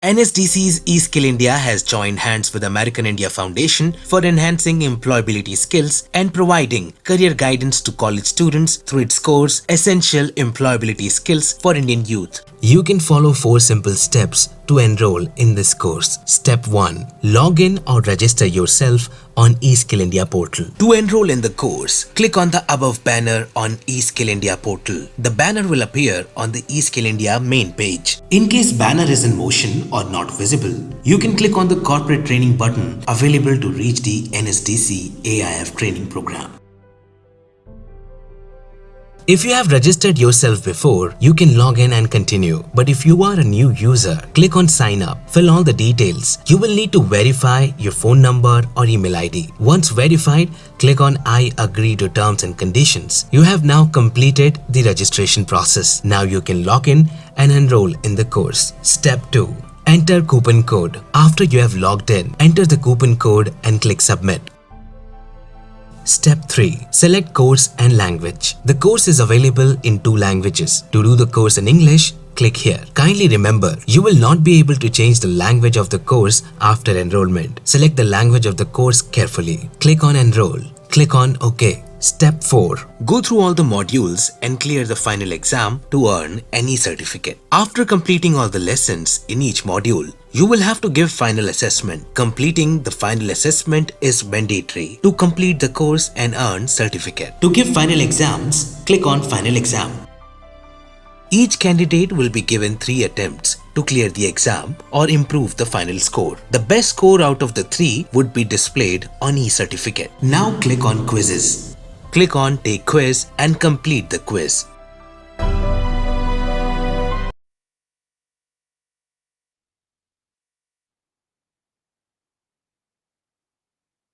NSDC's eSkill India has joined hands with American India Foundation for enhancing employability skills and providing career guidance to college students through its course Essential Employability Skills for Indian Youth. You can follow 4 simple steps to enroll in this course. Step 1. Log in or register yourself on eSkill India portal. To enroll in the course, click on the above banner on eSkill India portal. The banner will appear on the eSkill India main page. In case banner is in motion or not visible, you can click on the corporate training button available to reach the NSDC AIF training program. If you have registered yourself before, you can log in and continue. But if you are a new user, click on sign up, fill all the details. You will need to verify your phone number or email ID. Once verified, click on I agree to terms and conditions. You have now completed the registration process. Now you can log in and enroll in the course. Step 2. Enter coupon code. After you have logged in, enter the coupon code and click submit. Step 3. Select course and language. The course is available in 2 languages. To do the course in English, click here. Kindly remember, you will not be able to change the language of the course after enrollment. Select the language of the course carefully. Click on Enroll. Click on OK. Step 4. Go through all the modules and clear the final exam to earn any certificate. After completing all the lessons in each module, you will have to give final assessment. Completing the final assessment is mandatory to complete the course and earn certificate. To give final exams, click on Final Exam. Each candidate will be given 3 attempts to clear the exam or improve the final score. The best score out of the 3 would be displayed on e-certificate. Now click on Quizzes. Click on Take Quiz and complete the quiz.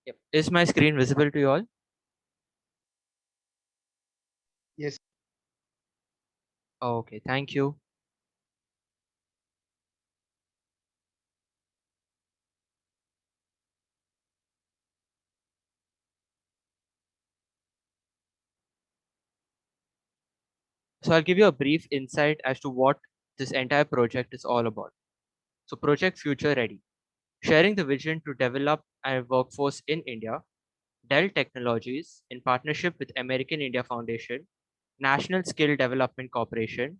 Yep. Is my screen visible to you all? Yes. Okay, thank you. So I'll give you a brief insight as to what this entire project is all about. So Project Future Ready, sharing the vision to develop a workforce in India. Dell Technologies, in partnership with American India Foundation, National Skill Development Corporation,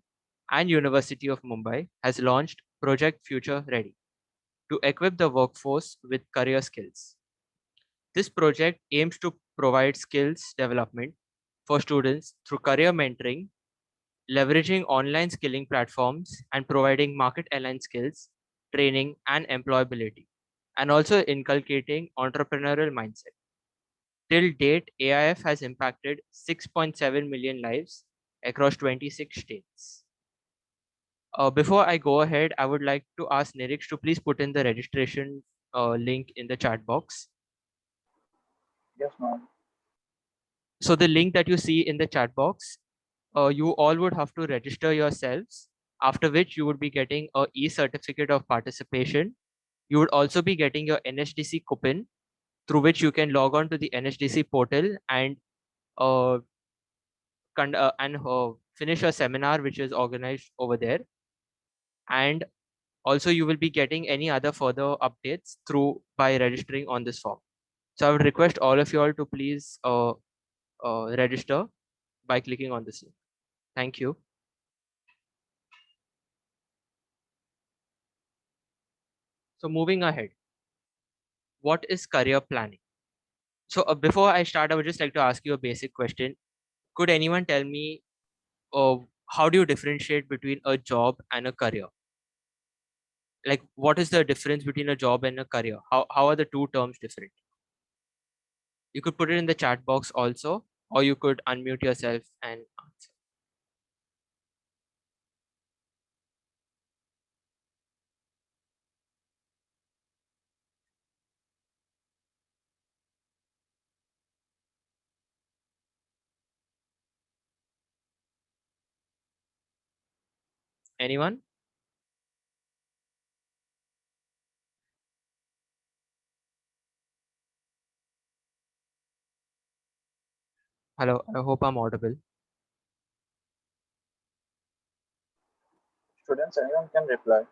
and University of Mumbai, has launched Project Future Ready to equip the workforce with career skills. This project aims to provide skills development for students through career mentoring, leveraging online skilling platforms, and providing market aligned skills, training, and employability, and also inculcating entrepreneurial mindset. Till date, AIF has impacted 6.7 million lives across 26 states. Before I go ahead, I would like to ask Nirix to please put in the registration link in the chat box. Yes, ma'am. So the link that you see in the chat box, you all would have to register yourselves, after which you would be getting a e-certificate of participation. You would also be getting your NSDC coupon, through which you can log on to the NSDC portal and uh, finish a seminar which is organized over there. And also you will be getting any other further updates through by registering on this form. So I would request all of you all to please register by clicking on this link. Thank you. So moving ahead, what is career planning? So before I start, I would just like to ask you a basic question. Could anyone tell me how do you differentiate between a job and a career? Like, what is the difference between a job and a career? How are the two terms different? You could put it in the chat box also, or you could unmute yourself and answer. Anyone? Hello, I hope I'm audible. Students, anyone can reply.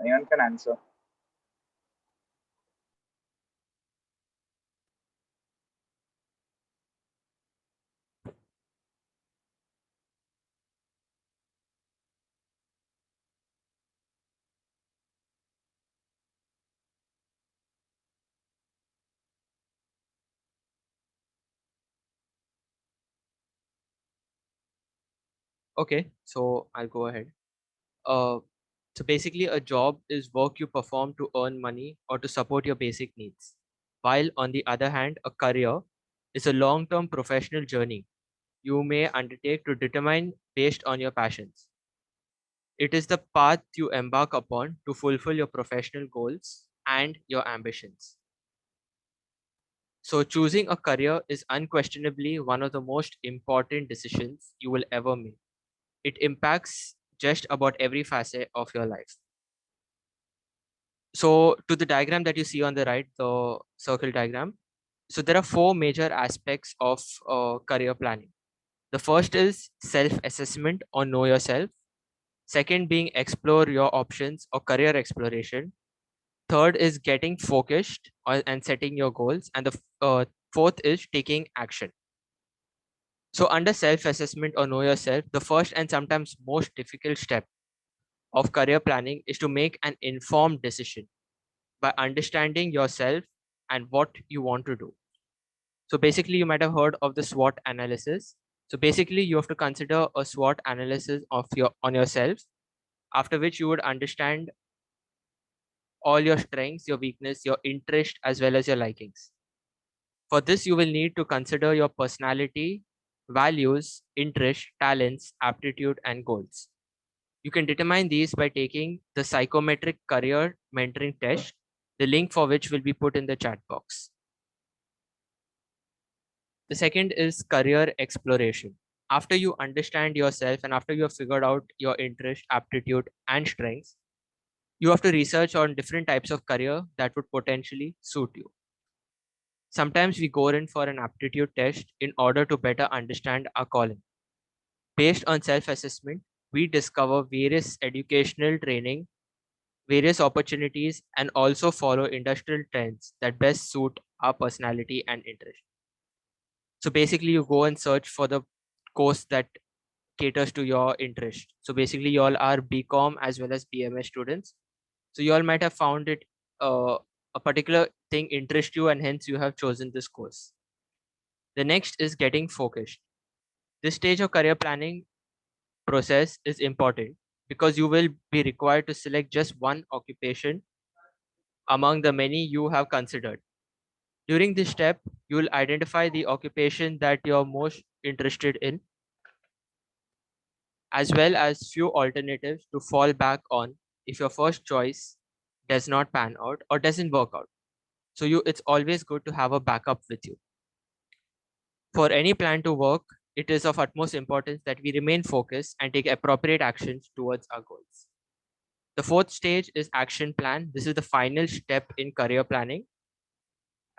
Anyone can answer. Okay, so I'll go ahead. Uh, so basically, a job is work you perform to earn money or to support your basic needs. While on the other hand, a career is a long-term professional journey you may undertake to determine based on your passions. It is the path you embark upon to fulfill your professional goals and your ambitions. So, choosing a career is unquestionably one of the most important decisions you will ever make. It impacts just about every facet of your life. So, to the diagram that you see on the right, the circle diagram, so there are four major aspects of career planning. The first is self assessment or know yourself. Second, being explore your options or career exploration. Third is getting focused and setting your goals. And the fourth is taking action. So, under self assessment or know yourself, the first and sometimes most difficult step of career planning is to make an informed decision by understanding yourself and what you want to do. So, basically, you might have heard of the SWOT analysis. So, basically, you have to consider a SWOT analysis of on yourself, after which you would understand all your strengths, your weakness, your interest, as well as your likings. For this, you will need to consider your personality, values, interest, talents, aptitude, and goals. You can determine these by taking the psychometric career mentoring test, the link for which will be put in the chat box. The second is career exploration. After you understand yourself and after you have figured out your interest, aptitude, and strengths, you have to research on different types of career that would potentially suit you. Sometimes we go in for an aptitude test in order to better understand our calling. Based on self assessment, we discover various educational training, various opportunities, and also follow industrial trends that best suit our personality and interest. So basically, you go and search for the course that caters to your interest. So basically, you all are BCom as well as BMS students. So you all might have found it a particular thing interest you, and hence you have chosen this course. The next is getting focused. This stage of career planning process is important because you will be required to select just one occupation among the many you have considered. During this step, you will identify the occupation that you're most interested in, as well as few alternatives to fall back on if your first choice does not pan out or doesn't work out. So it's always good to have a backup with you. For any plan to work, it is of utmost importance that we remain focused and take appropriate actions towards our goals. The fourth stage is action plan. This is the final step in career planning,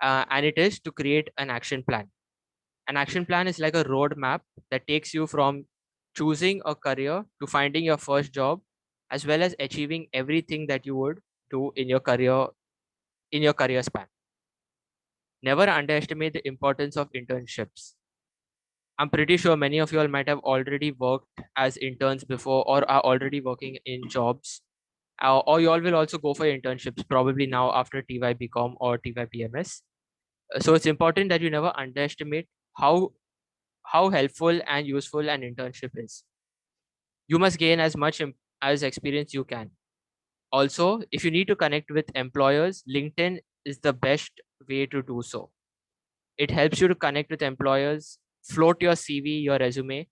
and it is to create an action plan. An action plan is like a roadmap that takes you from choosing a career to finding your first job, as well as achieving everything that you would do in your career span. Never underestimate the importance of internships. I'm pretty sure many of you all might have already worked as interns before or are already working in jobs. Or you all will also go for internships probably now after TY BCom or TY PMS. So it's important that you never underestimate how helpful and useful an internship is. You must gain as much as experience you can. Also, if you need to connect with employers, LinkedIn is the best way to do so. It helps you to connect with employers, float your CV, your resume,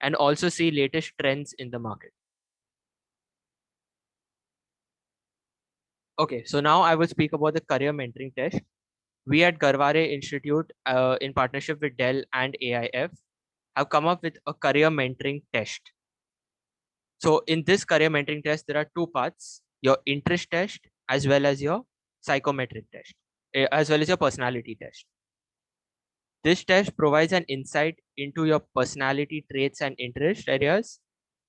and also see latest trends in the market. Okay, so now I will speak about the career mentoring test. We at Garware Institute, in partnership with Dell and AIF, have come up with a career mentoring test. So in this career mentoring test, there are two parts, your interest test as well as your psychometric test, as well as your personality test. This test provides an insight into your personality traits and interest areas,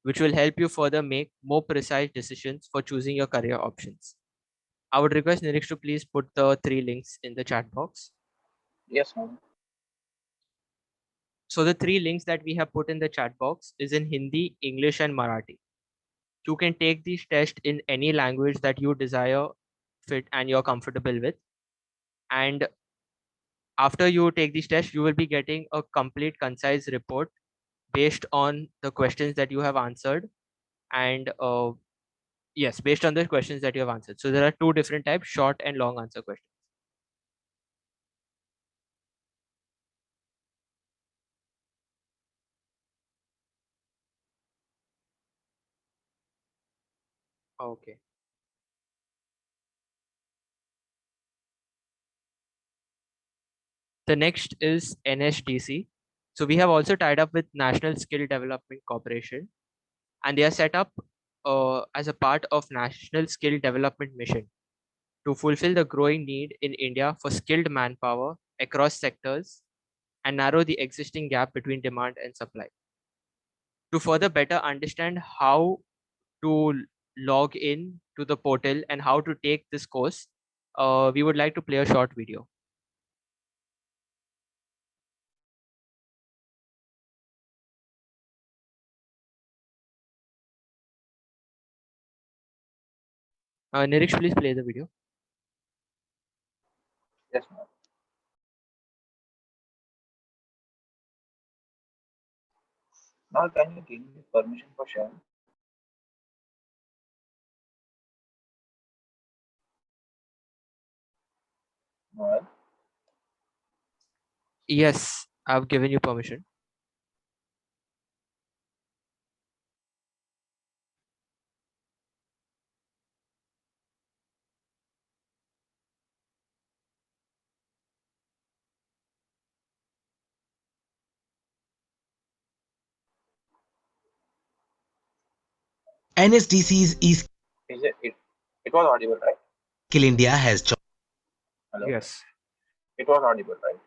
which will help you further make more precise decisions for choosing your career options. I would request Nirix to please put the 3 links in the chat box. Yes, ma'am. So the 3 links that we have put in the chat box is in Hindi, English, and Marathi. You can take these tests in any language that you desire, fit, and you're comfortable with. And after you take these tests, you will be getting a complete, concise report based on the questions that you have answered. And yes, based on the questions that you have answered. So there are 2 different types, short and long answer questions. Okay. The next is NSDC. So we have also tied up with National Skill Development Corporation, and they are set up as a part of National Skill Development Mission to fulfill the growing need in India for skilled manpower across sectors and narrow the existing gap between demand and supply. To further better understand how to log in to the portal and how to take this course, we would like to play a short video. Nirish, please play the video. Yes, ma'am. Now, can you give me permission for sharing? Well, Yes, I've given you permission. NSDC's is it was audible, right? Skill India has Hello? Yes. It was audible, right?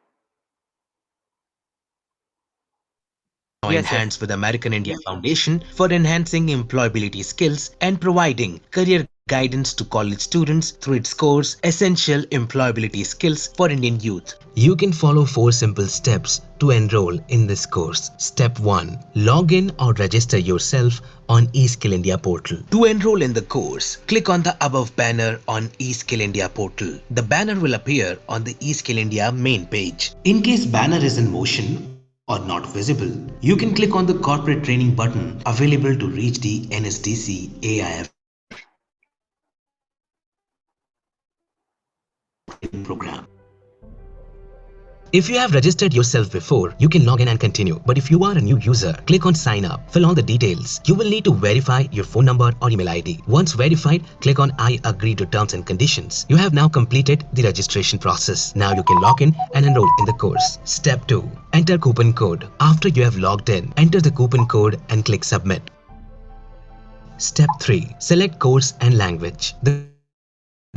joined Yes, yes. hands with American India Foundation for enhancing employability skills and providing career guidance to college students through its course Essential Employability Skills for Indian Youth. You can follow 4 simple steps to enroll in this course. Step 1. Log in or register yourself on eSkill India portal. To enroll in the course, click on the above banner on eSkill India portal. The banner will appear on the eSkill India main page. In case banner is in motion or not visible, you can click on the corporate training button available to reach the NSDC AIF program. If you have registered yourself before, you can log in and continue. But if you are a new user, click on sign up, fill all the details. You will need to verify your phone number or email ID. Once verified, click on I agree to terms and conditions. You have now completed the registration process. Now you can log in and enroll in the course. Step 2. Enter coupon code. After you have logged in, enter the coupon code and click submit. Step 3. Select course and language. The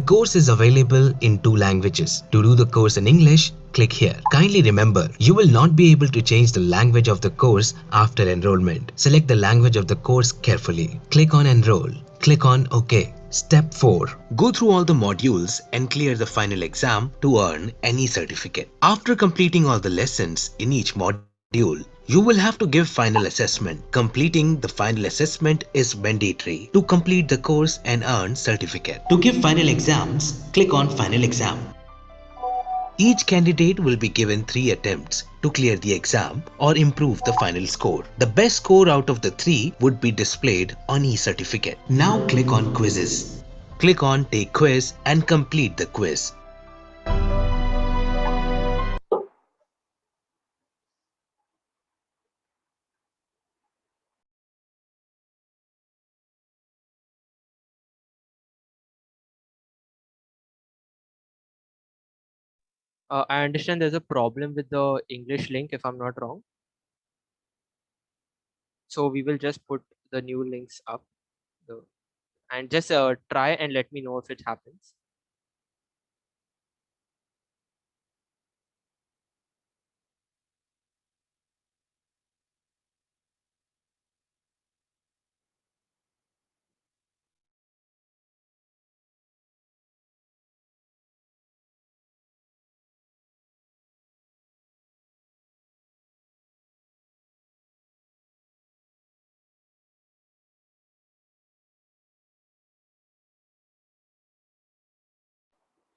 course is available in 2 languages. To do the course in English, click here. Kindly remember, you will not be able to change the language of the course after enrollment. Select the language of the course carefully. Click on Enroll. Click on OK. Step 4. Go through all the modules and clear the final exam to earn any certificate. After completing all the lessons in each module, you will have to give final assessment. Completing the final assessment is mandatory to complete the course and earn certificate. To give final exams, click on Final Exam. Each candidate will be given 3 attempts to clear the exam or improve the final score. The best score out of the 3 would be displayed on e-certificate. Now click on Quizzes. Click on Take Quiz and complete the quiz. I understand there's a problem with the English link if I'm not wrong. So we will just put the new links up and just try and let me know if it happens.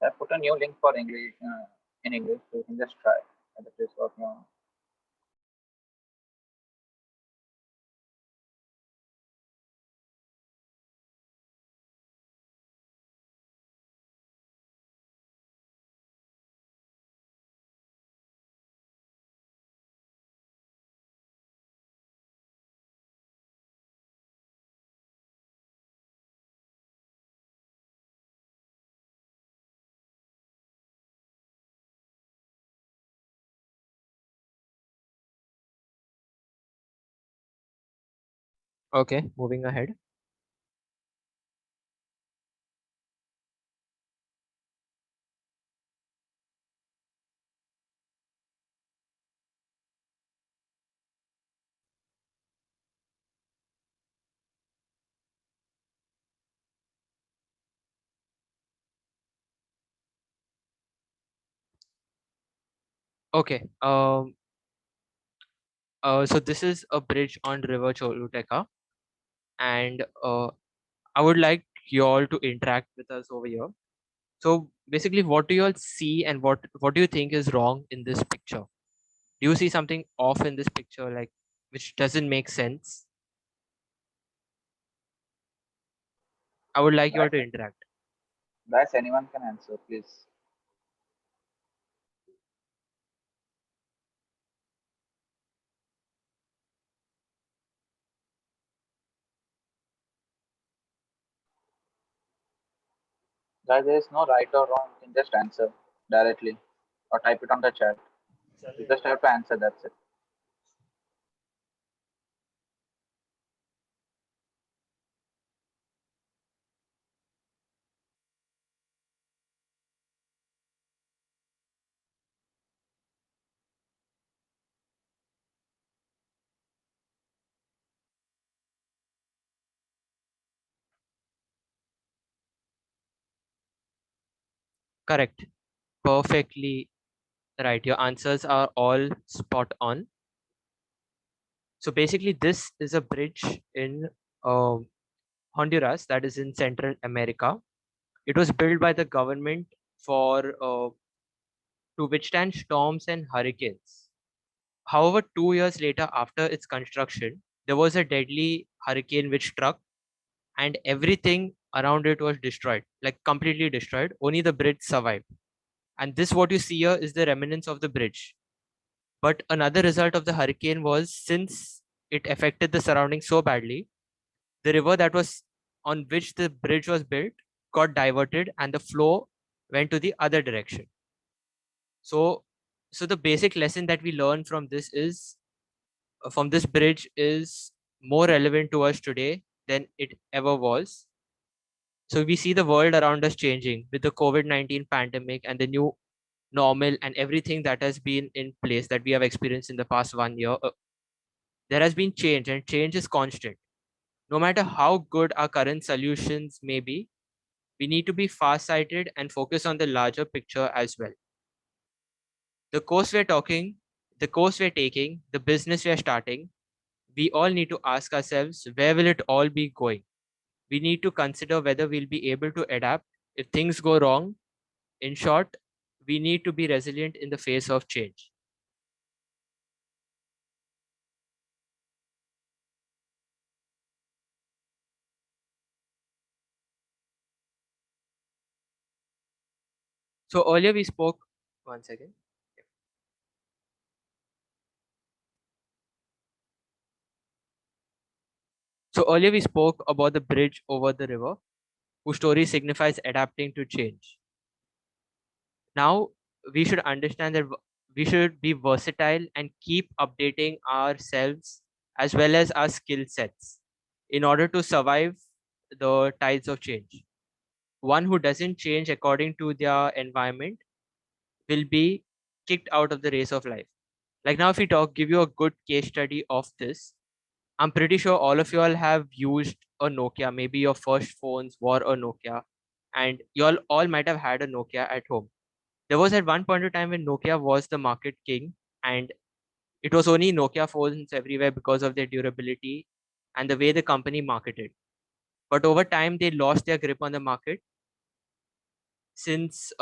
I put a new link for English in English, so you can just try at the place of your. Okay, moving ahead. Okay. So this is a bridge on River Choluteca, and I would like you all to interact with us over here. So basically, what do you all see, and what do you think is wrong in this picture? Do you see something off in this picture, like which doesn't make sense? I would like you all Guys, to interact. guys, anyone can answer, please. Guys, there is no right or wrong. You can just answer directly or type it on the chat. You just have to answer. That's it. Correct. Perfectly right. Your answers are all spot on. So basically, this is a bridge in um Honduras, that is in Central America. It was built by the government for to withstand storms and hurricanes. However, 2 years later, after its construction, there was a deadly hurricane which struck, and everything around it was destroyed, like completely destroyed. Only the bridge survived. And this, what you see here, is the remnants of the bridge. But another result of the hurricane was, since it affected the surroundings so badly, the river that was on which the bridge was built got diverted, and the flow went to the other direction. So, so the basic lesson that we learn from this is from this bridge is more relevant to us today than it ever was. So we see the world around us changing with the COVID-19 pandemic and the new normal and everything that has been in place that we have experienced in the past 1 year. There has been change, and change is constant. No matter how good our current solutions may be, we need to be far-sighted and focus on the larger picture as well. The course we're talking, the course we're taking, the business we're starting, we all need to ask ourselves, where will it all be going? We need to consider whether we'll be able to adapt if things go wrong. In short, we need to be resilient in the face of change. So earlier we spoke, one second. So earlier we spoke about the bridge over the river, whose story signifies adapting to change. Now we should understand that we should be versatile and keep updating ourselves as well as our skill sets in order to survive the tides of change. One who doesn't change according to their environment will be kicked out of the race of life. Like now, if we give you a good case study of this, I'm pretty sure all of you all have used a Nokia. Maybe your first phones were a Nokia, and you all might have had a Nokia at home. There was at one point of time when Nokia was the market king, and it was only Nokia phones everywhere because of their durability and the way the company marketed. But over time, they lost their grip on the market. since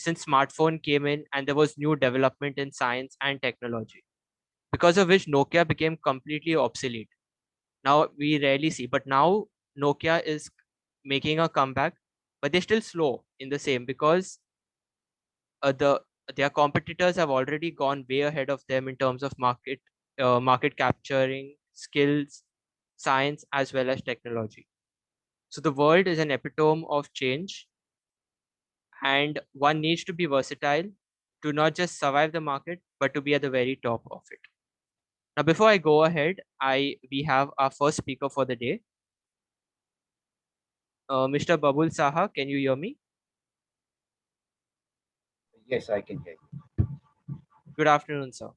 since smartphone came in and there was new development in science and technology, because of which Nokia became completely obsolete. Now we rarely see, but now Nokia is making a comeback, but they're still slow in the same because their competitors have already gone way ahead of them in terms of market capturing skills, science as well as technology. So the world is an epitome of change, and one needs to be versatile to not just survive the market but to be at the very top of it. Now before I go ahead, we have our first speaker for the day, Mr. Babul Saha. Can you hear me? Yes, I can hear you. Good afternoon, sir.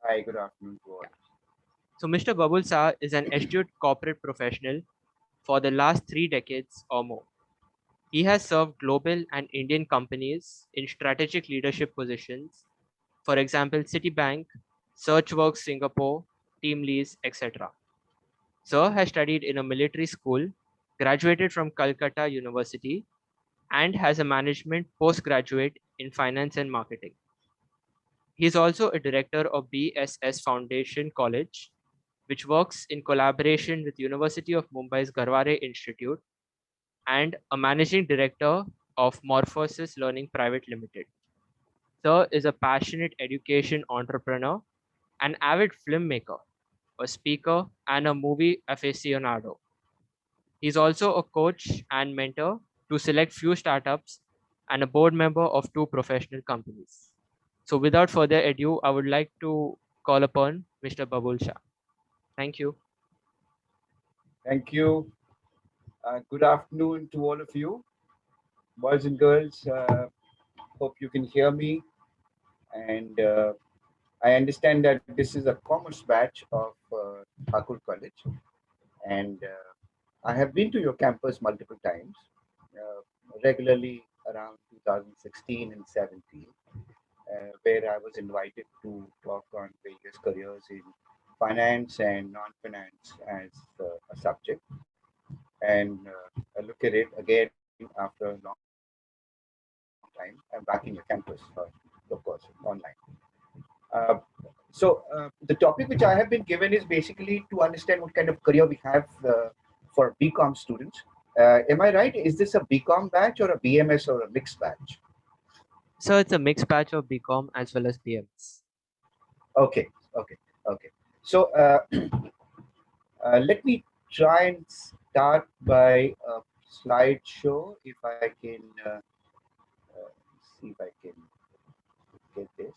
Hi, good afternoon to all. So Mr. Babul Saha is an astute corporate professional for the last 3 decades or more. He has served global and Indian companies in strategic leadership positions, for example, Citibank, Searchworks Singapore, Teamlease, etc. Sir has studied in a military school, graduated from Calcutta University, and has a management postgraduate in finance and marketing. He is also a director of BSS Foundation College, which works in collaboration with University of Mumbai's Garware Institute, and a managing director of Morphosis Learning Private Limited. Sir is a passionate education entrepreneur, an avid filmmaker, a speaker, and a movie aficionado. He's also a coach and mentor to select few startups and a board member of 2 professional companies. So without further ado, I would like to call upon Mr. Babul Shah. Thank you. Thank you. Good afternoon to all of you, boys and girls. Hope you can hear me. And I understand that this is a commerce batch of Thakur College. And I have been to your campus multiple times, regularly around 2016 and 17, where I was invited to talk on various careers in finance and non-finance as a subject. And I look at it again after a long time. I'm back in your campus, of course, online. Uh, the topic which I have been given is basically to understand what kind of career we have for BCom students. Am I right? Is this a BCom batch or a BMS or a mixed batch? So it's a mixed batch of BCom as well as BMS. Okay, okay, okay. So let me try and start by a slideshow if I can see if I can get this.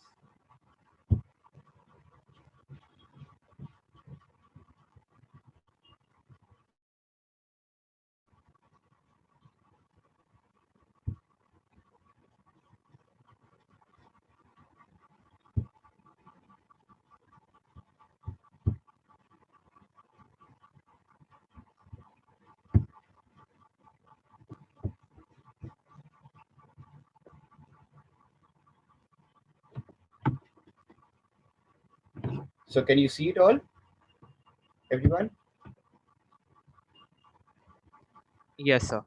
So can you see it all, everyone? Yes, sir.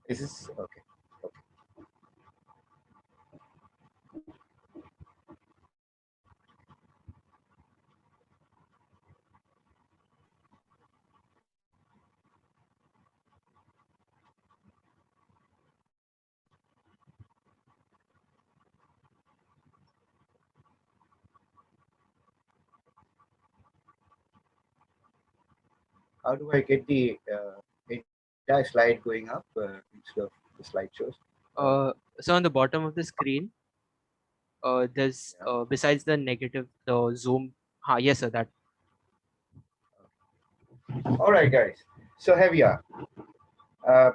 Is this okay? Okay. How do I get the entire slide going up instead of the slideshows? So on the bottom of the screen, there's besides the negative, the zoom. Yes, sir. That. All right, guys. So here we are. Uh,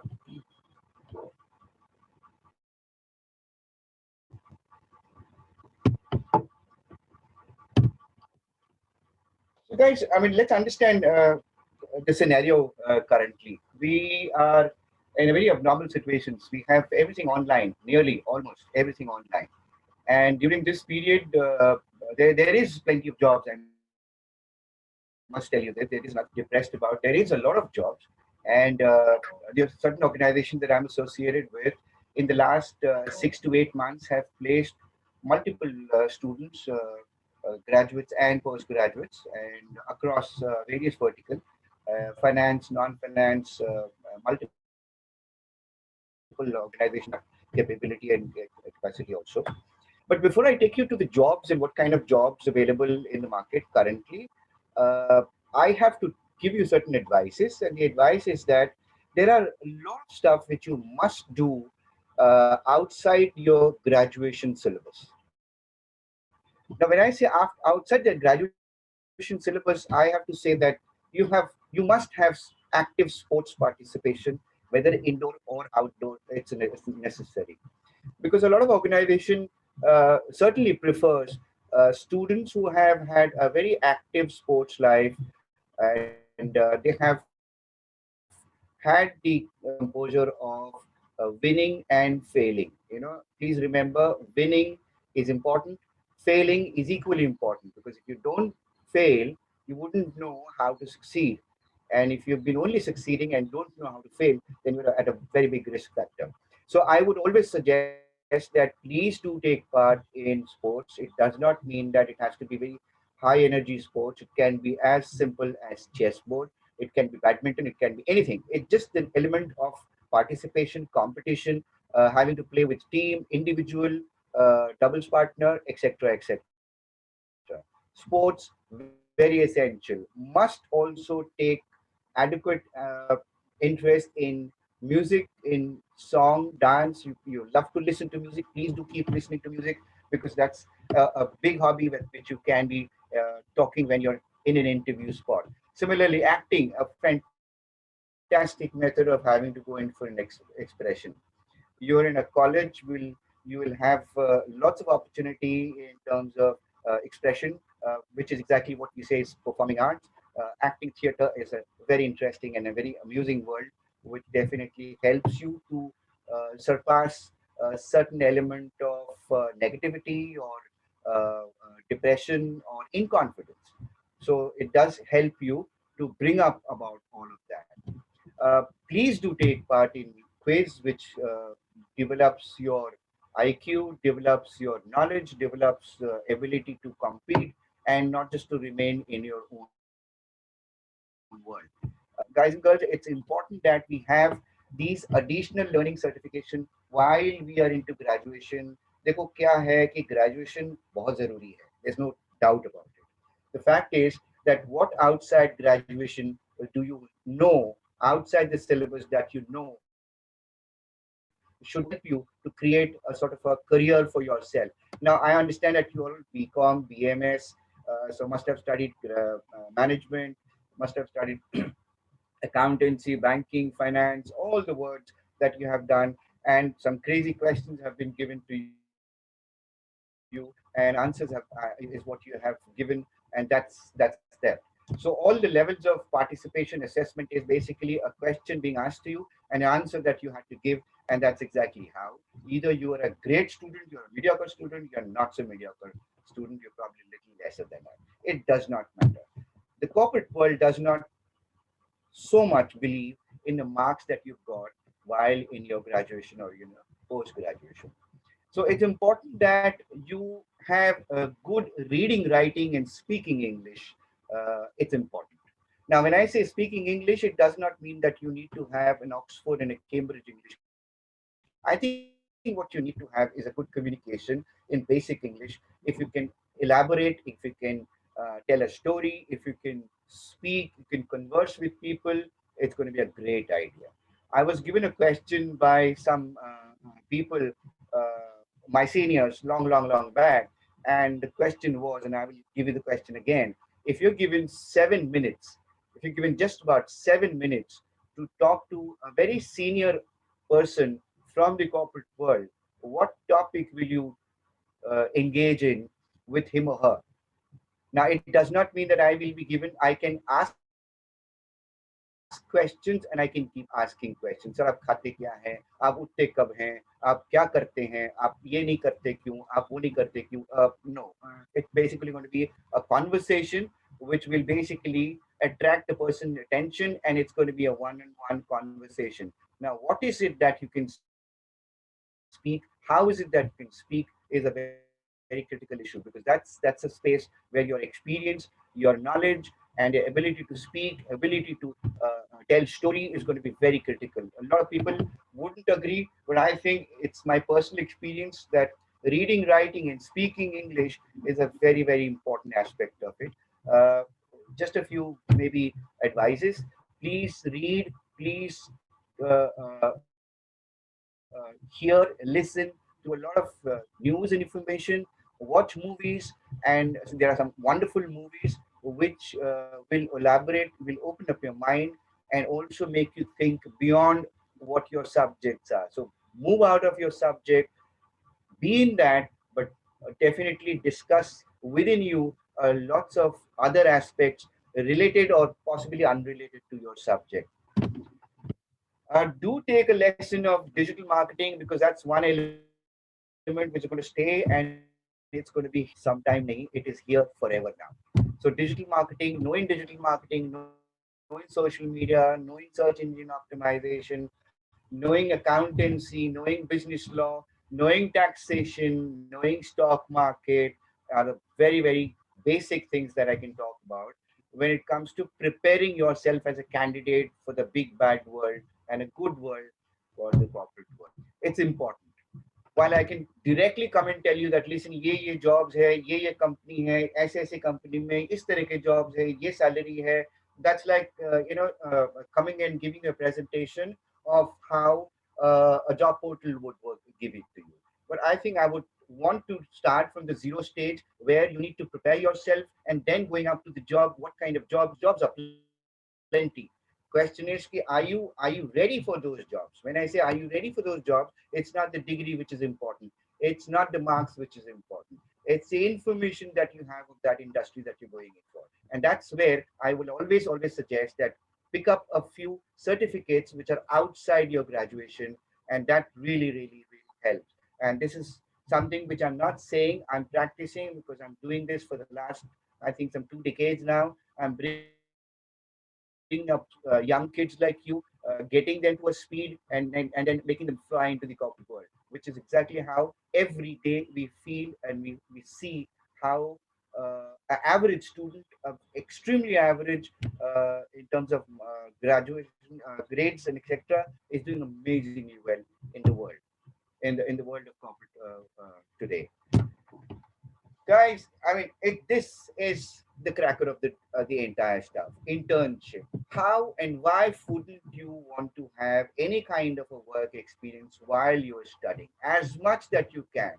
so, guys, I mean, let's understand the scenario currently. We are in a very abnormal situations. We have everything online, nearly almost everything online. And during this period, there is plenty of jobs. I must tell you that there is nothing depressed about. There is a lot of jobs, And there are certain organizations that I'm associated with in the last 6 to 8 months have placed multiple students, graduates and postgraduates, and across various verticals, finance, non-finance, multiple organizations capability and capacity also. But before I take you to the jobs and what kind of jobs available in the market currently, uh, I have to give you certain advices. And the advice is that there are a lot of stuff which you must do outside your graduation syllabus. Now, when I say outside the graduation syllabus, I have to say that you must have active sports participation, whether indoor or outdoor. It's necessary because a lot of organization certainly prefers students who have had a very active sports life, and they have had the composure of winning and failing. Please remember, winning is important, failing is equally important, because if you don't fail, you wouldn't know how to succeed. And if you've been only succeeding and don't know how to fail, then you're at a very big risk factor. So I would always suggest that please do take part in sports. It does not mean that it has to be very high energy sports. It can be as simple as chessboard. It can be badminton. It can be anything. It's just an element of participation, competition, having to play with team, individual, doubles partner, etc., etc. Sports very essential. Must also take adequate interest in music, in song, dance. You love to listen to music. Please do keep listening to music, because that's a big hobby with which you can be talking when you're in an interview spot. Similarly, acting, a fantastic method of having to go in for an expression. You're in a college, you will have lots of opportunity in terms of expression, which is exactly what we say is performing arts. Acting theater is a very interesting and a very amusing world, which definitely helps you to surpass a certain element of negativity or depression or inconfidence. So it does help you to bring up about all of that. Please do take part in quiz, which develops your IQ, develops your knowledge, develops the ability to compete, and not just to remain in your own world. Guys and girls, it's important that we have these additional learning certification while we are into graduation. देखो क्या है कि graduation बहुत जरूरी है. There's no doubt about it. The fact is that what outside graduation do you know, outside the syllabus that you know, should help you to create a sort of a career for yourself. Now, I understand that you all BCom, BMS, so must have studied management, must have studied accountancy, banking, finance, all the words that you have done, and some crazy questions have been given to you, and answers have is what you have given, and that's there. So all the levels of participation assessment is basically a question being asked to you, and an answer that you have to give, and that's exactly how. Either you are a great student, you're a mediocre student, you're not so mediocre student, you're probably a little lesser than that. It does not matter. The corporate world does not so much believe in the marks that you've got while in your graduation or post graduation. So it's important that you have a good reading, writing, and speaking English. It's important. Now, when I say speaking English, it does not mean that you need to have an Oxford and a Cambridge English. I think what you need to have is a good communication in basic English. If you can elaborate, if you can tell a story, if you can speak, you can converse with people, it's going to be a great idea. I was given a question by some people, my seniors, long back, and the question was, and I will give you the question again. If you're given 7 minutes, if you're given just about 7 minutes to talk to a very senior person from the corporate world, what topic will you engage in with him or her? Now, it does not mean that I will be given, I can ask questions and I can keep asking questions. Sir, आप खाते क्या हैं? आप उठते कब हैं? आप क्या करते हैं? आप ये नहीं करते क्यों? आप वो नहीं करते क्यों? No. It's basically going to be a conversation which will basically attract the person's attention, and it's going to be a one-on-one conversation. Now, what is it that you can speak? How is it that you can speak? Is a very critical issue, because that's a space where your experience, your knowledge, and your ability to speak, ability to tell story is going to be very critical. A lot of people wouldn't agree, but I think it's my personal experience that reading, writing, and speaking English is a very, very important aspect of it. Uh, just a few maybe advices. Please read, please hear, listen to a lot of news and information, watch movies, and there are some wonderful movies which will elaborate, will open up your mind, and also make you think beyond what your subjects are. So move out of your subject, be in that, but definitely discuss within you lots of other aspects related or possibly unrelated to your subject. Do take a lesson of digital marketing, because that's one element which is going to stay, and it's going to be sometime nahi, it is here forever now. So digital marketing, knowing social media, knowing search engine optimization, knowing accountancy, knowing business law, knowing taxation, knowing stock market are the very, very basic things that I can talk about when it comes to preparing yourself as a candidate for the big bad world and a good world for the corporate world. It's important. While I can directly come and tell you that listen, ये jobs है, ये company है, ऐसे company में इस तरह के jobs है, ये salary है, that's like coming and giving a presentation of how a job portal would work, give it to you. But I think I would want to start from the zero stage, where you need to prepare yourself, and then going up to the job. What kind of jobs are plenty. Question is ki, are you ready for those jobs? When I say are you ready for those jobs, it's not the degree which is important, it's not the marks which is important, it's the information that you have of that industry that you're going in for. And that's where I will always suggest that pick up a few certificates which are outside your graduation, and that really helps. And this is something which I'm not saying, I'm practicing, because I'm doing this for the last, I think, some 2 decades now. I'm bringing up young kids like you, getting them to a speed, and then making them fly into the corporate world, which is exactly how every day we feel and we see how an average student, extremely average in terms of graduation grades and etc., is doing amazingly well in the world, in the world of corporate today. Guys, I mean, this is the cracker of the entire stuff. Internship. How and why wouldn't you want to have any kind of a work experience while you're studying? As much that you can,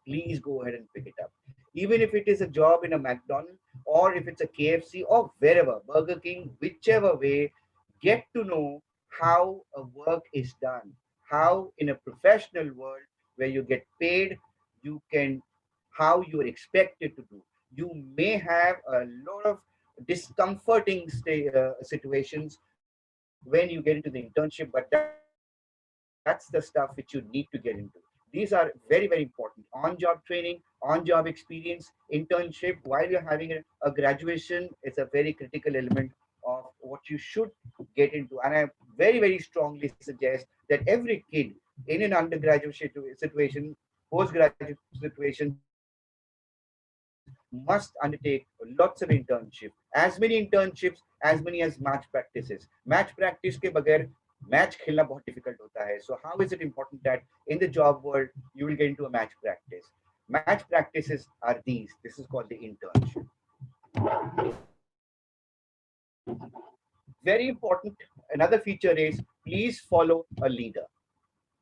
please go ahead and pick it up. Even if it is a job in a McDonald's, or if it's a KFC, or wherever, Burger King, whichever way, get to know how a work is done. How in a professional world where you get paid, you can, how you are expected to do. You may have a lot of discomforting situations when you get into the internship, but that's the stuff which you need to get into. These are very important. On-job training, on-job experience, internship while you're having a graduation is a very critical element of what you should get into. And I very strongly suggest that every kid in an undergraduate situation, postgraduate situation, must undertake lots of internship, as many internships as many as match practices. Match practice के बगैर match खेलना बहुत difficult होता है. So how is it important that in the job world you will get into a match practice? Match practices are these. This is called the internship. Very important. Another feature is, please follow a leader.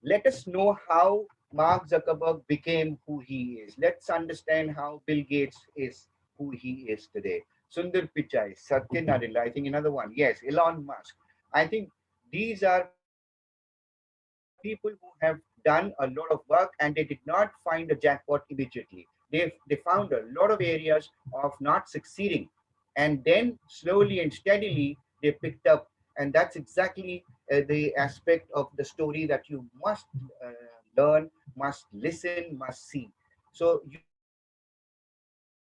Let us know how Mark Zuckerberg became who he is. Let's understand how Bill Gates is who he is today. Sundar Pichai, Satya Nadella, I think another one. Yes, Elon Musk. I think these are people who have done a lot of work, and they did not find a jackpot immediately. They found a lot of areas of not succeeding, and then slowly and steadily they picked up. And that's exactly the aspect of the story that you must learn, must listen, must see. So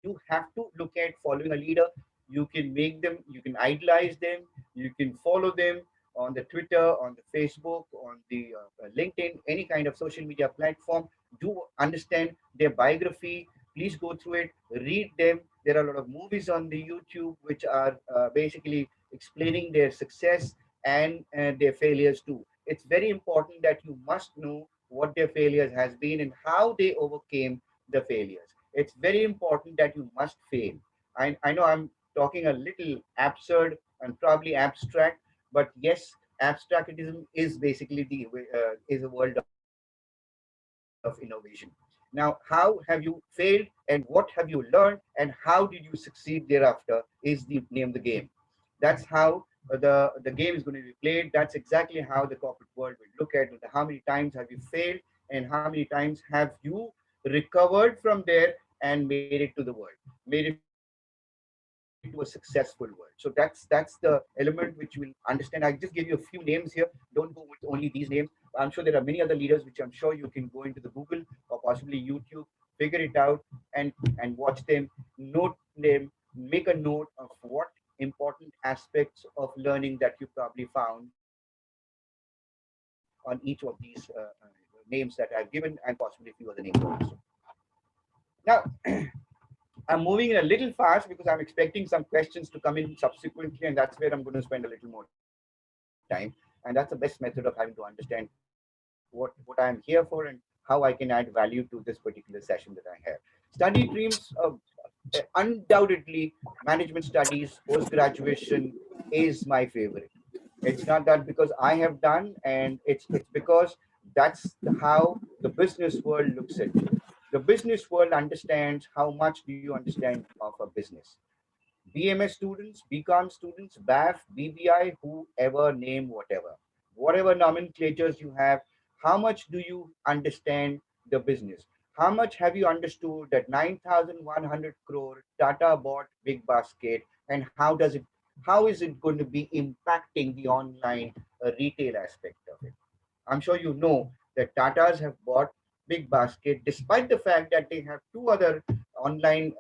you have to look at following a leader. You have to You can make them, you can idolize them, you can follow them on the Twitter, on the Facebook, on the LinkedIn, any kind of social media platform. Do understand their biography. Please go through it, read them. There are a lot of movies on the YouTube which are basically explaining their success and their failures too. It's very important that you must know what their failures has been and how they overcame the failures. It's very important that you must fail. I know I'm talking a little absurd and probably abstract, but yes, abstractism is basically the is a world of innovation. Now, how have you failed, and what have you learned, and how did you succeed thereafter? Is the name of the game. That's how the game is going to be played. That's exactly how the corporate world will look at it. How many times have you failed, and how many times have you recovered from there and made it to the world, made it to a successful world. So that's the element which will understand. I just gave you a few names here. Don't go with only these names. I'm sure there are many other leaders which I'm sure you can go into the Google or possibly YouTube, figure it out, and watch them, note them, make a note of what important aspects of learning that you probably found on each of these names that I've given, and possibly a few other names also. Now, I'm moving a little fast because I'm expecting some questions to come in subsequently, and that's where I'm going to spend a little more time. And that's the best method of having to understand what I'm here for and how I can add value to this particular session that I have. Study dreams, undoubtedly, management studies, post graduation is my favorite. It's not that because I have done, and it's because that's how the business world looks at it. The business world understands how much do you understand of a business. BMS students, BCom students, BAF, BBI, whoever, name whatever nomenclatures you have, how much do you understand the business? How much have you understood that 9,100 crore Tata bought Big Basket, and how is it going to be impacting the online retail aspect of it? I'm sure you know that Tatas have bought Big Basket, despite the fact that they have two other online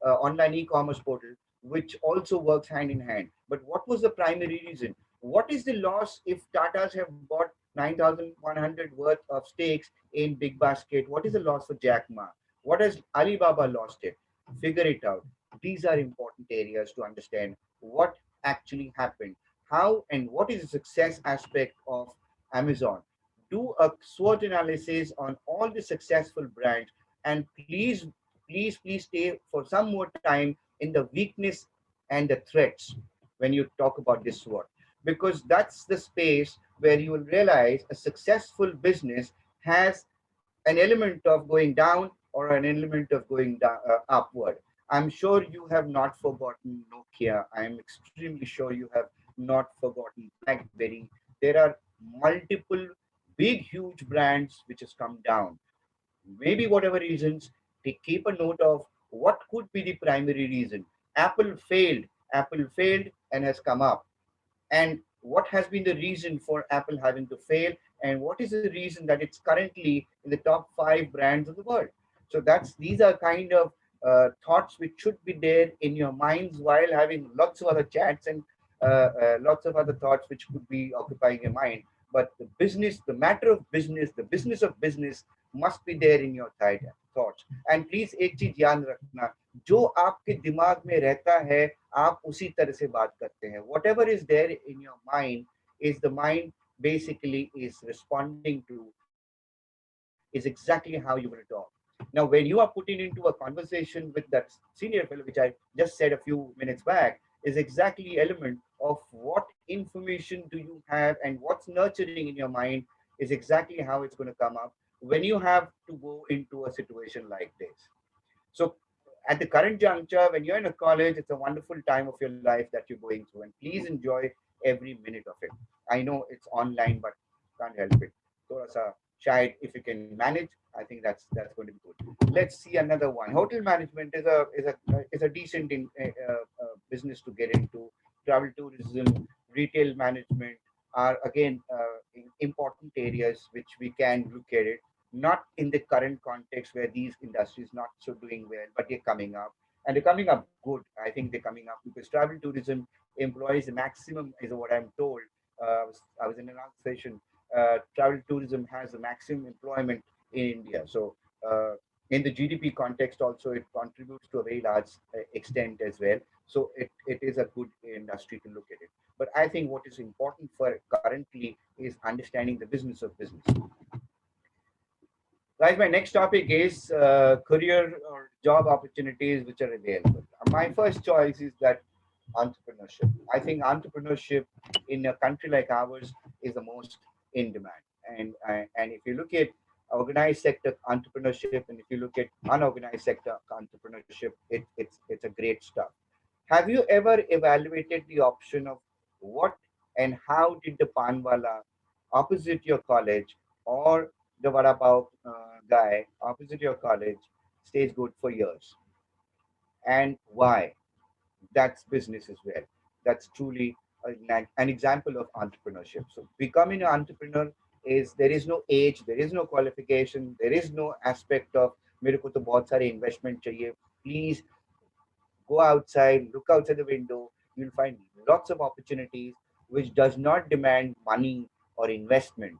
online e-commerce portal, which also works hand in hand. But what was the primary reason? What is the loss if Tatas have bought 9,100 worth of stakes in Big Basket? What is the loss for Jack Ma? What has Alibaba lost it? Figure it out. These are important areas to understand what actually happened. How and what is the success aspect of Amazon? Do a SWOT analysis on all the successful brands, and please stay for some more time in the weakness and the threats when you talk about this SWOT, because that's the space where you will realize a successful business has an element of going down or an element of going down, upward. I'm sure you have not forgotten Nokia. I'm extremely sure you have not forgotten BlackBerry. There are multiple big, huge brands which has come down. Maybe whatever reasons, they keep a note of what could be the primary reason. Apple failed and has come up. And what has been the reason for Apple having to fail, and what is the reason that it's currently in the top 5 brands of the world? So these are kind of thoughts which should be there in your minds while having lots of other chats and lots of other thoughts which could be occupying your mind. But the matter of business, the business of business must be there in your thoughts. And please एक चीज याद रखना, जो आपके दिमाग में रहता है आप उसी तरह से बात करते हैं. Whatever is there in your mind is the mind basically is responding to, is exactly how you're going to talk. Now, when you are putting into a conversation with that senior fellow, which I just said a few minutes back, is exactly element of what information do you have and what's nurturing in your mind is exactly how it's going to come up when you have to go into a situation like this. So at the current juncture, when you're in a college, it's a wonderful time of your life that you're going through, and please enjoy every minute of it. I know it's online, but can't help it. Thoda sa, shayad if you can manage, I think that's going to be good. Let's see another one. Hotel management is a decent business to get into. Travel tourism, retail management are again important areas which we can look at it, not in the current context where these industries not so doing well, but they're coming up. and they're coming up good. I think they're coming up because travel tourism employs the maximum, is what I'm told. I was in another session. Travel tourism has the maximum employment in India. So in the GDP context, also it contributes to a very large extent as well. So it is a good industry to look at it. But I think what is important for currently is understanding the business of business. Guys, my next topic is career or job opportunities which are available. My first choice is that entrepreneurship. I think entrepreneurship in a country like ours is the most in demand. And if you look at organized sector entrepreneurship, and if you look at unorganized sector entrepreneurship, it's a great stuff. Have you ever evaluated the option of what and how did the panwala opposite your college or the vada pav guy opposite your college stays good for years, and why? That's business as well. That's truly an example of entrepreneurship. So becoming an entrepreneur is, there is no age, there is no qualification, there is no aspect of मेरे को तो बहुत सारे investment चाहिए. Please go outside, look outside the window. You'll find lots of opportunities which does not demand money or investment,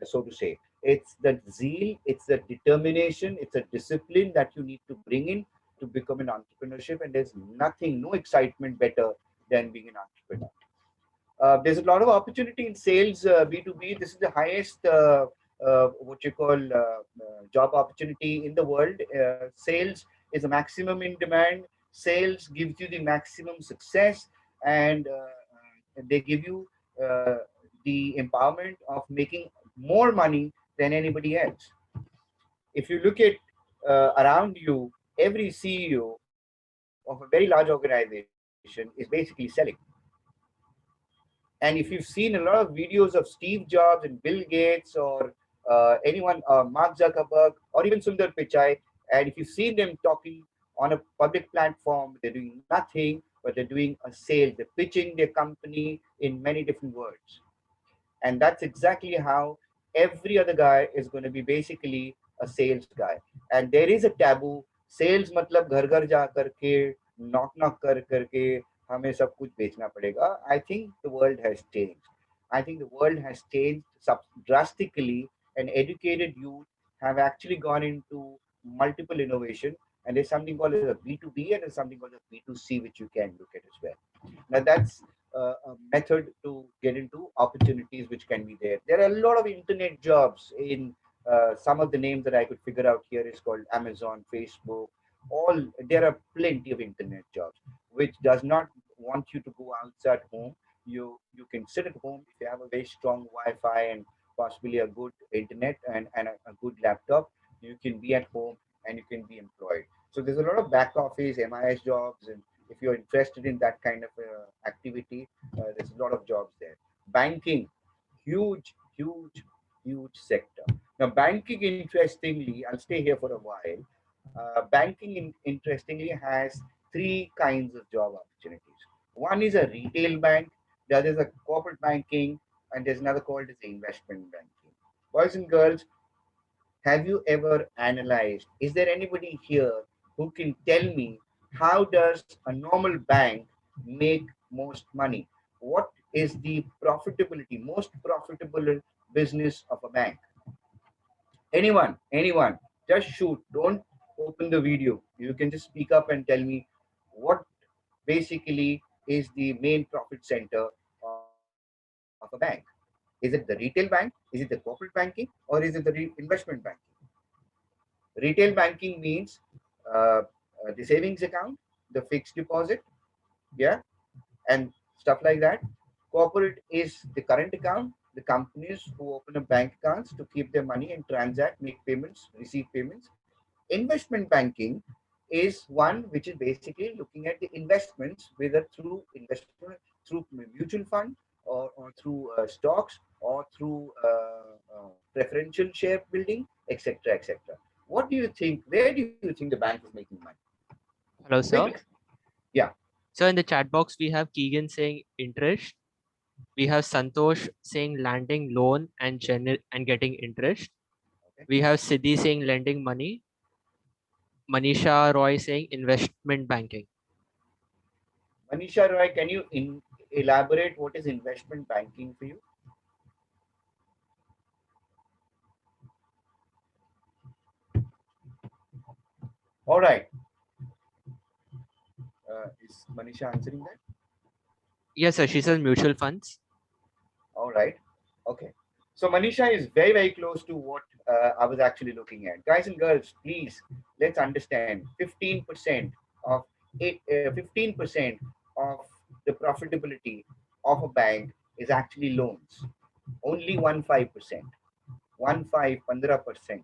so to say. It's the zeal, it's the determination, it's a discipline that you need to bring in to become an entrepreneurship. And there's nothing, no excitement better than being an entrepreneur. There's a lot of opportunity in sales, B2B. This is the highest, what you call, job opportunity in the world. Sales is a maximum in demand. Sales gives you the maximum success, and they give you the empowerment of making more money than anybody else. If you look at around you, every CEO of a very large organization is basically selling. And if you've seen a lot of videos of Steve Jobs and Bill Gates or anyone, Mark Zuckerberg or even Sundar Pichai, and if you've seen them talking on a public platform, they're doing nothing, but they're doing a sale. They're pitching their company in many different words. And that's exactly how every other guy is going to be basically a sales guy. And there is a taboo. Sales matlab घर घर जा करके knock knock कर करके हमें सब कुछ बेचना पड़ेगा. I think the world has changed. I think the world has changed drastically, and educated youth have actually gone into multiple innovation. And there's something called a B2B and there's something called a B2C, which you can look at as well. Now that's a method to get into opportunities which can be there. There are a lot of internet jobs in some of the names that I could figure out here is called Amazon, Facebook. All there are plenty of internet jobs, which does not want you to go outside home. You can sit at home if you have a very strong Wi-Fi and possibly a good internet and a good laptop. You can be at home and you can be employed. So there's a lot of back office MIS jobs, and if you're interested in that kind of activity, there's a lot of jobs there. Banking, huge, huge, huge sector. Now, banking, interestingly, I'll stay here for a while. Banking, interestingly, has three kinds of job opportunities. One is a retail bank, the other is a corporate banking, and there's another called as investment banking. Boys and girls, have you ever analyzed? Is there anybody here who can tell me how does a normal bank make most money? What is the profitability, most profitable business of a bank? Anyone, anyone, just shoot. Don't open the video. You can just speak up and tell me what basically is the main profit center of a bank. Is it the retail bank? Is it the corporate banking? Or is it the investment banking? Retail banking means the savings account, the fixed deposit, yeah, and stuff like that. Corporate is the current account, the companies who open a bank accounts to keep their money and transact, make payments, receive payments. Investment banking is one which is basically looking at the investments, whether through investment, through mutual fund, or through stocks, or through preferential share building, etc., etc. What do you think? Where do you think the bank is making money? Hello, sir. Yeah. So in the chat box, we have Keegan saying interest. We have Santosh saying landing loan and getting interest. Okay. We have Siddhi saying lending money. Manisha Roy saying investment banking. Manisha Roy, can you elaborate what is investment banking for you? All right. Is Manisha answering that? Yes, sir. She says mutual funds. All right. Okay. So Manisha is very, very close to what I was actually looking at. Guys and girls, please, let's understand 15% of 15% of the profitability of a bank is actually loans. Only 15%. 15%.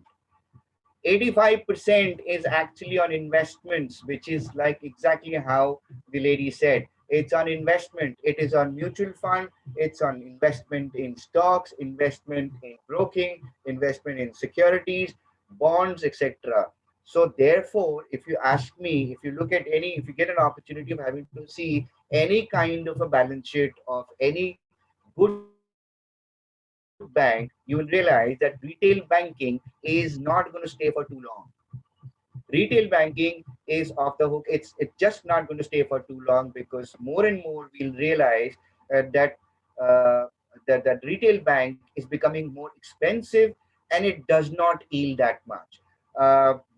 85% is actually on investments, which is like exactly how the lady said. It's on investment, it is on mutual fund, it's on investment in stocks, investment in broking, investment in securities, bonds, etc. So therefore, if you ask me, if you look at any, if you get an opportunity of having to see any kind of a balance sheet of any good bank, you will realize that retail banking is not going to stay for too long. Retail banking is off the hook. It's just not going to stay for too long, because more and more we'll realize that uh, that retail bank is becoming more expensive, and it does not yield that much.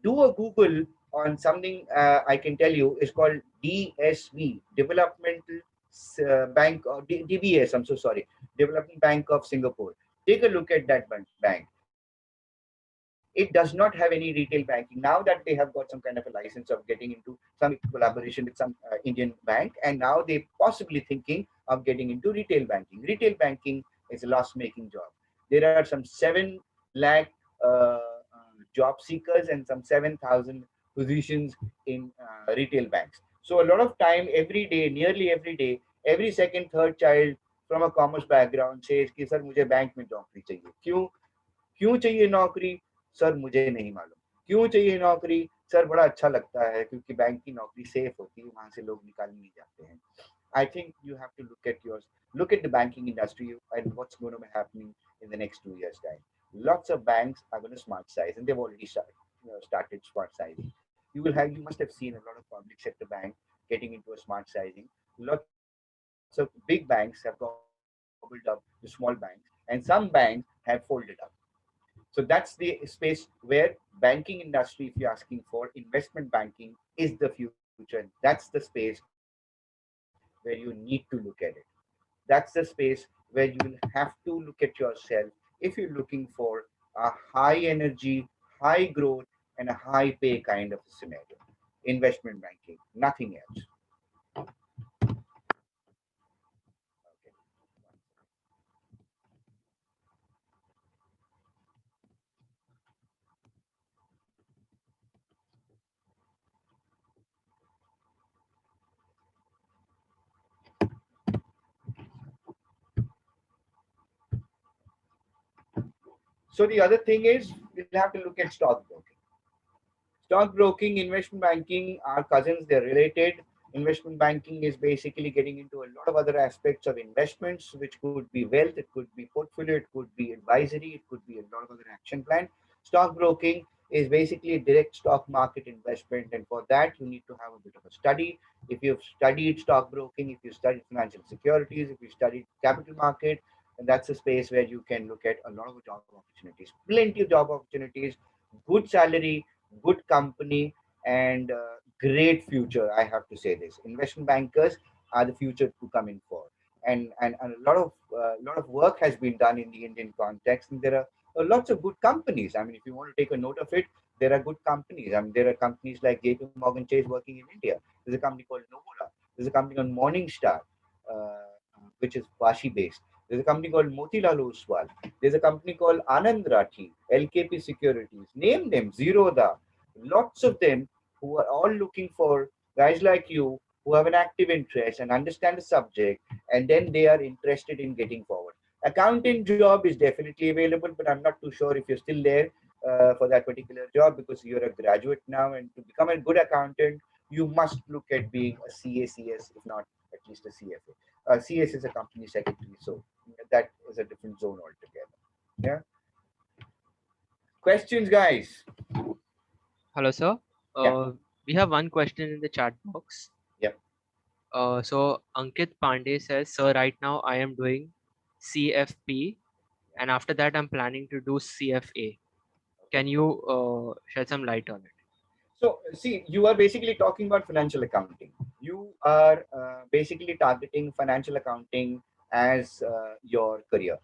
Do a Google on something, I can tell you, is called DSV, Developmental Bank, or DBS. I'm so sorry, Development Bank of Singapore. Take a look at that bank. It does not have any retail banking. Now that they have got some kind of a license of getting into some collaboration with some Indian bank, and now they possibly thinking of getting into retail banking. Retail banking is a loss-making job. There are some 7 lakh job seekers and some 7,000 positions in retail banks. So a lot of time, every day, nearly every day, every second, third child from a commerce background says कि sir मुझे bank में नौकरी चाहिए. क्यों क्यों चाहिए नौकरी? Sir मुझे नहीं मालूम. क्यों चाहिए नौकरी? सर बड़ा अच्छा लगता है क्योंकि बैंक की नौकरी सेफ होती है, वहां से लोग निकाल नहीं जाते हैं. I think you have to look at yours, look at the banking industry and what's going to be happening in the next 2 years' time. Lots of banks are going to smart size, and they've already started smart sizing. You must have seen a lot of public sector banks getting into a smart sizing. Lots of big banks have gobbled up the small banks, and some banks have folded up. So that's the space where banking industry, if you're asking for investment banking, is the future. And that's the space where you need to look at it. That's the space where you will have to look at yourself if you're looking for a high energy, high growth, and a high pay kind of a scenario. Investment banking, nothing else. Okay. So the other thing is we'll have to look at stockbroking. Stockbroking, investment banking are cousins, they're related. Investment banking is basically getting into a lot of other aspects of investments, which could be wealth, it could be portfolio, it could be advisory, it could be a lot of other action plan. Stockbroking is basically a direct stock market investment, and for that you need to have a bit of a study. If you've studied stockbroking, if you studied financial securities, if you studied capital market, and that's a space where you can look at a lot of job opportunities, plenty of job opportunities, good salary, good company, and great future. I have to say this: investment bankers are the future to come in for, and a lot of work has been done in the Indian context, and there are lots of good companies. I mean, if you want to take a note of it, there are good companies. I mean, there are companies like JP Morgan Chase working in India. There's a company called Nomura. There's a company called Morningstar, which is Vashi based. There's a company called Motilal Oswal. There's a company called Anand Rathi, LKP Securities. Name them, Zerodha. Lots of them who are all looking for guys like you who have an active interest and understand the subject, and then they are interested in getting forward. Accounting job is definitely available, but I'm not too sure if you're still there for that particular job, because you're a graduate now, and to become a good accountant, you must look at being a CACS, if not at least a CFA. CS is a company secretary, so that is a different zone altogether. Yeah. Questions, guys? Hello, sir. We have one question in the chat box. Yep. So Ankit Pandey says, "Sir, right now I am doing CFP, and after that I'm planning to do CFA. Can you shed some light on it?" So, see, you are basically talking about financial accounting. You are basically targeting financial accounting as your career.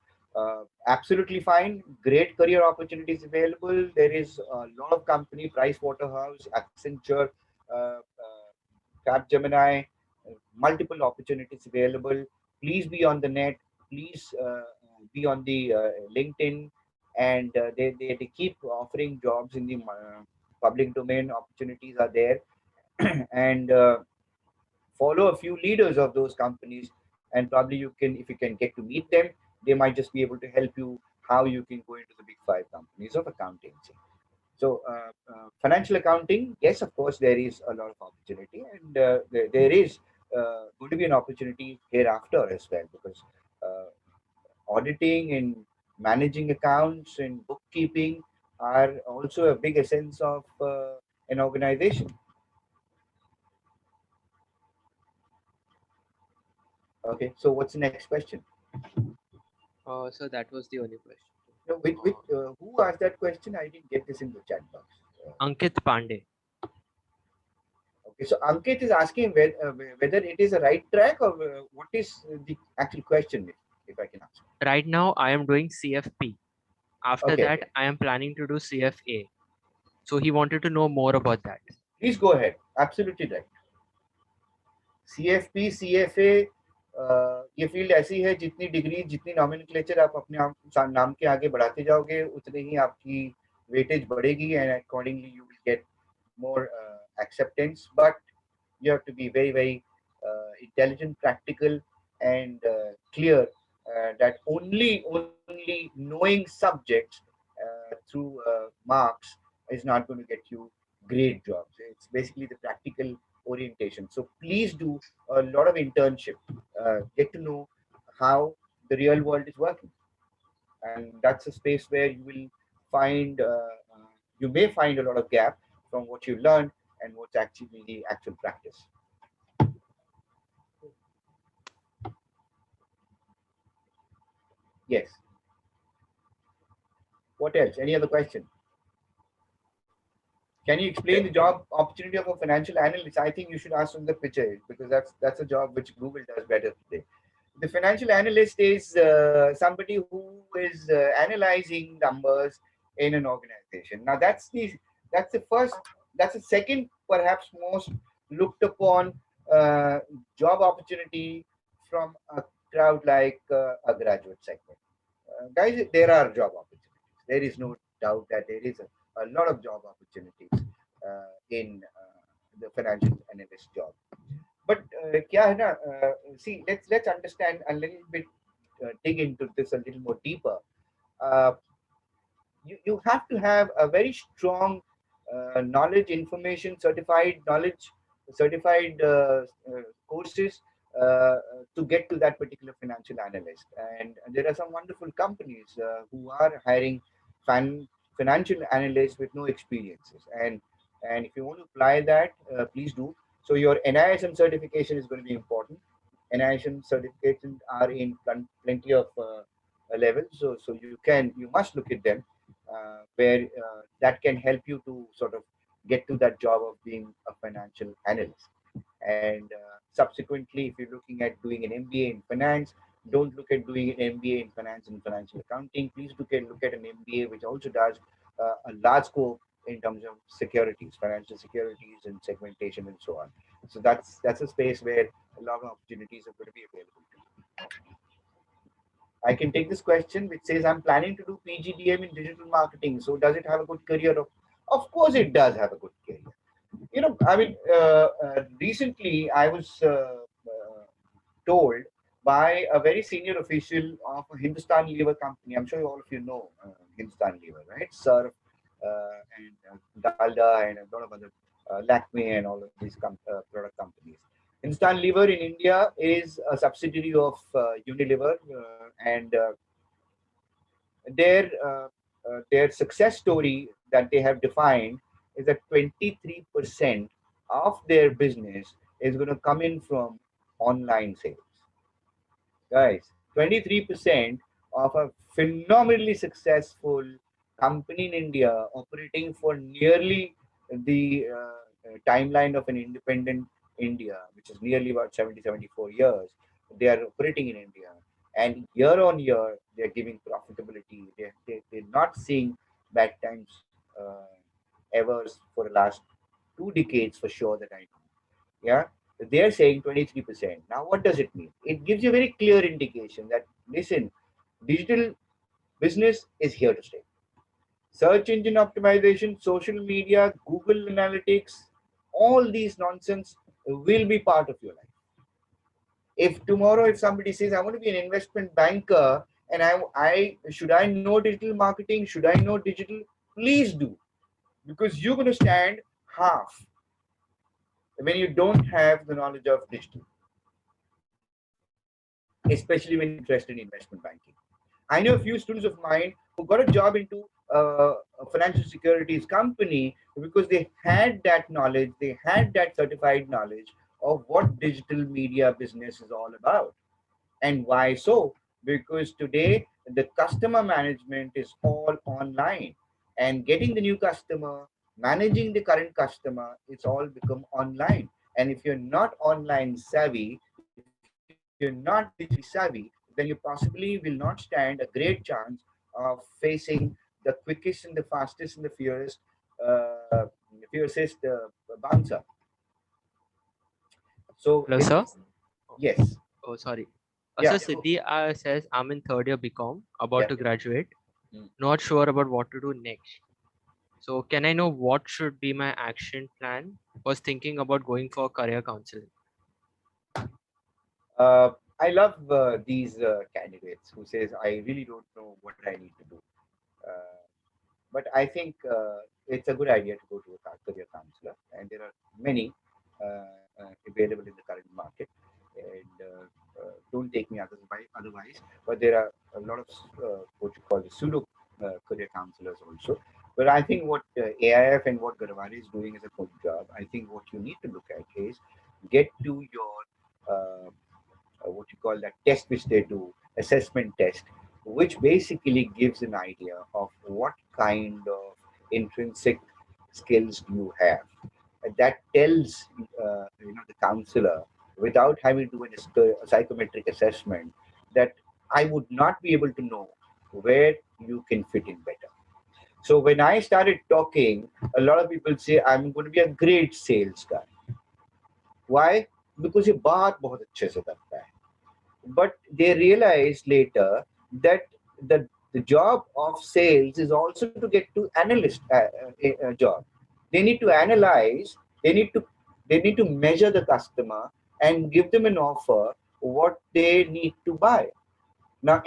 Absolutely fine. Great career opportunities available. There is a lot of company, Price Waterhouse, Accenture, Capgemini, multiple opportunities available. Please be on the net. Please be on the LinkedIn, and they keep offering jobs in the public domain. Opportunities are there, and follow a few leaders of those companies, and probably you can, if you can get to meet them, they might just be able to help you how you can go into the big five companies of accountancy. So financial accounting, yes, of course, there is a lot of opportunity, and there is going to be an opportunity hereafter as well, because uh, auditing and managing accounts and bookkeeping are also a big essence of an organization. Okay, so what's the next question? So that was the only question. No, who asked that question? I didn't get this in the chat box. Ankit Pandey. Okay, so Ankit is asking whether it is a right track, or what is the actual question, if I can ask. Right now I am doing CFP. After Okay, that okay. I am planning to do CFA. So he wanted to know more about that. Please go ahead. Absolutely right. CFP, CFA, ये field ऐसी है, जितनी degree, जितनी nomenclature आप अपने नाम के आगे बढ़ाते जाओगे, उतने ही आपकी वेटेज बढ़ेगी, and accordingly you will get more acceptance. But you have to be very, very intelligent, practical, and clear that only knowing subjects through marks is not going to get you great jobs. It's basically the practical orientation. So please do a lot of internship, get to know how the real world is working, and that's a space where you will find you may find a lot of gap from what you learn and what's actually the actual practice. Yes. What else? Any other question? Can you explain the job opportunity of a financial analyst? I think you should ask from the picture, because that's a job which Google does better today. The financial analyst is somebody who is analyzing numbers in an organization. Now that's the first, that's the second, perhaps most looked upon uh, job opportunity from a crowd like a graduate segment. Guys, there are job opportunities. There is no doubt that there is a lot of job opportunities in the financial analyst job. But क्या है ना, see, let's understand a little bit, dig into this a little more deeper. Uh, you have to have a very strong knowledge, information, certified courses to get to that particular financial analyst. And there are some wonderful companies who are hiring financial analysts with no experiences. And if you want to apply that, please do. So your NISM certification is going to be important. NISM certifications are in plenty of levels, so you must look at them, where that can help you to sort of get to that job of being a financial analyst. And subsequently, if you're looking at doing an MBA in finance, don't look at doing an MBA in finance and financial accounting. Please look at an MBA which also does a large scope in terms of securities, financial securities, and segmentation, and so on. So that's a space where a lot of opportunities are going to be available to you. I can take this question, which says, I'm planning to do PGDM in digital marketing. So does it have a good career? Of course, it does have a good career. You know, I mean, recently I was told by a very senior official of a Hindustan Lever company. I'm sure all of you know Hindustan Lever, right? Surf and Dalda and a lot of other Lakme and all of these product companies. Hindustan Lever in India is a subsidiary of Unilever, and their success story that they have defined is that 23% of their business is going to come in from online sales. Guys, 23% of a phenomenally successful company in India operating for nearly the timeline of an independent India, which is nearly about 70, 74 years, they are operating in India. And year on year, they're giving profitability. They're not seeing bad times ever for the last 2 decades for sure that I know. Yeah, they're saying 23%. Now what does it mean? It gives you a very clear indication that, listen, digital business is here to stay. Search engine optimization, social media, Google analytics, all these nonsense will be part of your life. If tomorrow, if somebody says, I want to be an investment banker, and I should I know digital marketing, should I know digital, please do, because you're going to stand half when you don't have the knowledge of digital, especially when you're interested in investment banking. I know a few students of mine who got a job into a financial securities company because they had that knowledge, they had that certified knowledge of what digital media business is all about. And why so? Because today the customer management is all online, and getting the new customer, managing the current customer, it's all become online. And if you're not online savvy, if you're not digitally savvy, then you possibly will not stand a great chance of facing the quickest and the fastest and the uh, fiercest bouncer. So Hello, if sir. Oh, yes, oh, sorry. yeah, So Siddhi says, I'm in third year BCom, about yeah. to graduate, Mm. not sure about what to do next. So can I know what should be my action plan? Was thinking about going for career counseling. I love these candidates who says, I really don't know what I need to do. Uh, but I think it's a good idea to go to a career counselor, and there are many available in the current market. And don't take me otherwise, but there are a lot of what you call the pseudo career counselors also. But I think what AIF and what Garware is doing is a good job. I think what you need to look at is get to your what you call that test which they do, assessment test, which basically gives an idea of what kind of intrinsic skills you have. And that tells the counselor, without having to do a psychometric assessment, that I would not be able to know where you can fit in better. So when I started talking, a lot of people say I'm going to be a great sales guy. Why? Because ये बात बहुत अच्छे से करता है. But they realized later that the job of sales is also to get to analyst job. They need to analyze, they need to measure the customer and give them an offer what they need to buy. Now,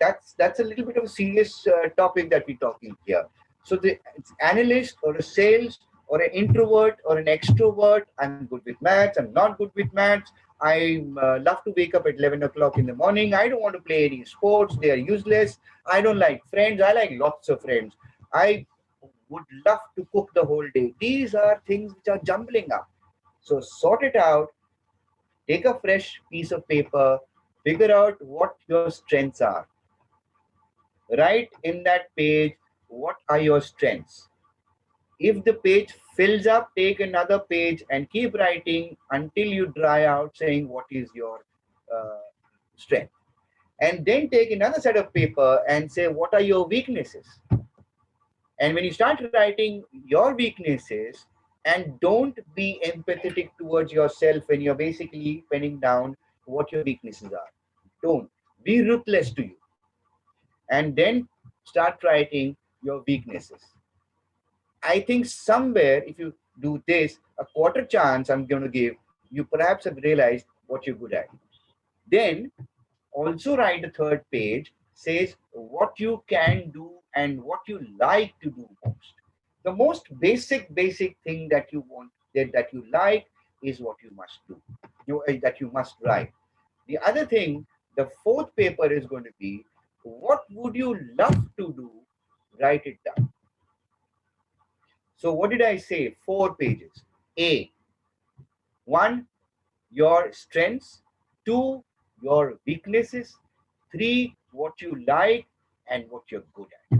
that's a little bit of a serious topic that we're talking here. So the analyst or a sales or an introvert or an extrovert, I'm good with maths, I'm not good with maths. I love to wake up at 11 o'clock in the morning. I don't want to play any sports. They are useless. I don't like friends. I like lots of friends. I would love to cook the whole day. These are things which are jumbling up. So sort it out, take a fresh piece of paper, figure out what your strengths are. Write in that page what are your strengths. If the page fills up, take another page and keep writing until you dry out saying what is your uh, strength. And then take another set of paper and say what are your weaknesses. And when you start writing your weaknesses, and don't be empathetic towards yourself when you're basically penning down what your weaknesses are. Don't be ruthless to you. And then start writing your weaknesses. I think somewhere, if you do this, a quarter chance I'm going to give, you perhaps have realized what you're good at. Then also write the third page, says what you can do and what you like to do most. The most basic thing that you want, that you like, is what you must do, that you must write. The other thing, the fourth paper is going to be, what would you love to do? Write it down. So what did I say? 4 pages. A, 1, your strengths, 2, your weaknesses, 3, what you like and what you're good at.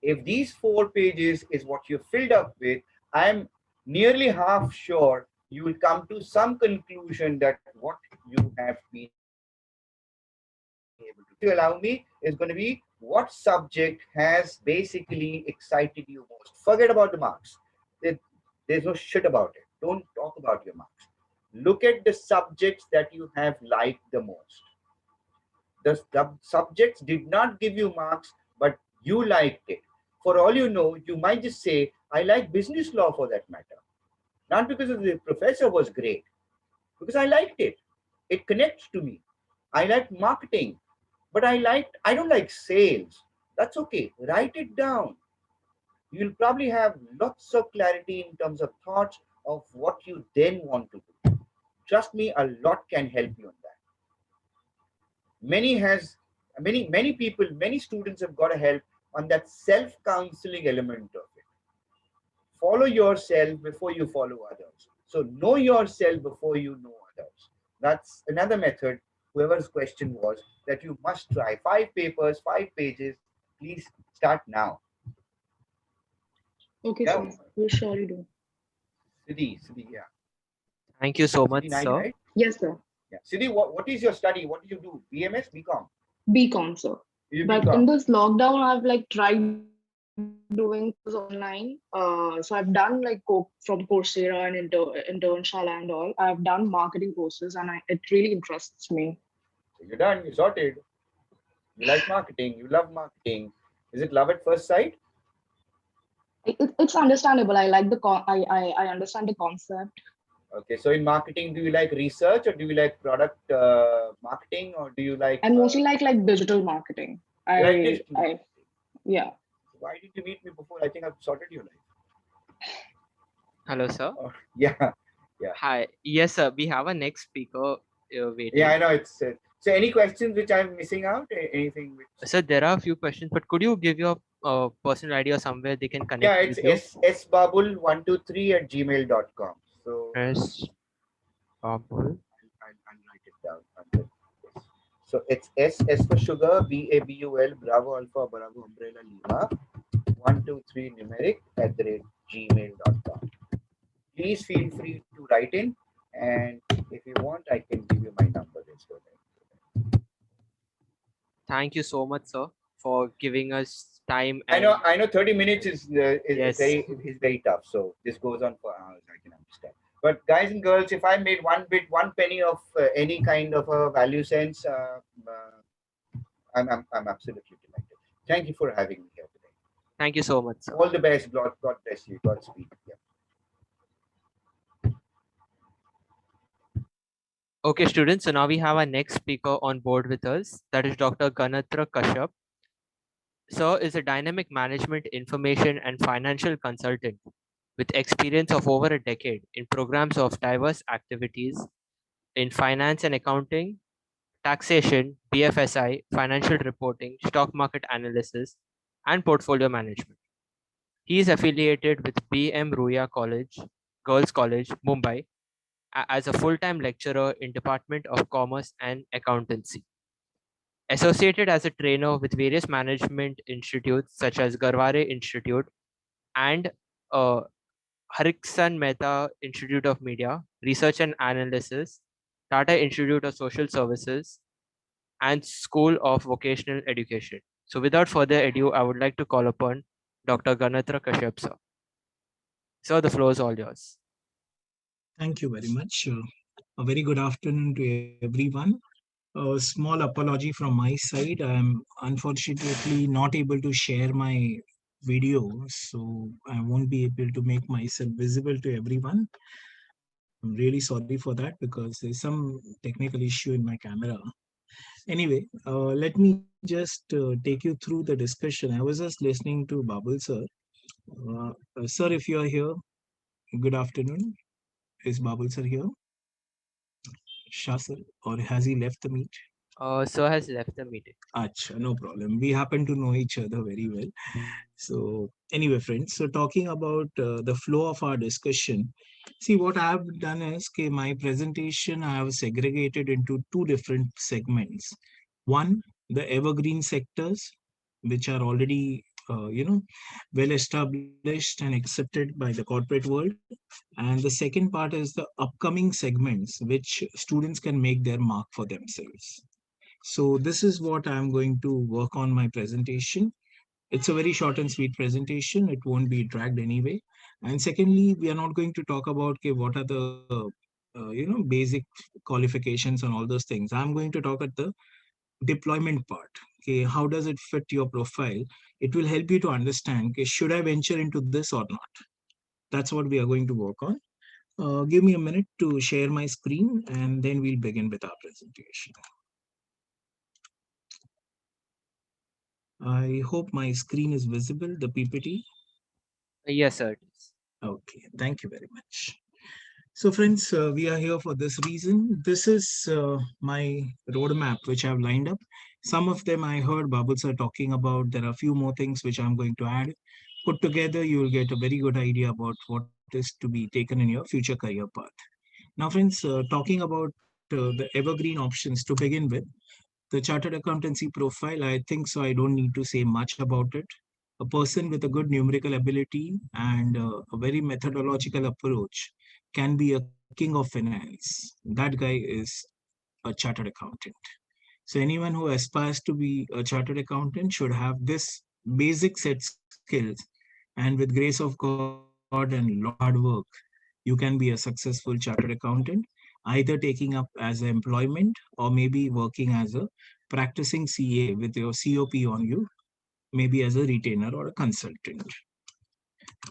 If these 4 pages is what you filled up with, I'm nearly half sure you will come to some conclusion that what you have been able to do. If you allow me, is going to be what subject has basically excited you most. Forget about the marks. There's no shit about it. Don't talk about your marks. Look at the subjects that you have liked the most. The subjects did not give you marks, but you liked it. For all you know, you might just say, I like business law for that matter. Not because the professor was great, because I liked it. It connects to me. I like marketing, but I don't like sales. That's okay. Write it down. You'll probably have lots of clarity in terms of thoughts of what you then want to do. Trust me, a lot can help you on that. Many people, many students have got to help on that self-counseling element of it. Follow yourself before you follow others. So know yourself before you know others. That's another method, whoever's question was, that you must try. 5 papers, 5 pages. Please start now. Okay, Yeah, sir. We'll surely do. Siddhi, yeah. Thank you so much, Siddhi 9, sir. right? Yes, sir. Yeah. Siddhi, what is your study? What do you do? BMS, BCom? BCom, sir. You But BCom. in this lockdown, I've like tried doing courses online. So I've done like from Coursera and Internshala and all. I've done marketing courses, and it really interests me. So you're done, you're sorted. You like marketing, you love marketing. Is it love at first sight? It's understandable. I like I understand the concept. Okay, so in marketing, do you like research or do you like product marketing or do you like? I mostly like digital marketing. You like digital marketing? Yeah. Why did you meet me before? I think I've sorted your life. Hello, sir. Oh, yeah, Hi. Yes, sir. We have a next speaker waiting. yeah. I know it's. So, any questions which I'm missing out? Anything which? Sir, there are a few questions, but could you give your personal ID or somewhere they can connect Yeah, with it's you? sbabul123@gmail.com. So S. Babul. I'll write it down. So it's S for sugar, BABUL, Bravo Alpha, Bravo Umbrella Lima, 123 numeric @gmail.com. Please feel free to write in, and if you want, I can give you my number as well. Thank you so much, sir, for giving us time. I And know. 30 minutes is Yes. very tough. So this goes on for hours. I can understand. But guys and girls, if I made one penny of any kind of a value sense, I'm absolutely delighted. Thank you for having me here today. thank you so much, sir. All the best. God bless you. Godspeed. Yeah. Okay, students. So now we have our next speaker on board with us. That is Dr. Ganatra Kashyap. Sir is a dynamic management information and financial consultant with experience of over a decade in programs of diverse activities in finance and accounting, taxation, BFSI, financial reporting, stock market analysis, and portfolio management. He is affiliated with BM Ruya College, Girls College, Mumbai, as a full-time lecturer in Department of Commerce and Accountancy. Associated as a trainer with various management institutes such as Garware Institute and uh, Hariksan Mehta Institute of Media, Research and Analysis, Tata Institute of Social Services, and School of Vocational Education. So without further ado, I would like to call upon Dr. Ganatra Kashyap, sir. Sir, the floor is all yours. Thank you very much. A very good afternoon to everyone. A small apology from my side. I am unfortunately not able to share my video, so I won't be able to make myself visible to everyone. I'm really sorry for that because there's some technical issue in my camera. Anyway, let me just take you through the discussion. I was just listening to Babul sir. Sir, if you are here, good afternoon. Is Babul sir here? Shah sir, or has he left the meet? Sir has left the meeting. Acha, no problem. We happen to know each other very well. So, anyway, friends, so talking about the flow of our discussion, see what I have done is okay, my presentation I have segregated into two different segments. One, the evergreen sectors, which are already well established and accepted by the corporate world, and the second part is the upcoming segments which students can make their mark for themselves. So this is what I'm going to work on my presentation. It's a very short and sweet presentation. It won't be dragged anyway. And secondly, we are not going to talk about okay, what are the basic qualifications and all those things. I'm going to talk at the deployment part. Okay, how does it fit your profile? It will help you to understand. Okay, should I venture into this or not? That's what we are going to work on. Give me a minute to share my screen, and then we'll begin with our presentation. I hope my screen is visible, the PPT. Yes, sir. It is. Okay, thank you very much. So, friends, we are here for this reason. This is my roadmap which I've lined up. Some of them I heard Babul sir talking about. There are a few more things which I'm going to add. Put together, you will get a very good idea about what is to be taken in your future career path. Now, friends, talking about the evergreen options to begin with, the chartered accountancy profile, I think so. I don't need to say much about it. A person with a good numerical ability and a very methodological approach can be a king of finance. That guy is a chartered accountant. So anyone who aspires to be a chartered accountant should have this basic set skills. And with grace of God and lot of hard work, you can be a successful chartered accountant, either taking up as an employment or maybe working as a practicing CA with your COP on you, maybe as a retainer or a consultant.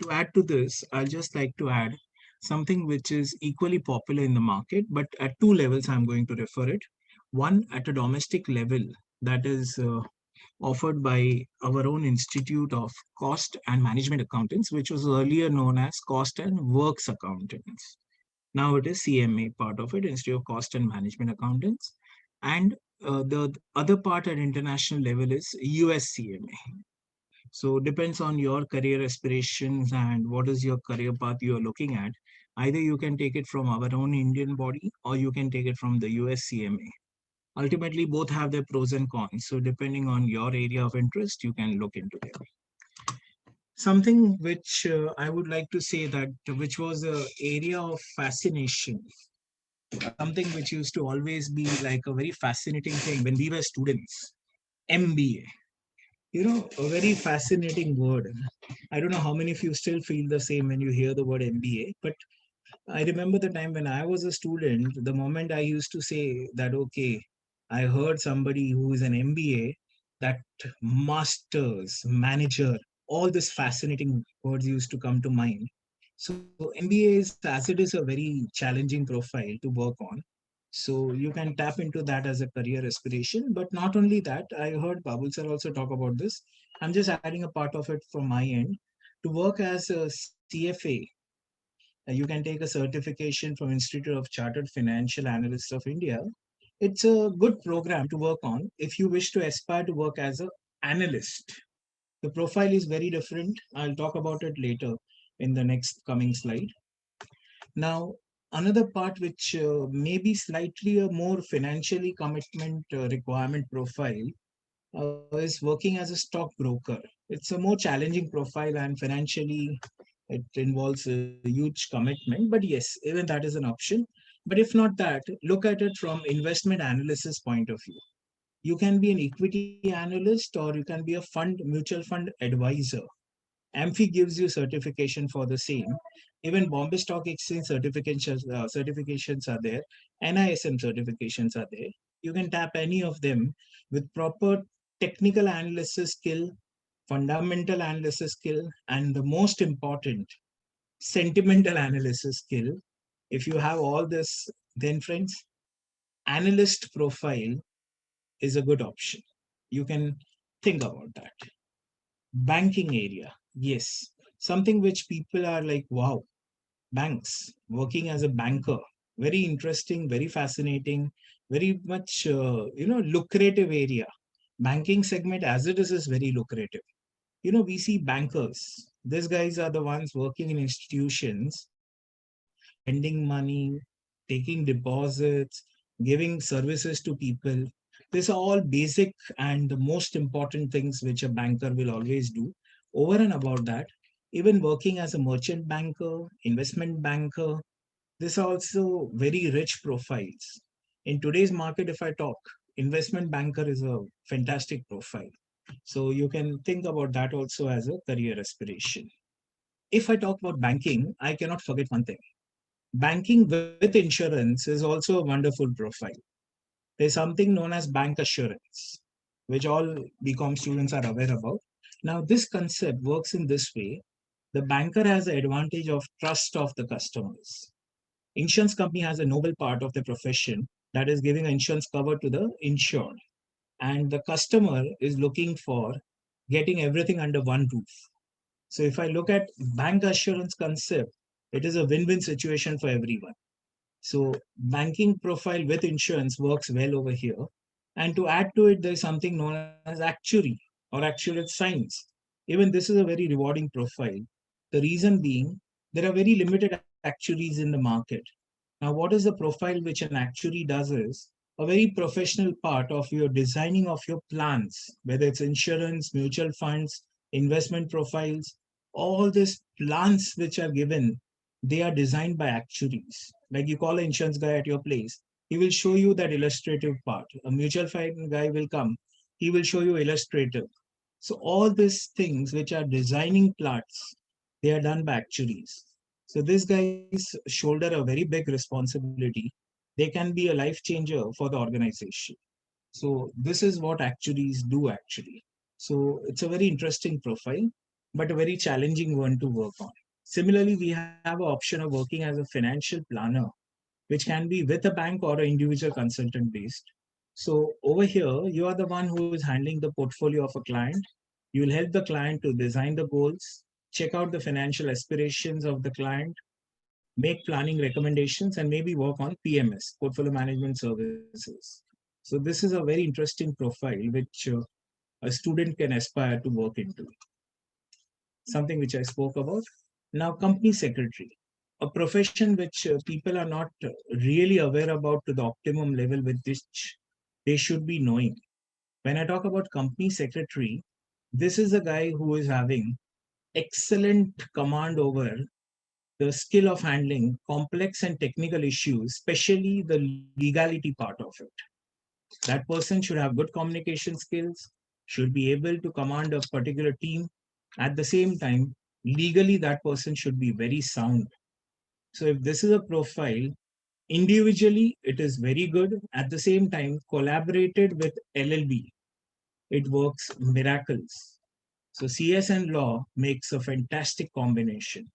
To add to this, I'll just like to add something which is equally popular in the market, but at two levels I'm going to refer it. One at a domestic level, that is offered by our own Institute of Cost and Management Accountants, which was earlier known as Cost and Works Accountants. Now it is CMA part of it, Institute of Cost and Management Accountants. And the other part at international level is USCMA. So depends on your career aspirations and what is your career path you are looking at. Either you can take it from our own Indian body or you can take it from the USCMA. Ultimately, both have their pros and cons. So depending on your area of interest, you can look into them. Something which I would like to say that which was a area of fascination, something which used to always be like a very fascinating thing when we were students. MBA. A very fascinating word. I don't know how many of you still feel the same when you hear the word MBA, but I remember the time when I was a student, the moment I used to say that, okay, I heard somebody who is an MBA, that masters, manager, all these fascinating words used to come to mind. So MBA is, as it is, a very challenging profile to work on. So you can tap into that as a career aspiration. But not only that, I heard Babul sir also talk about this. I'm just adding a part of it from my end. To work as a CFA, you can take a certification from Institute of Chartered Financial Analysts of India. It's a good program to work on if you wish to aspire to work as an analyst. The profile is very different. I'll talk about it later in the next coming slide. Now, another part which may be slightly a more financially commitment requirement profile is working as a stockbroker. It's a more challenging profile and financially it involves a huge commitment. But yes, even that is an option. But if not that, look at it from investment analysis point of view. You can be an equity analyst or you can be a mutual fund advisor. AMFI gives you certification for the same. Even Bombay Stock Exchange certifications are there. NISM certifications are there. You can tap any of them with proper technical analysis skill, fundamental analysis skill, and the most important, sentimental analysis skill. If you have all this, then friends, analyst profile is a good option. You can think about that. Banking area, yes, something which people are like, wow, banks, working as a banker, very interesting, very fascinating, very much, lucrative area. Banking segment as it is very lucrative. We see bankers. These guys are the ones working in institutions, lending money, taking deposits, giving services to people. These are all basic and the most important things which a banker will always do. Over and about that, even working as a merchant banker, investment banker, these are also very rich profiles. In today's market, if I talk, investment banker is a fantastic profile. So you can think about that also as a career aspiration. If I talk about banking, I cannot forget one thing. Banking with insurance is also a wonderful profile. There's something known as bank assurance, which all BCom students are aware about. Now, this concept works in this way. The banker has the advantage of trust of the customers. Insurance company has a noble part of their profession, that is giving insurance cover to the insured. And the customer is looking for getting everything under one roof. So if I look at bank assurance concept, it is a win-win situation for everyone. So banking profile with insurance works well over here. And to add to it, there's something known as actuary or actuarial science. Even this is a very rewarding profile. The reason being, there are very limited actuaries in the market. Now, what is the profile which an actuary does is a very professional part of your designing of your plans, whether it's insurance, mutual funds, investment profiles, all these plans which are given, they are designed by actuaries. Like you call an insurance guy at your place, he will show you that illustrative part. A mutual fund guy will come, he will show you illustrative. So all these things which are designing plots, they are done by actuaries. So these guys shoulder a very big responsibility. They can be a life changer for the organization. So this is what actuaries do actually. So it's a very interesting profile, but a very challenging one to work on. Similarly, we have an option of working as a financial planner, which can be with a bank or an individual consultant based. So over here, you are the one who is handling the portfolio of a client. You will help the client to design the goals, check out the financial aspirations of the client, make planning recommendations, and maybe work on PMS, portfolio management services. So this is a very interesting profile which a student can aspire to work into, something which I spoke about. Now, company secretary, a profession which people are not really aware about to the optimum level with which they should be knowing. When I talk about company secretary, this is a guy who is having excellent command over the skill of handling complex and technical issues, especially the legality part of it. That person should have good communication skills, should be able to command a particular team. At the same time, legally, that person should be very sound. So, if this is a profile, individually, it is very good. At the same time, collaborated with LLB, it works miracles. So, CS and law makes a fantastic combination.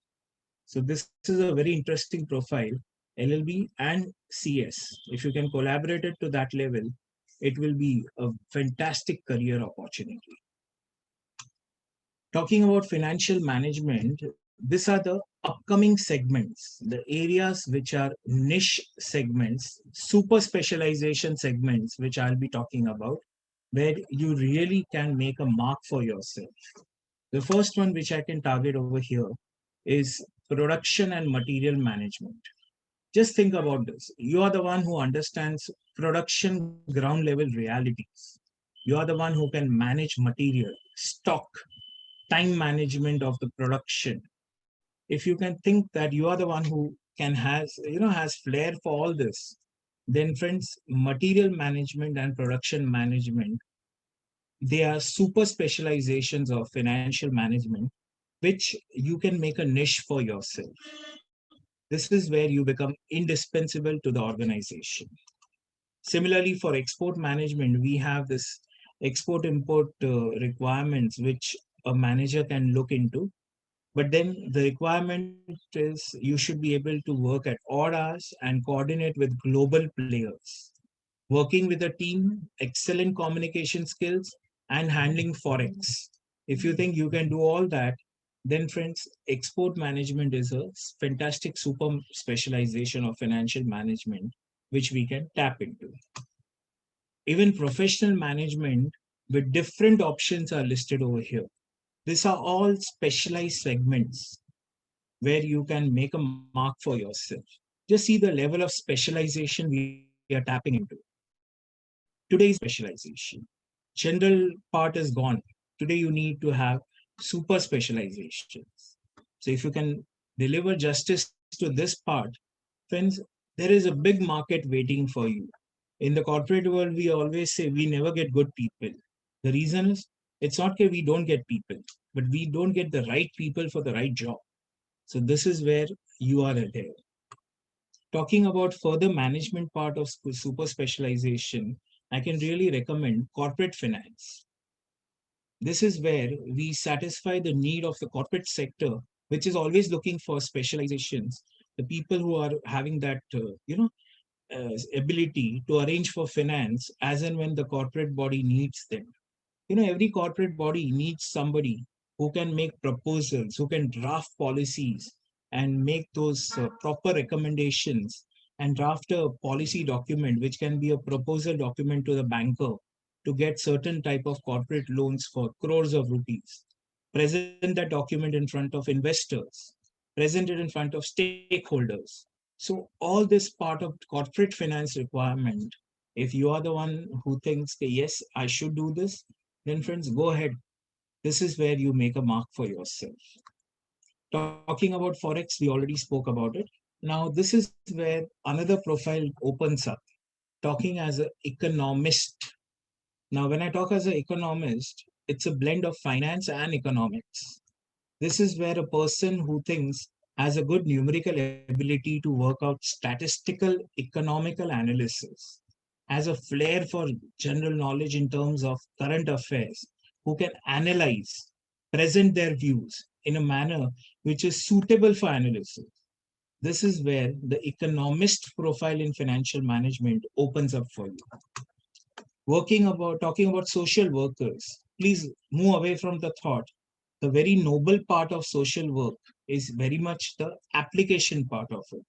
So this is a very interesting profile, LLB and CS. If you can collaborate it to that level, it will be a fantastic career opportunity. Talking about financial management, these are the upcoming segments, the areas which are niche segments, super specialization segments, which I'll be talking about, where you really can make a mark for yourself. The first one which I can target over here is production and material management. Just think about this. You are the one who understands production ground level realities. You are the one who can manage material, stock, time management of the production. If you can think that you are the one who has flair for all this, then friends, material management and production management, they are super specializations of financial management, which you can make a niche for yourself. This is where you become indispensable to the organization. Similarly, for export management, we have this export import requirements which a manager can look into. But then the requirement is you should be able to work at odd hours and coordinate with global players, working with a team, excellent communication skills, and handling forex. If you think you can do all that, then friends, export management is a fantastic super specialization of financial management, which we can tap into. Even professional management with different options are listed over here. These are all specialized segments where you can make a mark for yourself. Just see the level of specialization we are tapping into. Today's specialization. General part is gone. Today you need to have super specializations. So if you can deliver justice to this part, friends, there is a big market waiting for you. In the corporate world, we always say we never get good people. The reason is it's not that we don't get people, but we don't get the right people for the right job. So this is where you are there. Talking about further management part of super specialization, I can really recommend corporate finance. This is where we satisfy the need of the corporate sector, which is always looking for specializations. The people who are having that, ability to arrange for finance as and when the corporate body needs them. Every corporate body needs somebody who can make proposals, who can draft policies and make those proper recommendations and draft a policy document, which can be a proposal document to the banker to get certain type of corporate loans for crores of rupees. Present that document in front of investors, present it in front of stakeholders. So all this part of corporate finance requirement, if you are the one who thinks, okay, yes, I should do this, then friends, go ahead. This is where you make a mark for yourself. Talking about Forex, we already spoke about it. Now, this is where another profile opens up, talking as an economist. Now, when I talk as an economist, it's a blend of finance and economics. This is where a person who thinks has a good numerical ability to work out statistical economical analysis, has a flair for general knowledge in terms of current affairs, who can analyze, present their views in a manner which is suitable for analysis. This is where the economist profile in financial management opens up for you. Talking about social workers, please move away from the thought. The very noble part of social work is very much the application part of it.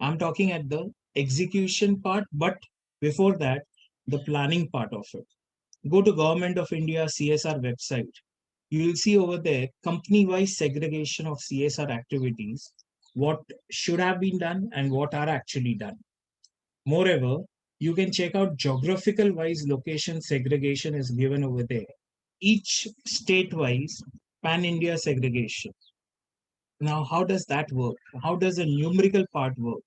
I'm talking at the execution part, but before that, the planning part of it. Go to Government of India CSR website. You will see over there company-wise segregation of CSR activities, what should have been done and what are actually done. Moreover, you can check out geographical wise location segregation is given over there. Each state wise pan-India segregation. Now, how does that work? How does the numerical part work?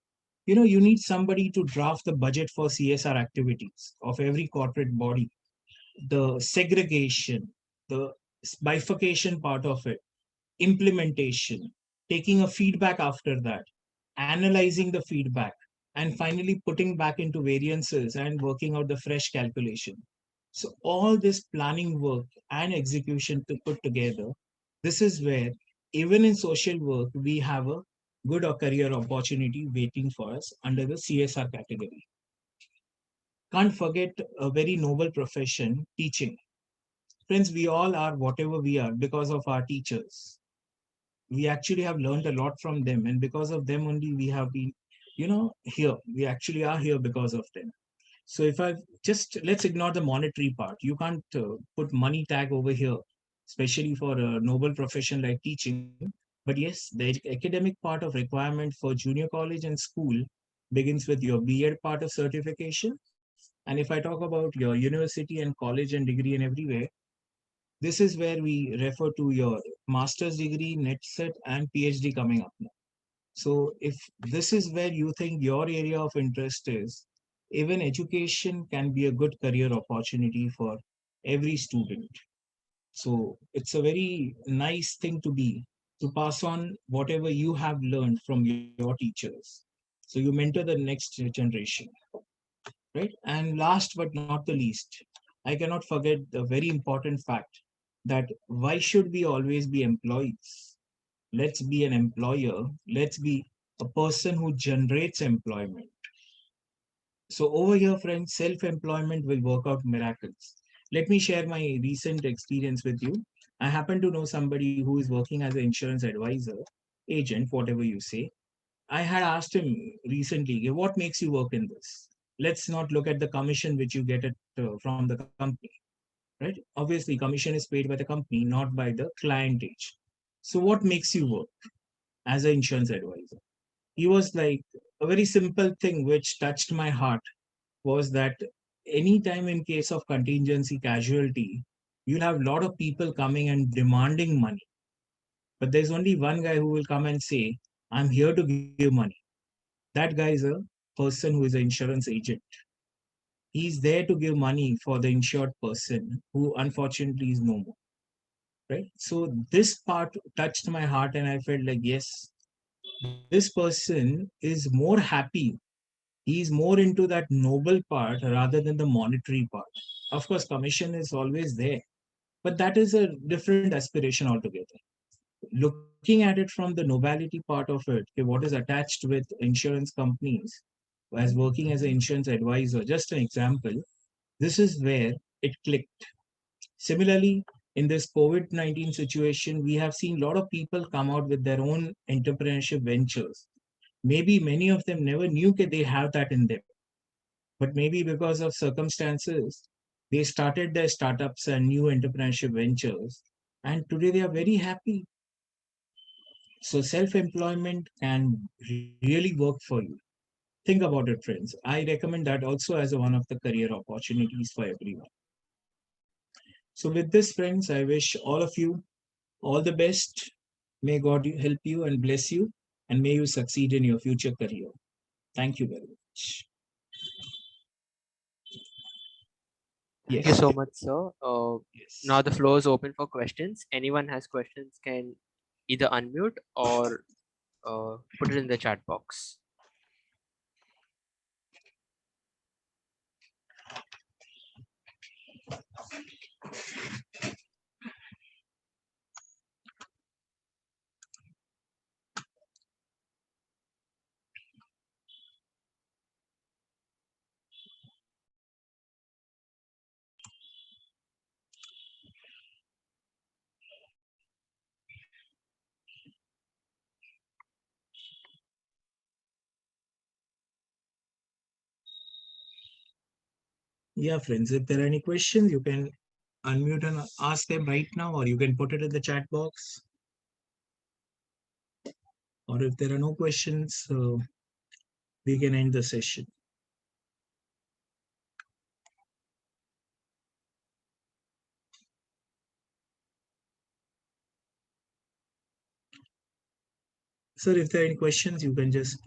You need somebody to draft the budget for CSR activities of every corporate body. The segregation, the bifurcation part of it, implementation, taking a feedback after that, analyzing the feedback, and finally putting back into variances and working out the fresh calculation. So all this planning work and execution to put together, this is where even in social work, we have a good career opportunity waiting for us under the CSR category. Can't forget a very noble profession, teaching. Friends, we all are whatever we are because of our teachers. We actually have learned a lot from them, and because of them only we have been, here. We actually are here because of them. So if I just let's ignore the monetary part. You can't put money tag over here, especially for a noble profession like teaching. But yes, the academic part of requirement for junior college and school begins with your B.Ed part of certification. And if I talk about your university and college and degree and everywhere, this is where we refer to your master's degree, net set, and PhD coming up now. So if this is where you think your area of interest is, even education can be a good career opportunity for every student. So it's a very nice thing to pass on whatever you have learned from your teachers. So you mentor the next generation, right? And last but not the least, I cannot forget the very important fact that why should we always be employees? Let's be an employer. Let's be a person who generates employment. So over here, friends, self-employment will work out miracles. Let me share my recent experience with you. I happen to know somebody who is working as an insurance advisor, agent, whatever you say. I had asked him recently, what makes you work in this? let's not look at the commission which you get from the company, right? Obviously, commission is paid by the company, not by the client age. So what makes you work as an insurance advisor? He was like, a very simple thing which touched my heart was that anytime in case of contingency casualty, you'll have a lot of people coming and demanding money. But there's only one guy who will come and say, I'm here to give money. That guy is a person who is an insurance agent. He's there to give money for the insured person who unfortunately is no more. Right. So this part touched my heart, and I felt like, yes, this person is more happy. He's more into that noble part rather than the monetary part. Of course, commission is always there, but that is a different aspiration altogether. Looking at it from the nobility part of it, okay, what is attached with insurance companies as working as an insurance advisor, just an example, this is where it clicked. Similarly, in this COVID 19 situation, we have seen a lot of people come out with their own entrepreneurship ventures. Maybe many of them never knew that they have that in them, but maybe because of circumstances, they started their startups and new entrepreneurship ventures, and today they are very happy. So self-employment can really work for you. Think about it, friends. I recommend that also as one of the career opportunities for everyone. So with this, friends, I wish all of you all the best. May God help you and bless you, and may you succeed in your future career. Thank you very much. Thank you Yes, so much, sir. Now yes. the floor is open for questions. Anyone has questions can either unmute or put it in the chat box. Yeah, friends, if there are any questions, you can unmute and ask them right now, or you can put it in the chat box. Or if there are no questions, we can end the session. Sir, if there are any questions, you can just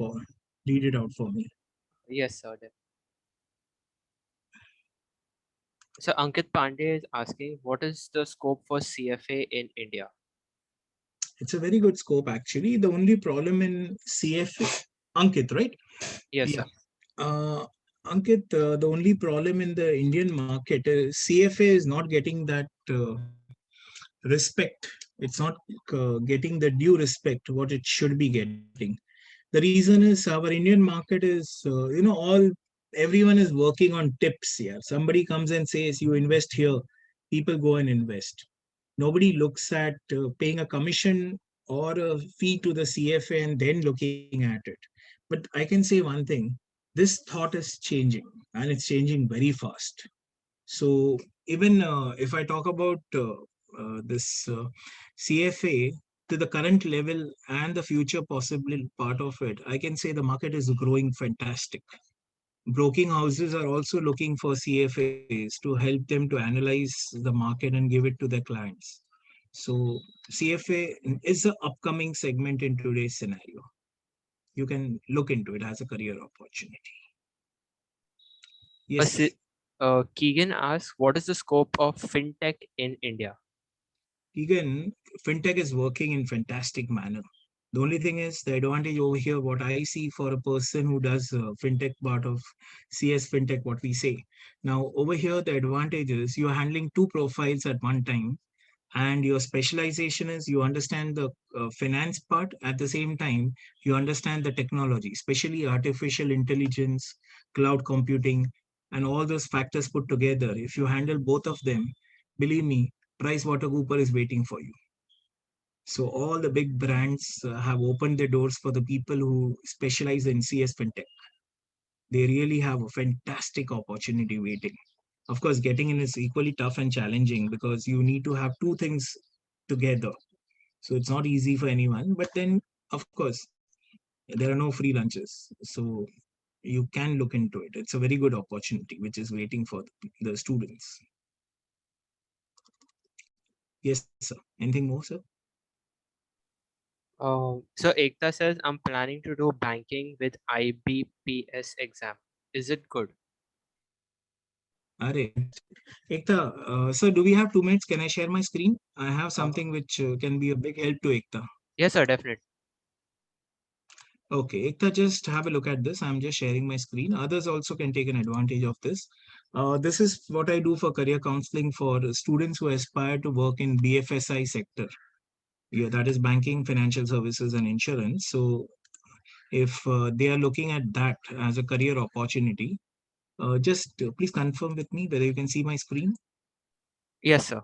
read it out for me. Yes, sir. So Ankit Pandey is asking, what is the scope for CFA in India? It's a very good scope, actually. The only problem in CFA, Ankit, right? Yes, Yeah. sir. Ankit, the only problem in the Indian market is CFA is not getting that respect. It's not getting the due respect what it should be getting. The reason is our Indian market is, everyone is working on tips here. Somebody comes and says, you invest here, people go and invest. Nobody looks at paying a commission or a fee to the CFA and then looking at it. But I can say one thing, this thought is changing, and it's changing very fast. So even if I talk about this CFA to the current level and the future possible part of it, I can say the market is growing fantastic. Broking houses are also looking for CFAs to help them to analyze the market and give it to their clients. So CFA is the upcoming segment in today's scenario. You can look into it as a career opportunity. Uh, Yes. Si- Keegan asks, what is the scope of fintech in India? Again, fintech is working in fantastic manner. The only thing is the advantage over here, what I see for a person who does fintech part of CS fintech, what we say. Now, over here, the advantage is you're handling two profiles at one time, and your specialization is you understand the finance part. At the same time, you understand the technology, especially artificial intelligence, cloud computing, and all those factors put together. If you handle both of them, believe me, Price Water Cooper is waiting for you. So all the big brands have opened their doors for the people who specialize in CS fintech. they really have a fantastic opportunity waiting. Of course, getting in is equally tough and challenging because you need to have two things together. So it's not easy for anyone. But then, of course, there are no free lunches. So you can look into it. It's a very good opportunity which is waiting for the students. Yes, sir. Anything more, sir? So Ekta says, I'm planning to do banking with IBPS exam. Is it good? Are Ekta, sir, do we have 2 minutes? Can I share my screen? I have Uh, something which can be a big help to Ekta. yes, sir, definitely. Okay, Ekta, just have a look at this. I'm just sharing my screen. Others also can take an advantage of this. This is what I do for career counseling for students who aspire to work in BFSI sector. Yeah, that is banking, financial services, and insurance. So if they are looking at that as a career opportunity, just please confirm with me whether you can see my screen. Yes, sir.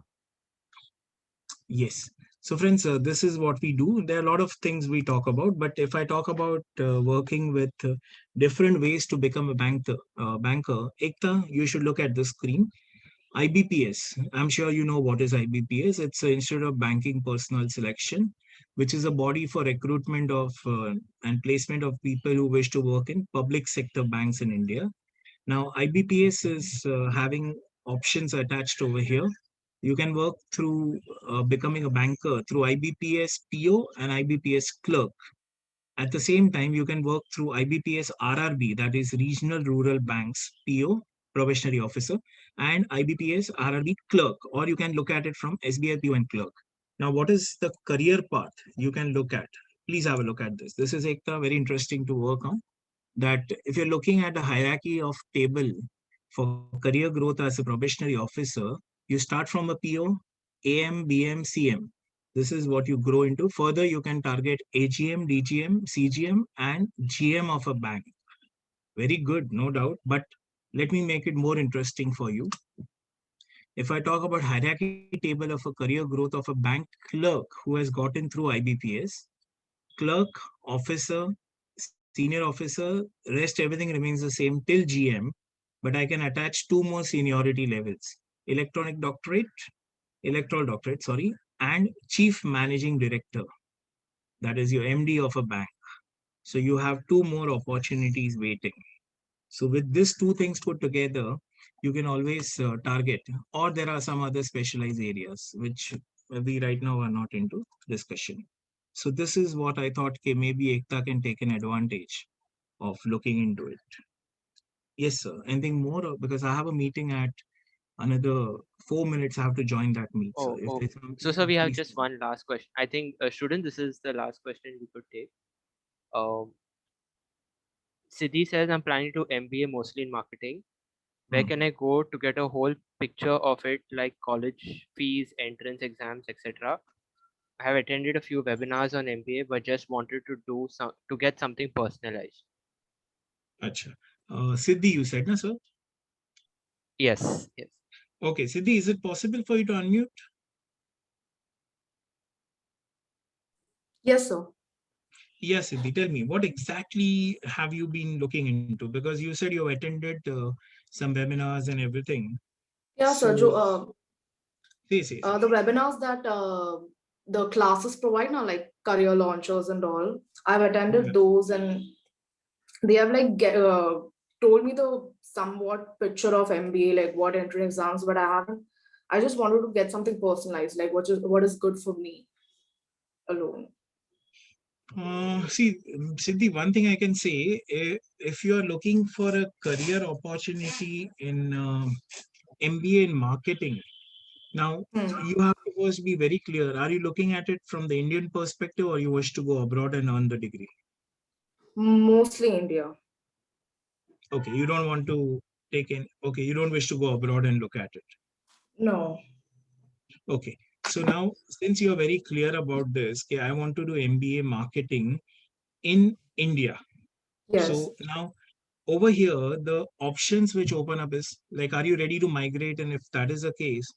Yes. So, friends, this is what we do. There are a lot of things we talk about, but if I talk about working with different ways to become a banker, Ekta, you should look at the screen. IBPS. I'm sure you know what is IBPS. It's an Institute of Banking Personnel Selection, which is a body for recruitment of and placement of people who wish to work in public sector banks in India. Now, IBPS is having options attached over here. You can work through becoming a banker through IBPS PO and IBPS clerk. At the same time, you can work through IBPS RRB, that is Regional Rural Banks PO, probationary officer, and IBPS RRB clerk, or you can look at it from SBI PO and clerk. Now, what is the career path you can look at? Please have a look at this. This is Ekta, very interesting to work on. That if you're looking at a hierarchy of table for career growth as a probationary officer, you start from a PO, AM, BM, CM. This is what you grow into. Further, you can target AGM, DGM, CGM, and GM of a bank. Very good, no doubt. But let me make it more interesting for you. If I talk about hierarchy table of a career growth of a bank clerk who has gotten through IBPS, clerk, officer, senior officer, rest everything remains the same till GM, but I can attach two more seniority levels: electronic doctorate, electoral doctorate, sorry, and chief managing director. That is your MD of a bank. So you have two more opportunities waiting. So with these two things put together, you can always target, or there are some other specialized areas which we right now are not into discussion. So this is what I thought okay, maybe Ekta can take an advantage of looking into it. Yes, sir. Anything more? Because I have a meeting at another 4 minutes. I have to join that meet, sir. Oh, If okay. there's So, something, sir, we have please. just one last question. I think, student, this is the last question we could take. Um, Siddhi says, I'm planning to MBA mostly in marketing. Where Hmm. can I go to get a whole picture of it, like college fees, entrance exams, etc.? I have attended a few webinars on MBA, but just wanted to do some to get something personalized. Acha. Siddhi, you said, na, sir? Yes, yes. Okay, Siddhi, is it possible for you to unmute? Yes, sir. Yes, Siddhi, tell me, what exactly have you been looking into? Because you said you attended some webinars and everything. Yeah, sir. So, say. The webinars that the classes provide now, like career launchers and all, I've attended Yeah. those, and they have told me the somewhat picture of MBA, like what entry exams, but I haven't. I just wanted to get something personalized, like what is good for me alone. See, Siddhi, one thing I can say, if you are looking for a career opportunity in MBA in marketing, now Hmm. you have to first be very clear. Are you looking at it from the Indian perspective or you wish to go abroad and earn the degree? Mostly India. Okay, you don't want to okay, you don't wish to go abroad and look at it. No. Okay, so now since you are very clear about this, okay, I want to do MBA marketing in India. Yes. So now over here, the options which open up is like, are you ready to migrate? And if that is the case,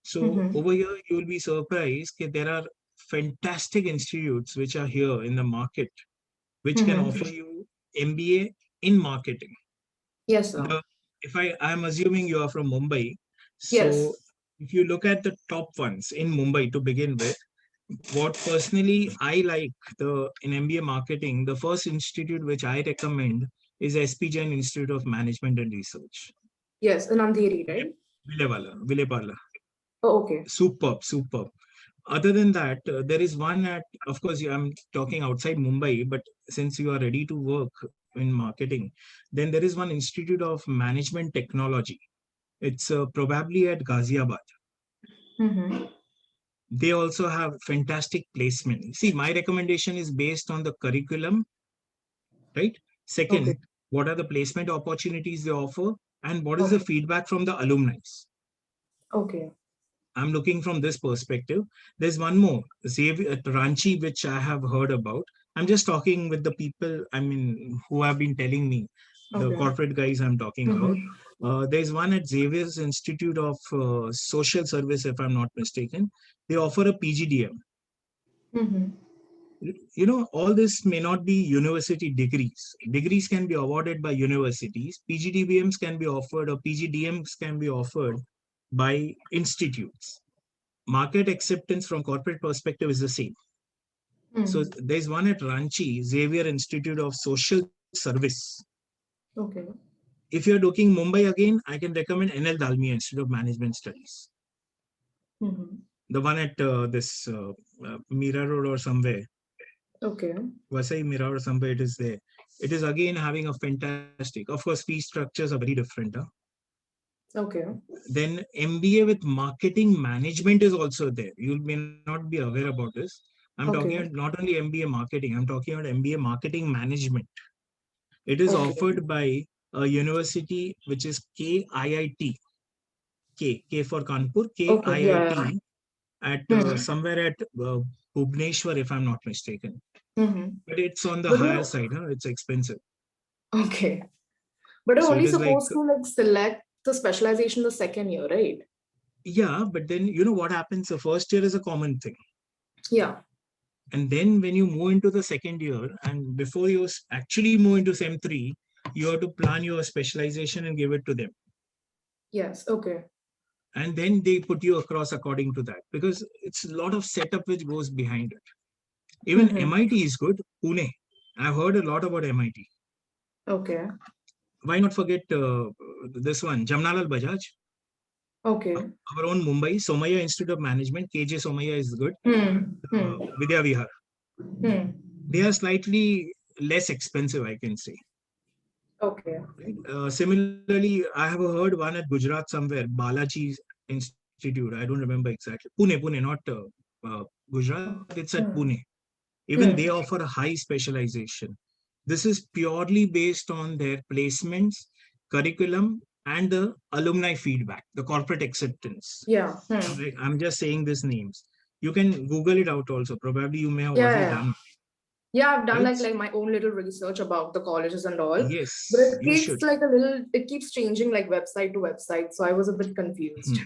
so Mm-hmm. over here, you will be surprised that there are fantastic institutes which are here in the market, which can Mm-hmm. offer you MBA in marketing. Yes, sir. I'm assuming you are from Mumbai. Yes. So if you look at the top ones in Mumbai to begin with, what personally I like in MBA marketing, the first institute which I recommend is SP Jain Institute of Management and Research. Yes, in Andheri, right? Vileparla. Oh, okay. Superb, superb. Other than that, there is one at, of course, I'm talking outside Mumbai, but since you are ready to work in marketing, then there is one Institute of Management Technology. It's probably at Ghaziabad. Mm-hmm. They also have fantastic placement. See, my recommendation is based on the curriculum, right? Okay. Second, what are the placement opportunities they offer, and what is the Okay. feedback from the alumni? Okay. I'm looking from this perspective. There's one more, Xavier at Ranchi, which I have heard about. I'm just talking with the people, I mean, who have been telling me, the Okay. corporate guys I'm talking about. Mm-hmm. There's one at Xavier's Institute of Social Service, if I'm not mistaken. They offer a PGDM. Mm-hmm. You know, all this may not be university degrees. Degrees can be awarded by universities. PGDBMs can be offered, or PGDMs can be offered by institutes. Market acceptance from corporate perspective is the same. So Mm. there's one at Ranchi, Xavier Institute of Social Service. Okay. If you're looking Mumbai again, I can recommend NL Dalmia Institute of Management Studies. Mm-hmm. The one at this Mira Road or somewhere. Okay. Vasai Mira or somewhere, it is there. It is again having a fantastic, of course, fee structures are very different. Huh? Okay. Then MBA with marketing management is also there. You may not be aware about this. I'm talking about Okay. not only MBA marketing, I'm talking about MBA marketing management. It is Okay. offered by a university which is KIIT, K for Kanpur, Okay. Yeah. KIIT at Mm-hmm. somewhere at Bhubaneswar, if I'm not mistaken. Mm-hmm. But it's on the But higher you side, huh? It's expensive. okay. But you're So it only is like, supposed to like select the specialization the second year, right? yeah, but then you know what happens? The first year is a common thing. Yeah. And then when you move into the second year, and before you actually move into SEM 3, you have to plan your specialization and give it to them. Yes. Okay. And then they put you across according to that, because it's a lot of setup which goes behind it. Even Mm-hmm. MIT is good. Pune. I've heard a lot about MIT. Okay. Why not forget this one, Jamnalal Bajaj, Okay. our own Mumbai, Somaya Institute of Management, KJ Somaya is good. Hmm. Hmm. Vidya Vihar. Hmm. They are slightly less expensive, I can say. Okay. Right? Similarly, I have heard one at Gujarat somewhere, Balaji Institute. I don't remember exactly. Pune, not Gujarat. It's at Pune. Hmm. Even they Hmm. offer a high specialization. This is purely based on their placements, curriculum, and the alumni feedback, the corporate acceptance. Yeah. Hmm. I'm just saying these names. You can Google it out also. Probably you may have Yeah. already Yeah. done, Yeah, I've done right? like my own little research about the colleges and all, but Yes, it you keeps should. like a little, it keeps changing like website to website. So I was a bit confused. Hmm.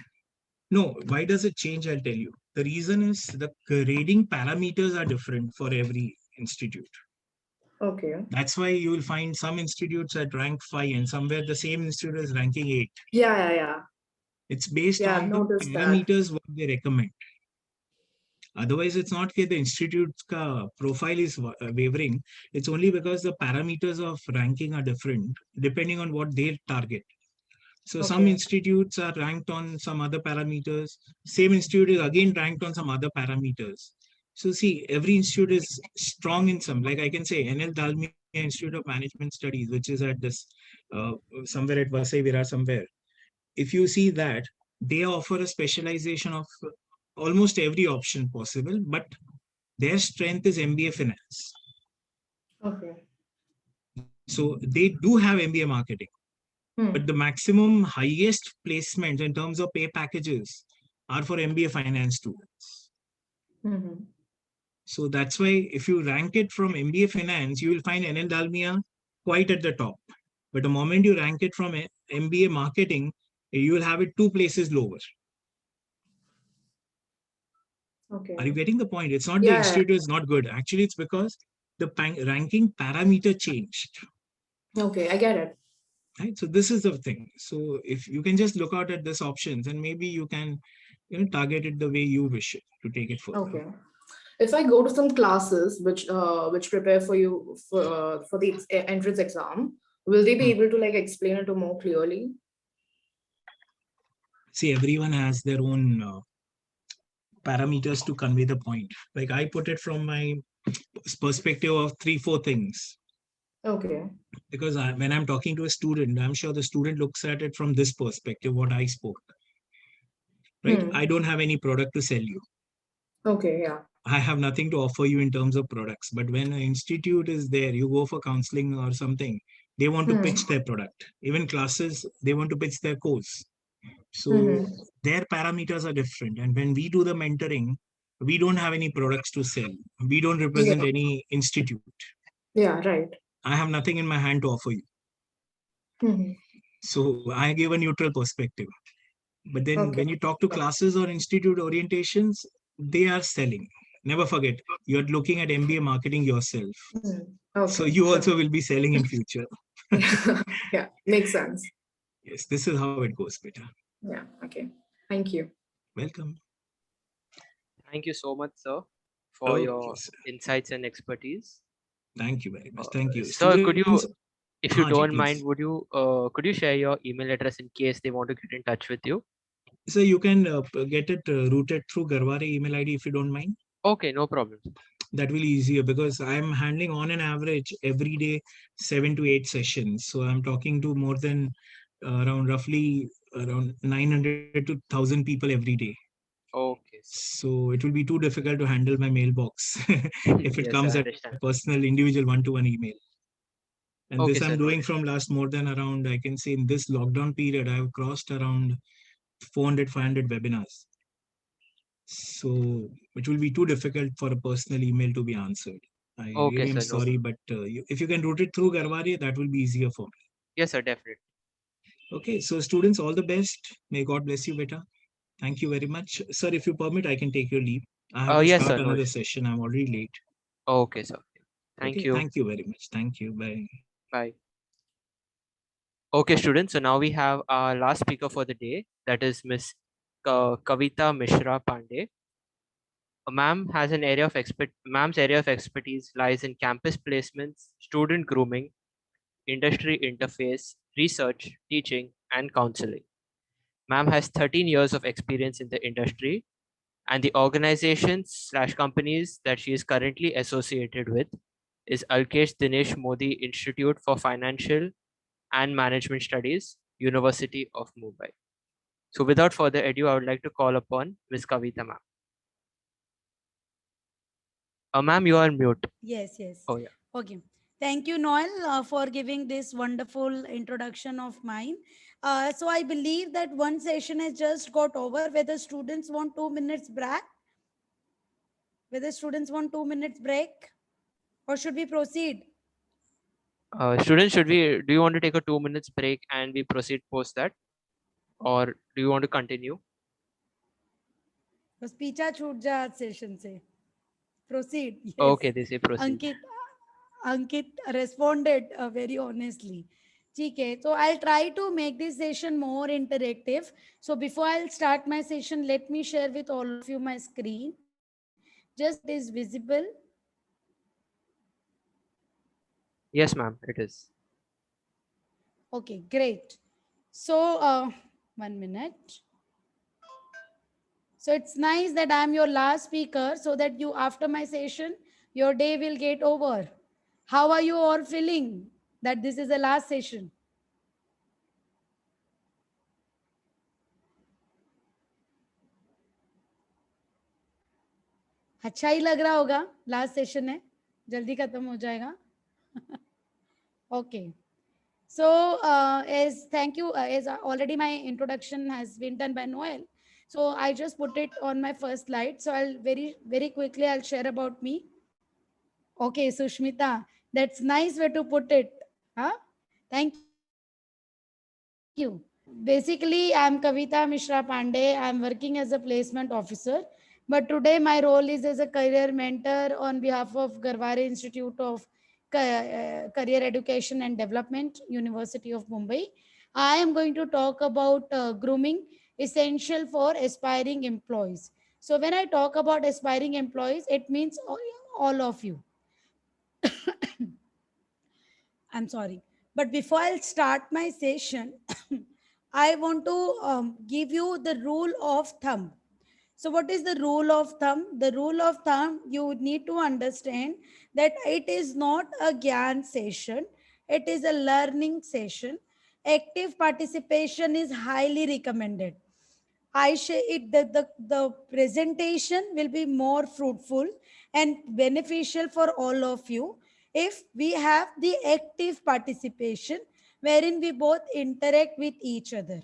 No, why does it change? I'll tell you. The reason is the grading parameters are different for every institute. Okay. That's why you will find some institutes at rank 5 and somewhere the same institute is ranking 8. Yeah, yeah, yeah. It's based Yeah, I've on the noticed that. parameters what they recommend. Otherwise, it's not that the institute's profile is wavering. It's only because the parameters of ranking are different depending on what they target. So some Okay. institutes are ranked on some other parameters. Same institute is again ranked on some other parameters. So see, every institute is strong in some. Like I can say, NL Dalmia Institute of Management Studies, which is at this uh, somewhere at Vasai Virar somewhere. If you see that, they offer a specialization of almost every option possible, but their strength is MBA finance. Okay. So they do have MBA marketing, but Hmm. the maximum highest placements in terms of pay packages are for MBA finance students. Mm-hmm. So that's why if you rank it from MBA finance, you will find NL Dalmia quite at the top. But the moment you rank it from MBA marketing, you will have it 2 places lower. Okay. Are you getting the point? It's not the Yeah, institute is not good. Actually, it's because the ranking parameter changed. yeah. Okay, I get it. right? So this is the thing. So if you can just look out at these options, and maybe you can, target it the way you wish it to take it further. Okay. If I go to some classes which prepare for you for the entrance exam, will they be able to like explain it more clearly? See, everyone has their own parameters to convey the point. Like I put it from my perspective of 3-4 things. Okay. Because when I'm talking to a student, I'm sure the student looks at it from this perspective, what I spoke. Right? I don't have any product to sell you. Okay, yeah. I have nothing to offer you in terms of products. But when an institute is there, you go for counseling or something, they want to pitch their product. Even classes, they want to pitch their course. So their parameters are different. And when we do the mentoring, we don't have any products to sell. We don't represent any institute. Yeah, right. I have nothing in my hand to offer you. So I give a neutral perspective. But then when you talk to classes or institute orientations, they are selling. Never forget, you're looking at MBA marketing yourself. So you also will be selling in future. Yeah, makes sense. Yes, this is how it goes, beta. Yeah, okay. Thank you. Welcome. Thank you so much, sir, for your insights and expertise. Thank you very much. Thank you. Sir, Students, could you, if you don't please. mind, could you share your email address in case they want to get in touch with you? So you can get it routed through Garware email ID if you don't mind. Okay, no problem. That will be easier because I'm handling on an average every day 7 to 8 sessions. So I'm talking to more than roughly around 900 to 1,000 people every day. Okay. So it will be too difficult to handle my mailbox if it Yes, comes I at understand. personal individual one-to-one email. And Okay, this I'm sir, doing from last more than around, I can say in this lockdown period, I've crossed around 400, 500 webinars. So it will be too difficult for a personal email to be answered. I Okay, really am sir, no sorry, but if you can route it through Garware, that will be easier for me. Yes, sir, definitely. Okay, so students, all the best. May God bless you, beta. Thank you very much. Sir, if you permit, I can take your leave. I have to Yes, start sir, no another issue. session. I'm already late. Okay, sir. Thank Okay, you. thank you very much. Thank you. Bye. Bye. Okay, students. So now we have our last speaker for the day. That is Miss Kavita Mishra Pandey. Ma'am's area of expertise lies in campus placements, student grooming, industry interface, research, teaching, and counseling. Ma'am has 13 years of experience in the industry, and the organizations/companies that she is currently associated with is Alkesh Dinesh Modi Institute for Financial and Management Studies, University of Mumbai. So without further ado, I would like to call upon Ms. Kavita ma'am. Ma'am, you are mute. Yes, yes. Oh yeah. Okay. Thank you, Noel, for giving this wonderful introduction of mine. So I believe that one session has just got over. Whether students want 2 minutes break, or should we proceed? Students, do you want to take a 2 minutes break and we proceed post that? Or do you want to continue? बस पीछा छूट जा session से. Proceed. Yes. Okay, they say proceed. Ankit responded very honestly. Okay, so I'll try to make this session more interactive. So before I'll start my session, let me share with all of you my screen. Just it is visible. Yes, ma'am, it is. Okay, great. So 1 minute. So it's nice that I'm your last speaker so that you, after my session, your day will get over. How are you all feeling that this is the last session? अच्छा ही लग रहा होगा, last session है, जल्दी खत्म हो जाएगा. Okay. So as thank you, as already my introduction has been done by Noel. So I just put it on my first slide. So I'll very quickly I'll share about me. Okay, Sushmita, that's nice way to put it. Huh? Thank you. Basically, I'm Kavita Mishra Pandey. I'm working as a placement officer. But today my role is as a career mentor on behalf of Garware Institute of Career Education and Development, University of Mumbai. I am going to talk about grooming, essential for aspiring employees. So when I talk about aspiring employees, it means all of you. I'm sorry. But before I'll start my session, I want to give you the rule of thumb. So, what is the rule of thumb? The rule of thumb, you need to understand that it is not a Gyan session, it is a learning session. Active participation is highly recommended. I say it the presentation will be more fruitful and beneficial for all of you if we have the active participation wherein we both interact with each other.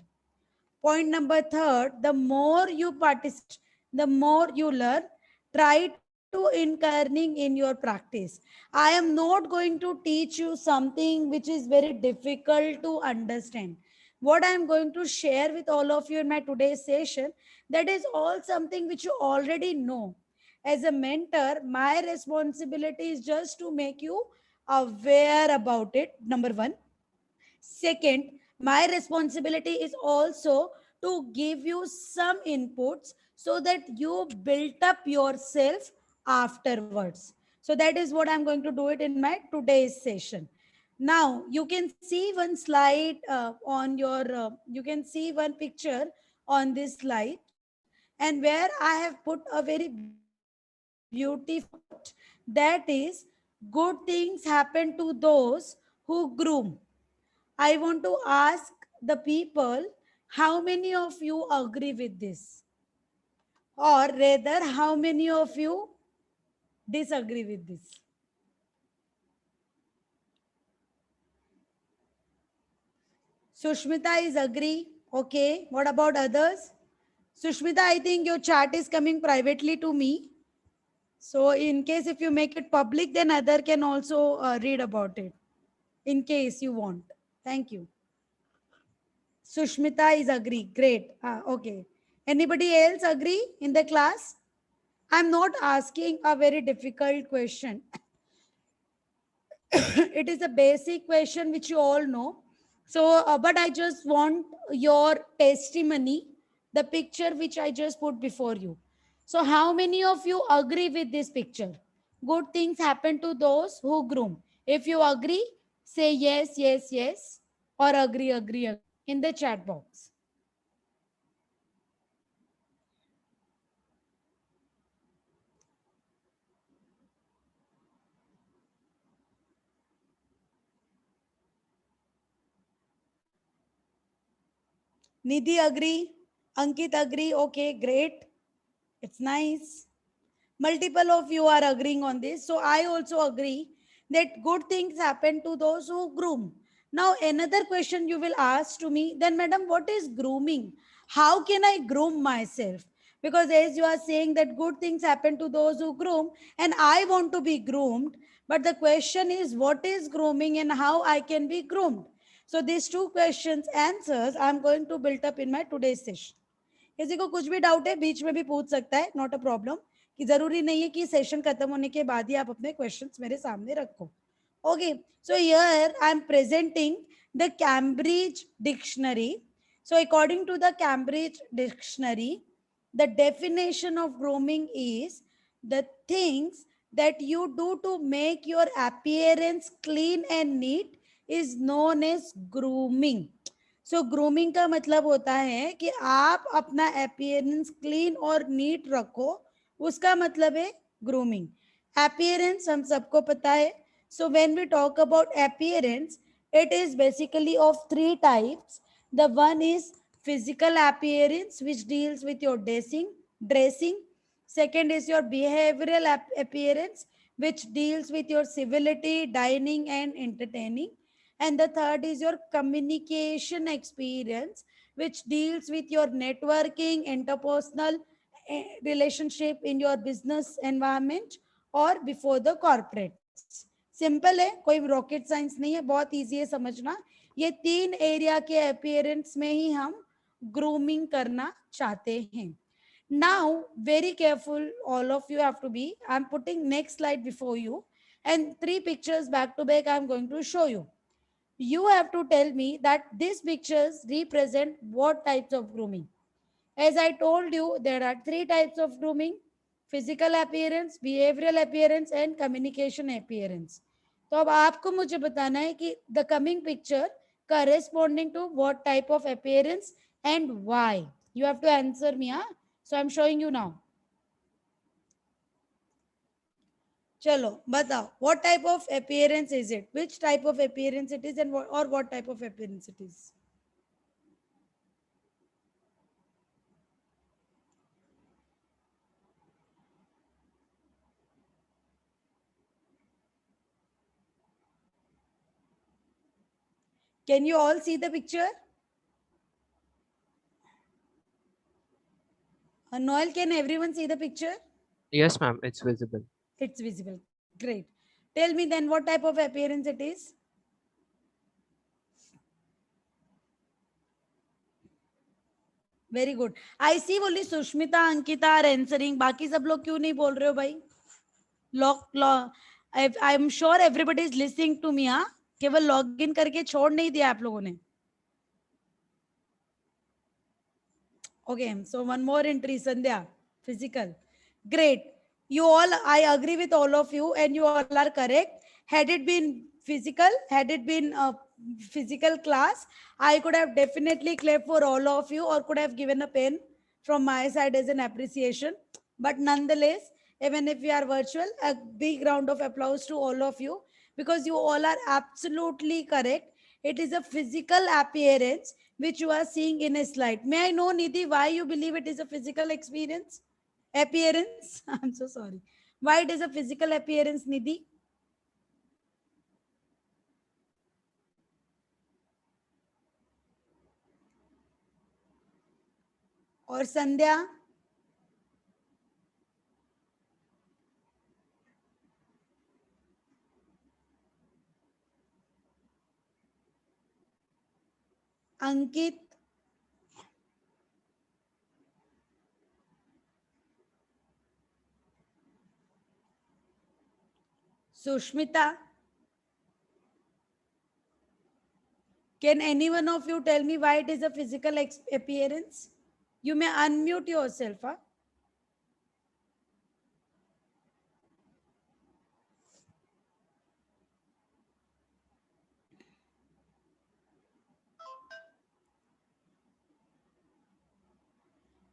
Point number third, the more you participate, the more you learn. Try to incarning in your practice. I am not going to teach you something which is very difficult to understand. What I am going to share with all of you in my today's session, that is all something which you already know. As a mentor, my responsibility is just to make you aware about it. Number one. Second, my responsibility is also to give you some inputs so that you build up yourself afterwards. So that is what I'm going to do it in my today's session. Now you can see one slide on your, you can see one picture on this slide, and where I have put a very beautiful quote, that is, good things happen to those who groom. I want to ask the people, how many of you agree with this? Or rather, how many of you disagree with this? Sushmita is agree. Okay. What about others? Sushmita, I think your chat is coming privately to me. So in case if you make it public, then other can also read about it. In case you want. Thank you. Sushmita is agree. Great. Okay. Anybody else agree in the class? I'm not asking a very difficult question. It is a basic question which you all know. So, but I just want your testimony, the picture which I just put before you. So, how many of you agree with this picture? Good things happen to those who groom. If you agree, say yes, yes, yes, or agree, agree, agree in the chat box. Nidhi agree, Ankit agree. Okay, great. It's nice. Multiple of you are agreeing on this. So I also agree that good things happen to those who groom. Now, another question you will ask to me, then, madam, what is grooming? How can I groom myself? Because as you are saying that good things happen to those who groom, and I want to be groomed, but the question is, what is grooming and how I can be groomed? So these two questions answers I'm going to build up in my today's session. किसी को कुछ भी doubt है बीच में भी पूछ सकता है, नॉट अ प्रॉब्लम, कि जरूरी नहीं है कि सेशन खत्म होने के बाद ही आप अपने क्वेश्चंस मेरे सामने रखो. Okay, so here I am presenting the Cambridge Dictionary. So according to the Cambridge Dictionary, the definition of grooming is the things that you do to make your appearance clean and neat is known as grooming. So grooming का मतलब होता है कि आप अपना appearance clean और NEET रखो, उसका मतलब है ग्रूमिंग. अपीयरेंस हम सबको पता है. So when we talk about appearance, it is basically of three types. The one is physical appearance, which deals with your dressing. Second is your behavioral appearance, which deals with your civility, dining and entertaining. And the third is your communication experience, which deals with your networking, interpersonal relationship in your business environment और before the corporates. Simple है, कोई rocket science नहीं है, बहुत easy है समझना. ये तीन एरिया के अपीयरेंस में ही हम ग्रूमिंग करना चाहते हैं. Now, very careful, all of you have to be. I'm putting next slide before you. and 3 pictures back to back I'm going to show you. You have to tell me that these pictures represent what types of grooming. As I told you, there are 3 types of grooming: physical appearance, behavioral appearance, and communication appearance. तो अब आपको मुझे बताना है कि the coming picture corresponding to what type of appearance and why. You have to answer me, huh? So I'm showing you now. चलो बताओ, what type of appearance is it? Which type of appearance it is, and what type of appearance it is? Can you all see the picture? Noel, can everyone see the picture? Yes, ma'am, it's visible. It's visible. Great. Tell me then what type of appearance it is. Very good. I see only Sushmita, Ankita are answering. बाकी सब लोग क्यों नहीं बोल रहे हो भाई? I'm sure everybody is listening to me. हाँ, केवल login करके छोड़ नहीं दिया आप लोगों ने. Okay, so one more entry, Sandhya, physical. Great. You all, I agree with all of you, and you all are correct. Had it been physical, had it been a physical class, I could have definitely clapped for all of you, or could have given a pen from my side as an appreciation. But nonetheless, even if we are virtual, a big round of applause to all of you, because you all are absolutely correct. It is a physical appearance which you are seeing in a slide. May I know, Nidhi, why you believe it is a physical experience? Appearance? I'm so sorry. Why it is a physical appearance, Nidhi? Or Sandhya? Ankit? Sushmita? Can any one of you tell me why it is a physical appearance? You may unmute yourself. Huh?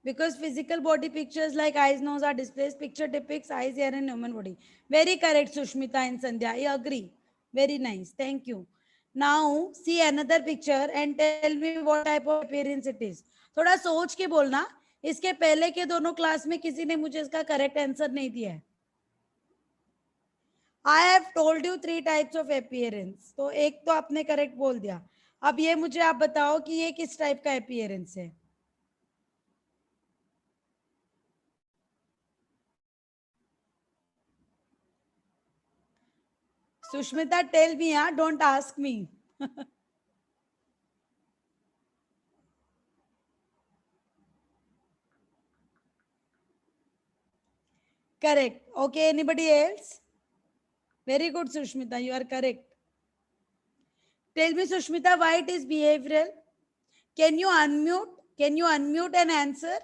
Because physical body pictures like eyes, nose are displayed. Picture depicts eyes, hair, and human body. Very correct, Sushmita and Sandhya. I agree. Very nice. Thank you. Now, see another picture and tell me what type of appearance it is. थोड़ा सोच के बोलना. इसके पहले के दोनों class में किसी ने मुझे इसका करेक्ट आंसर नहीं दिया है. I have told you 3 types of appearance. तो एक तो आपने करेक्ट बोल दिया. अब ये मुझे आप बताओ कि ये किस टाइप का appearance है. Sushmita, tell me, don't ask me. Correct. Okay, anybody else? Very good, Sushmita, you are correct. Tell me, Sushmita, why it is behavioral? Can you unmute? Can you unmute and answer?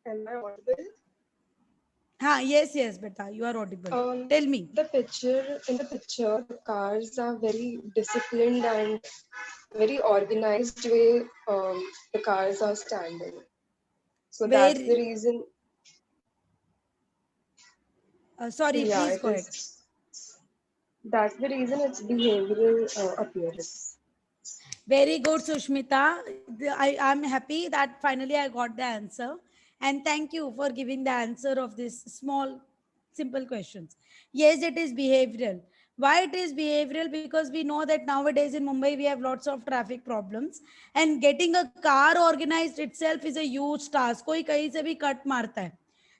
Am I audible? Yes, beta, you are audible. Tell me. In the picture, the cars are very disciplined and very organized way the cars are standing. So that's the reason. Sorry, Yeah, please go ahead. That's the reason it's behavioral appearance. Very good, Sushmita. I'm happy that finally I got the answer. And thank you for giving the answer of this small, simple questions. Yes, it is behavioral. Why it is behavioral? Because we know that nowadays in Mumbai, we have lots of traffic problems. And getting a car organized itself is a huge task. कोई कहीं से भी cut मारता है.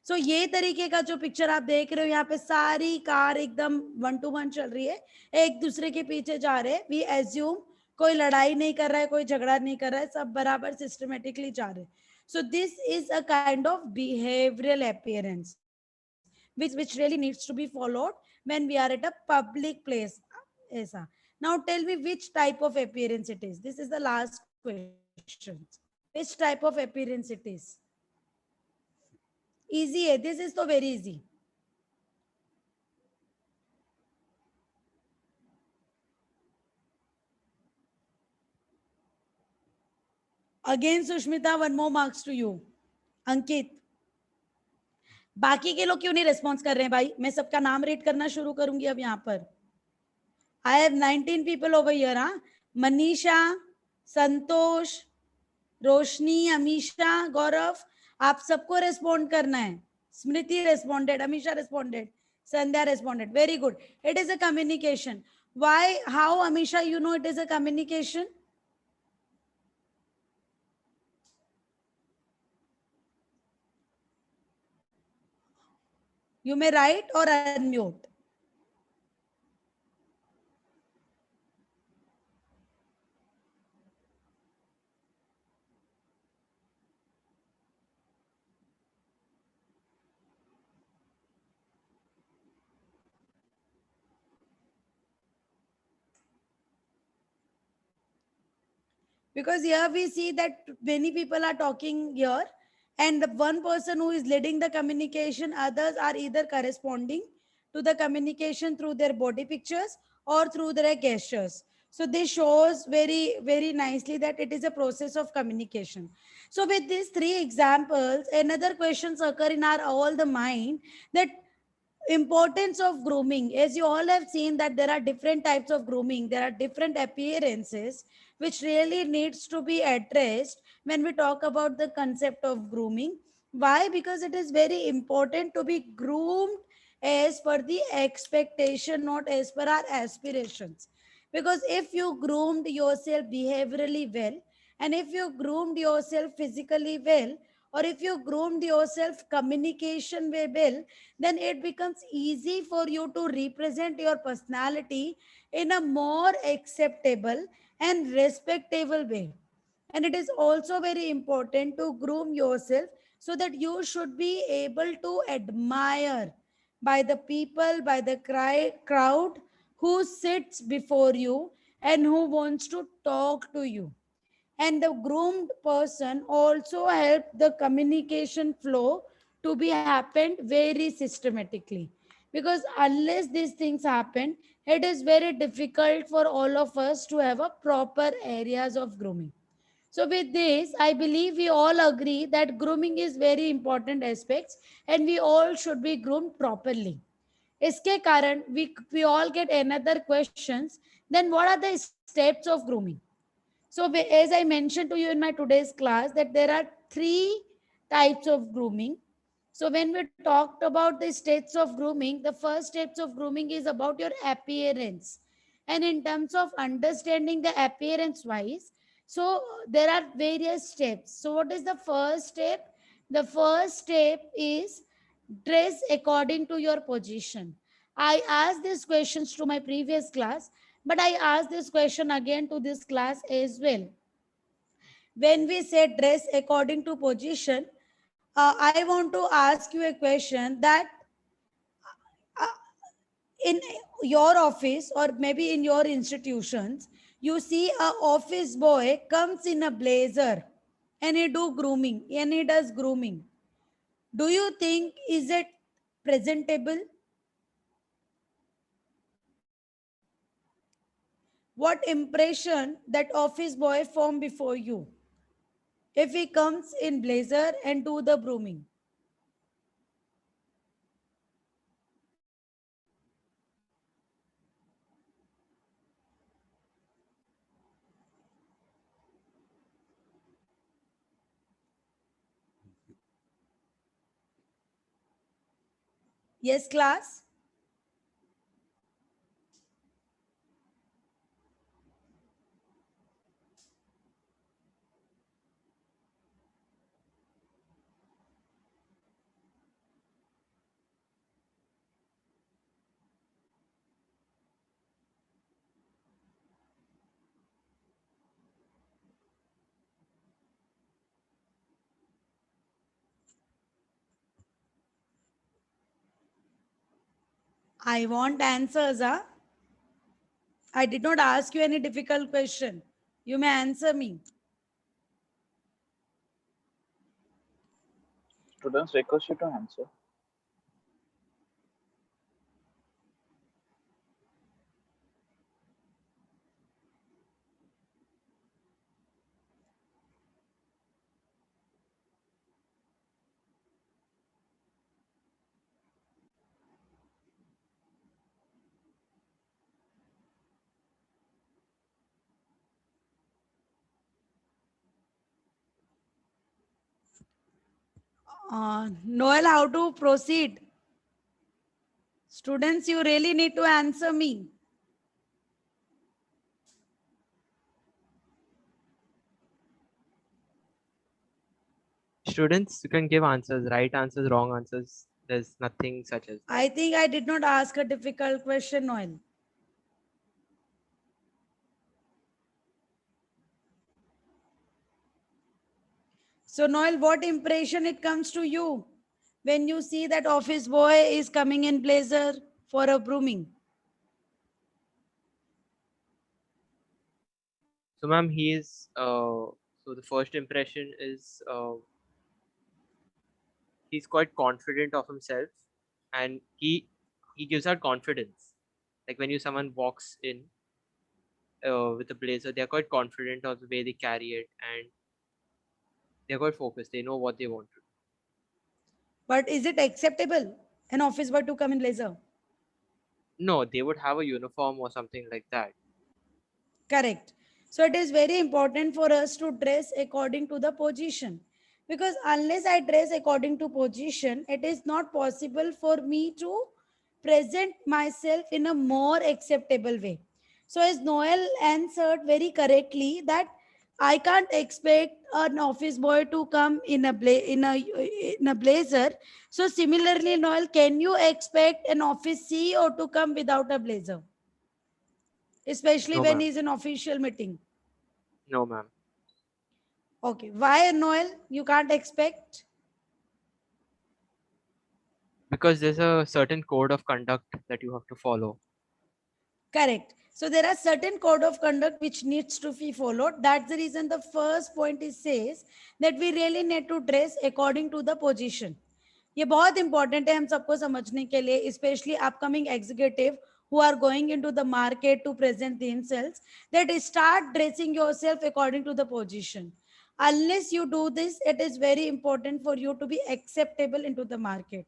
सो ये तरीके का जो पिक्चर आप देख रहे हो, यहाँ पे सारी कार एकदम 1 to 1 चल रही है, एक दूसरे के पीछे जा रहे हैं. वी एज्यूम कोई लड़ाई नहीं कर रहा है, कोई झगड़ा नहीं कर रहा है, सब बराबर सिस्टमेटिकली जा रहे हैं. So this is a kind of behavioral appearance, which really needs to be followed when we are at a public place. Aisa. Now tell me which type of appearance it is. This is the last question. Which type of appearance it is? Easy है. This is so very easy. Again, Sushmita, one more marks to you. अंकित, बाकी के लोग क्यों नहीं response कर रहे हैं भाई? मैं सबका नाम रीड करना शुरू करूंगी अब यहाँ पर. I have 19 people over here. Huh? Manisha, Santosh, रोशनी, अमीशा, गौरव, आप सबको रेस्पॉन्ड करना है. Smriti responded, Amisha responded, Sandhya responded. Very good. It is a communication. Why? How, Amisha, you know it is a communication? You may write or unmute. Because here we see that many people are talking here, and the one person who is leading the communication, others are either corresponding to the communication through their body pictures or through their gestures. So this shows very, very nicely that it is a process of communication. So with these three examples, another questions occur in our all the mind, that importance of grooming. As you all have seen that there are different types of grooming, there are different appearances which really needs to be addressed when we talk about the concept of grooming. Why? Because it is very important to be groomed as per the expectation, not as per our aspirations. Because if you groomed yourself behaviorally well, and if you groomed yourself physically well, or if you groomed yourself communication way well, then it becomes easy for you to represent your personality in a more acceptable and respectable way. And it is also very important to groom yourself so that you should be able to admire by the people, by the crowd who sits before you and who wants to talk to you. And the groomed person also help the communication flow to be happened very systematically, because unless these things happen, it is very difficult for all of us to have a proper areas of grooming. So with this, I believe we all agree that grooming is very important aspects and we all should be groomed properly. इसके कारण we all get another questions, then what are the steps of grooming? So as I mentioned to you in my today's class that there are three types of grooming. So when we talked about the states of grooming, the first steps of grooming is about your appearance. And in terms of understanding the appearance wise, so there are various steps. So what is the first step? The first step is dress according to your position. I asked these questions to my previous class, but I asked this question again to this class as well. When we say dress according to position, I want to ask you a question that uh, in your office or maybe in your institutions, you see a office boy comes in a blazer and he does grooming. Do you think is it presentable? What impression that office boy form before you if he comes in blazer and do the grooming? Yes, class? I want answers, huh? I did not ask you any difficult question. You may answer me. Students request you to answer. Noel, how to proceed? Students, you really need to answer me. Students, you can give answers, right answers, wrong answers. There's nothing such as that. I think I did not ask a difficult question, Noel. So, Noel, what impression it comes to you when you see that office boy is coming in blazer for a grooming? So, ma'am, he is. So the first impression is he's quite confident of himself, and he gives out confidence. Like when you someone walks in with a blazer, they're quite confident of the way they carry it, and they're quite focused. They know what they want to do. But is it acceptable an office boy to come in blazer? No, they would have a uniform or something like that. Correct. So it is very important for us to dress according to the position. Because unless I dress according to position, it is not possible for me to present myself in a more acceptable way. So as Noel answered very correctly that I can't expect an office boy to come in a in a blazer. So similarly, Noel, can you expect an office CEO to come without a blazer? Especially No, when ma'am. he's in official meeting. No, ma'am. Okay, why Noel? You can't expect. Because there's a certain code of conduct that you have to follow. Correct. So there are certain code of conduct which needs to be followed. That's the reason the first point is says that we really need to dress according to the position. ये बहुत important है हम सबको समझने के लिए specially upcoming executive who are going into the market to present themselves that start dressing yourself according to the position. Unless you do this, it is very important for you to be acceptable into the market.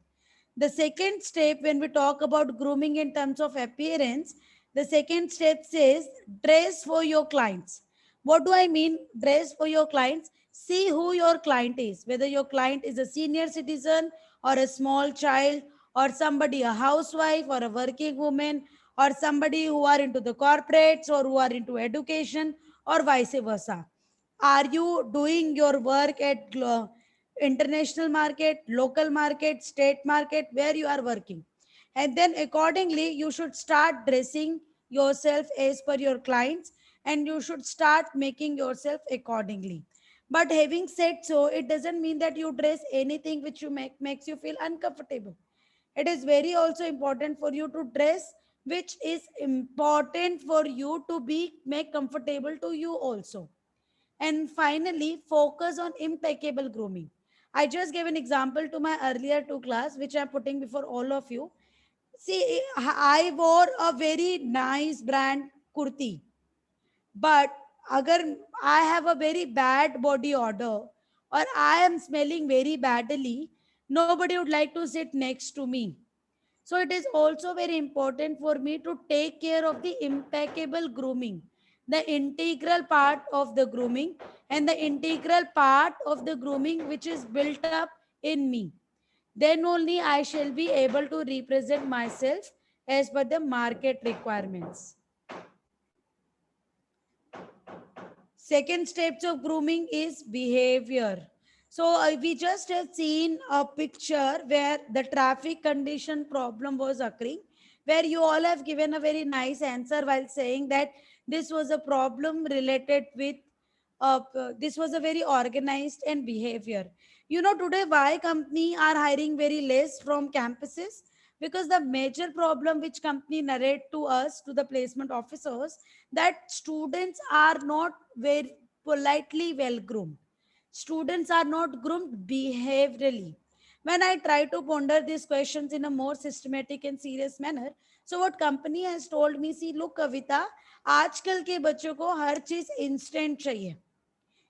The second step, when we talk about grooming in terms of appearance, the second step says dress for your clients. What do I mean? Dress for your clients. See who your client is, whether your client is a senior citizen or a small child or somebody, a housewife or a working woman or somebody who are into the corporates or who are into education or vice versa. Are you doing your work at international market, local market, state market, where you are working? And then accordingly, you should start dressing yourself as per your clients and you should start making yourself accordingly. But having said so, it doesn't mean that you dress anything which you makes you feel uncomfortable. It is very also important for you to dress which is important for you to be make comfortable to you also. And finally, focus on impeccable grooming. I just gave an example to my earlier two class, which I'm putting before all of you. See, I wore a very nice brand kurti, but agar I have a very bad body odor or I am smelling very badly, nobody would like to sit next to me. So it is also very important for me to take care of the impeccable grooming, the integral part of the grooming and the integral part of the grooming which is built up in me. Then only I shall be able to represent myself as per the market requirements. Second steps of grooming is behavior. So we just have seen a picture where the traffic condition problem was occurring, where you all have given a very nice answer while saying that this was a problem related with this was a very organized and behavior. You know today why company are hiring very less from campuses? Because the major problem which company narrate to us, to the placement officers, that students are not very politely well groomed. Students are not groomed behaviorally. When I try to ponder these questions in a more systematic and serious manner, so what company has told me, see, look Kavita, आजकल के बच्चों को हर चीज instant चाहिए.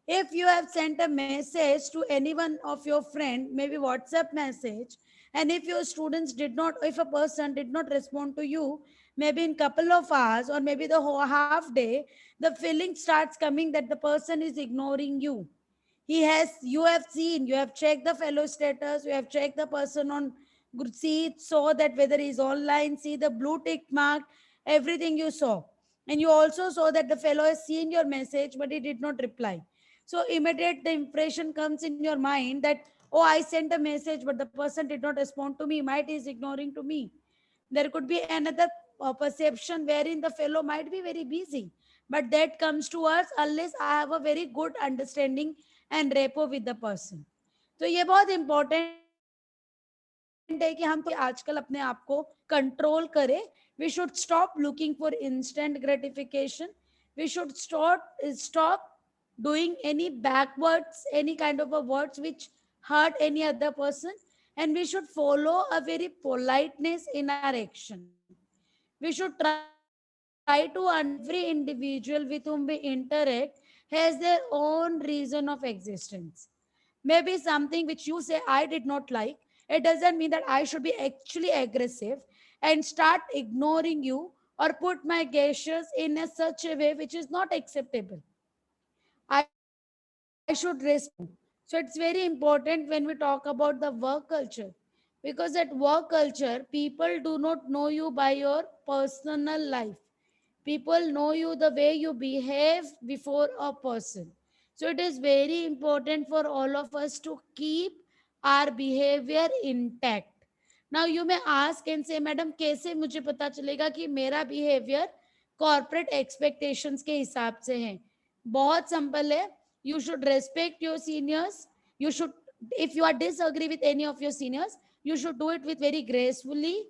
If you have sent a message to any one of your friend, maybe WhatsApp message, and if your students did not, if a person did not respond to you, maybe in couple of hours or maybe the whole half day, the feeling starts coming that the person is ignoring you. He has, you have seen, you have checked the fellow status, you have checked the person on, see, saw that whether he's online, see the blue tick mark, everything you saw. And you also saw that the fellow has seen your message but he did not reply. So immediate the impression comes in your mind that, oh, I sent a message but the person did not respond to me, might is ignoring to me. There could be another perception wherein the fellow might be very busy, but that comes to us unless I have a very good understanding and repo with the person. तो ये बहुत important है कि हम आजकल अपने आप को कंट्रोल करें. We should stop looking for instant gratification. We should stop doing any backwards, any kind of a words which hurt any other person, and we should follow a very politeness in our action. We should try to understand every individual with whom we interact has their own reason of existence. Maybe something which you say I did not like, it doesn't mean that I should be actually aggressive and start ignoring you or put my gestures in a such a way which is not acceptable. I should respect you. So it's very important when we talk about the work culture, because at work culture, people do not know you by your personal life. People know you the way you behave before a person. So it is very important for all of us to keep our behavior intact. Now you may ask and say, madam कैसे मुझे पता चलेगा कि मेरा behaviour corporate expectations के हिसाब से है? बहुत सिंपल है. You should respect your seniors. You should, if you are disagree with any of your seniors, you should do it with very gracefully.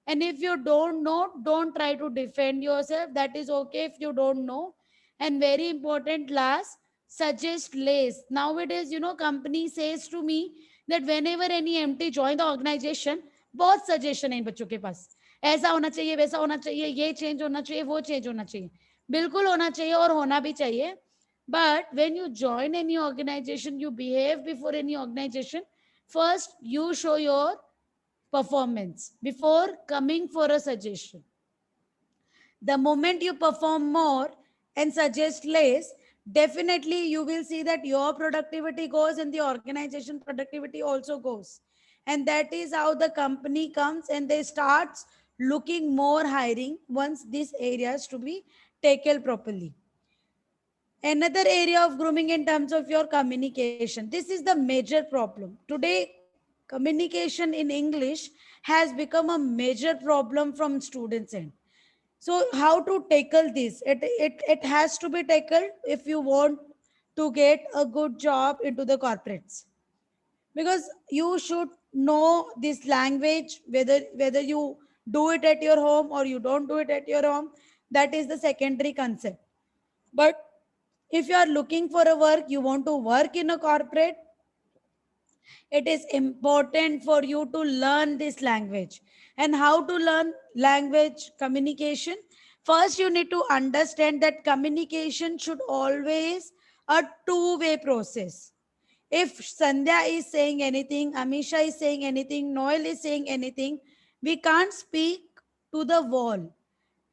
And if you don't know, don't try to defend yourself. That is okay if you don't know. And very important, last, suggest less. Nowadays, company says to me that whenever any empty join the organization, बहुत suggestion है इन बच्चों के पास. ऐसा होना चाहिए, वैसा होना चाहिए, ये चेंज होना चाहिए, वो चेंज होना चाहिए. बिल्कुल होना चाहिए और होना भी चाहिए. But when you join any organization, you behave before any organization, first you show your performance before coming for a suggestion. The moment you perform more and suggest less, definitely you will see that your productivity goes and the organization productivity also goes. And that is how the company comes and they starts looking more hiring once these areas to be tackled properly. Another area of grooming in terms of your communication. This is the major problem. Today, communication in English has become a major problem from students' end. So, how to tackle this? It has to be tackled if you want to get a good job into the corporates. Because you should know this language, whether you do it at your home or you don't do it at your home, that is the secondary concept. But if you are looking for a work, you want to work in a corporate, it is important for you to learn this language. And how to learn language communication? First, you need to understand that communication should always a two-way process. If Sandhya is saying anything, Amisha is saying anything, Noel is saying anything, we can't speak to the wall.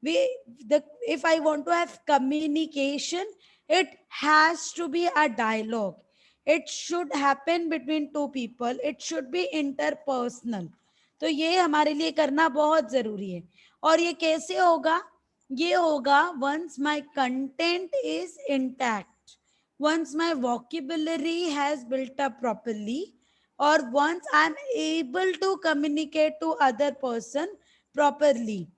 If I want to have communication, it has to be a dialogue. It should happen between two people. It should be interpersonal. तो ये हमारे लिए करना बहुत जरूरी है. और ये कैसे होगा? ये होगा once my content is intact, once my vocabulary has built up properly, or once I'm able to communicate to other person properly.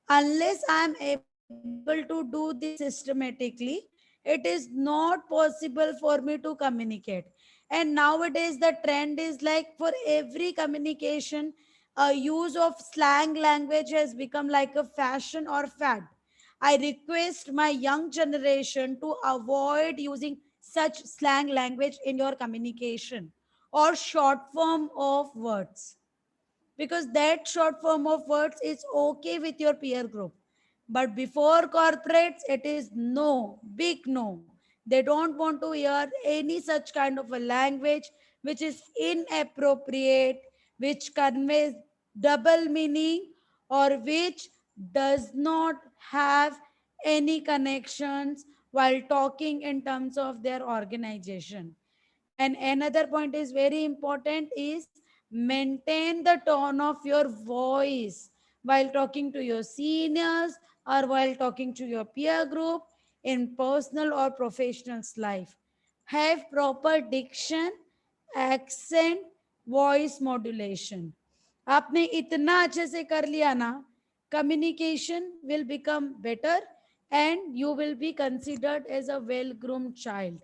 Unless I'm able to do this systematically, it is not possible for me to communicate. And nowadays the trend is like for every communication, a use of slang language has become like a fashion or fad. I request my young generation to avoid using such slang language in your communication or short form of words, because that short form of words is okay with your peer group, but before corporates it is no, big no. They don't want to hear any such kind of a language which is inappropriate, which conveys double meaning, or which does not have any connections while talking in terms of their organization. And another point is very important is maintain the tone of your voice while talking to your seniors or while talking to your peer group in personal or professional life. Have proper diction, accent, voice modulation. आपने इतना अच्छे से कर लिया ना, communication will become better and you will be considered as a well groomed child.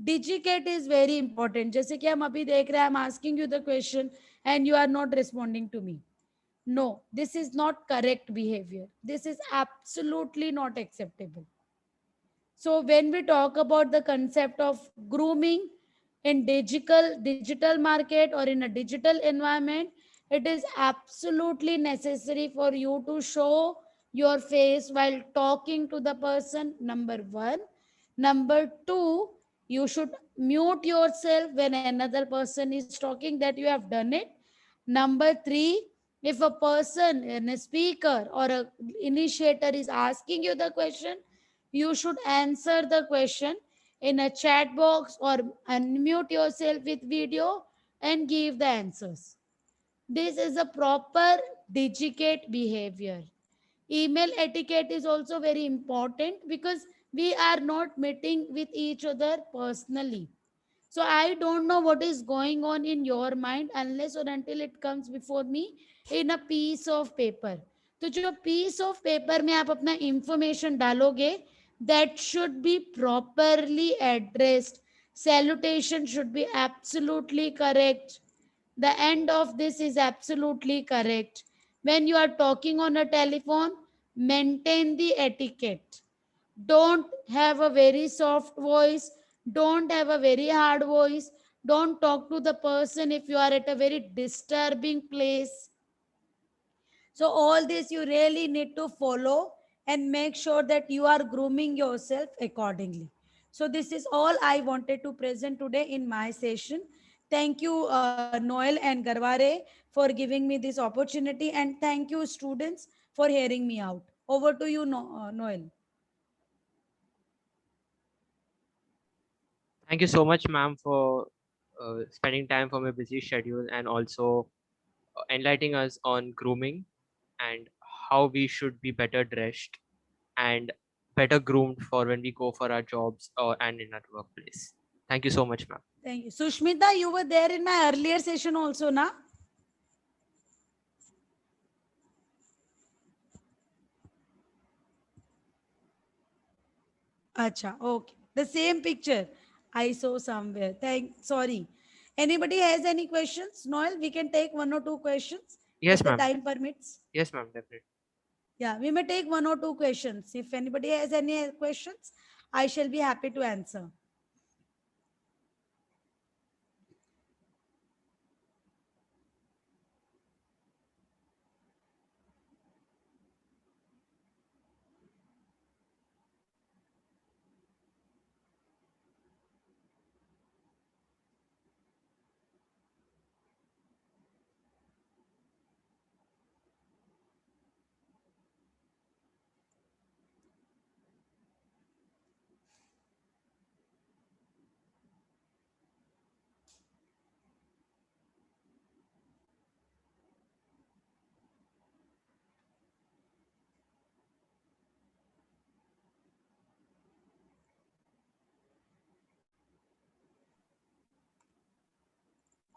Digicate is very important. जैसे कि हम अभी देख रहे हैं, I'm asking you the question and you are not responding to me. No, this is not correct behavior. This is absolutely not acceptable. So when we talk about the concept of grooming in digital market or in a digital environment, it is absolutely necessary for you to show your face while talking to the person. Number one. Number two, you should mute yourself when another person is talking, that you have done it. Number three, if a person, a speaker or a initiator is asking you the question, you should answer the question in a chat box or unmute yourself with video and give the answers. This is a proper digicate behavior. Email etiquette is also very important because we are not meeting with each other personally. So I don't know what is going on in your mind unless or until it comes before me in a piece of paper. तो जो piece of paper में आप अपना information डालोगे, that should be properly addressed. Salutation should be absolutely correct. The end of this is absolutely correct. When you are talking on a telephone, maintain the etiquette. Don't have a very soft voice, don't have a very hard voice, don't talk to the person if you are at a very disturbing place. So all this you really need to follow and make sure that you are grooming yourself accordingly. So this is all I wanted to present today in my session. Thank you, Noel and Garware, for giving me this opportunity, and thank you, students, for hearing me out. Over to you, Noel. Thank you so much, ma'am, for spending time from your busy schedule and also enlightening us on grooming and how we should be better dressed and better groomed for when we go for our jobs or and in our workplace. Thank you so much, ma'am. Thank you. Sushmita, you were there in my earlier session also, na? Acha, okay. The same picture I saw somewhere. Sorry. Anybody has any questions? Noel, we can take one or two questions if Yes, the ma'am. time permits. Yes, ma'am. Definitely. Yeah, we may take one or two questions. If anybody has any questions, I shall be happy to answer.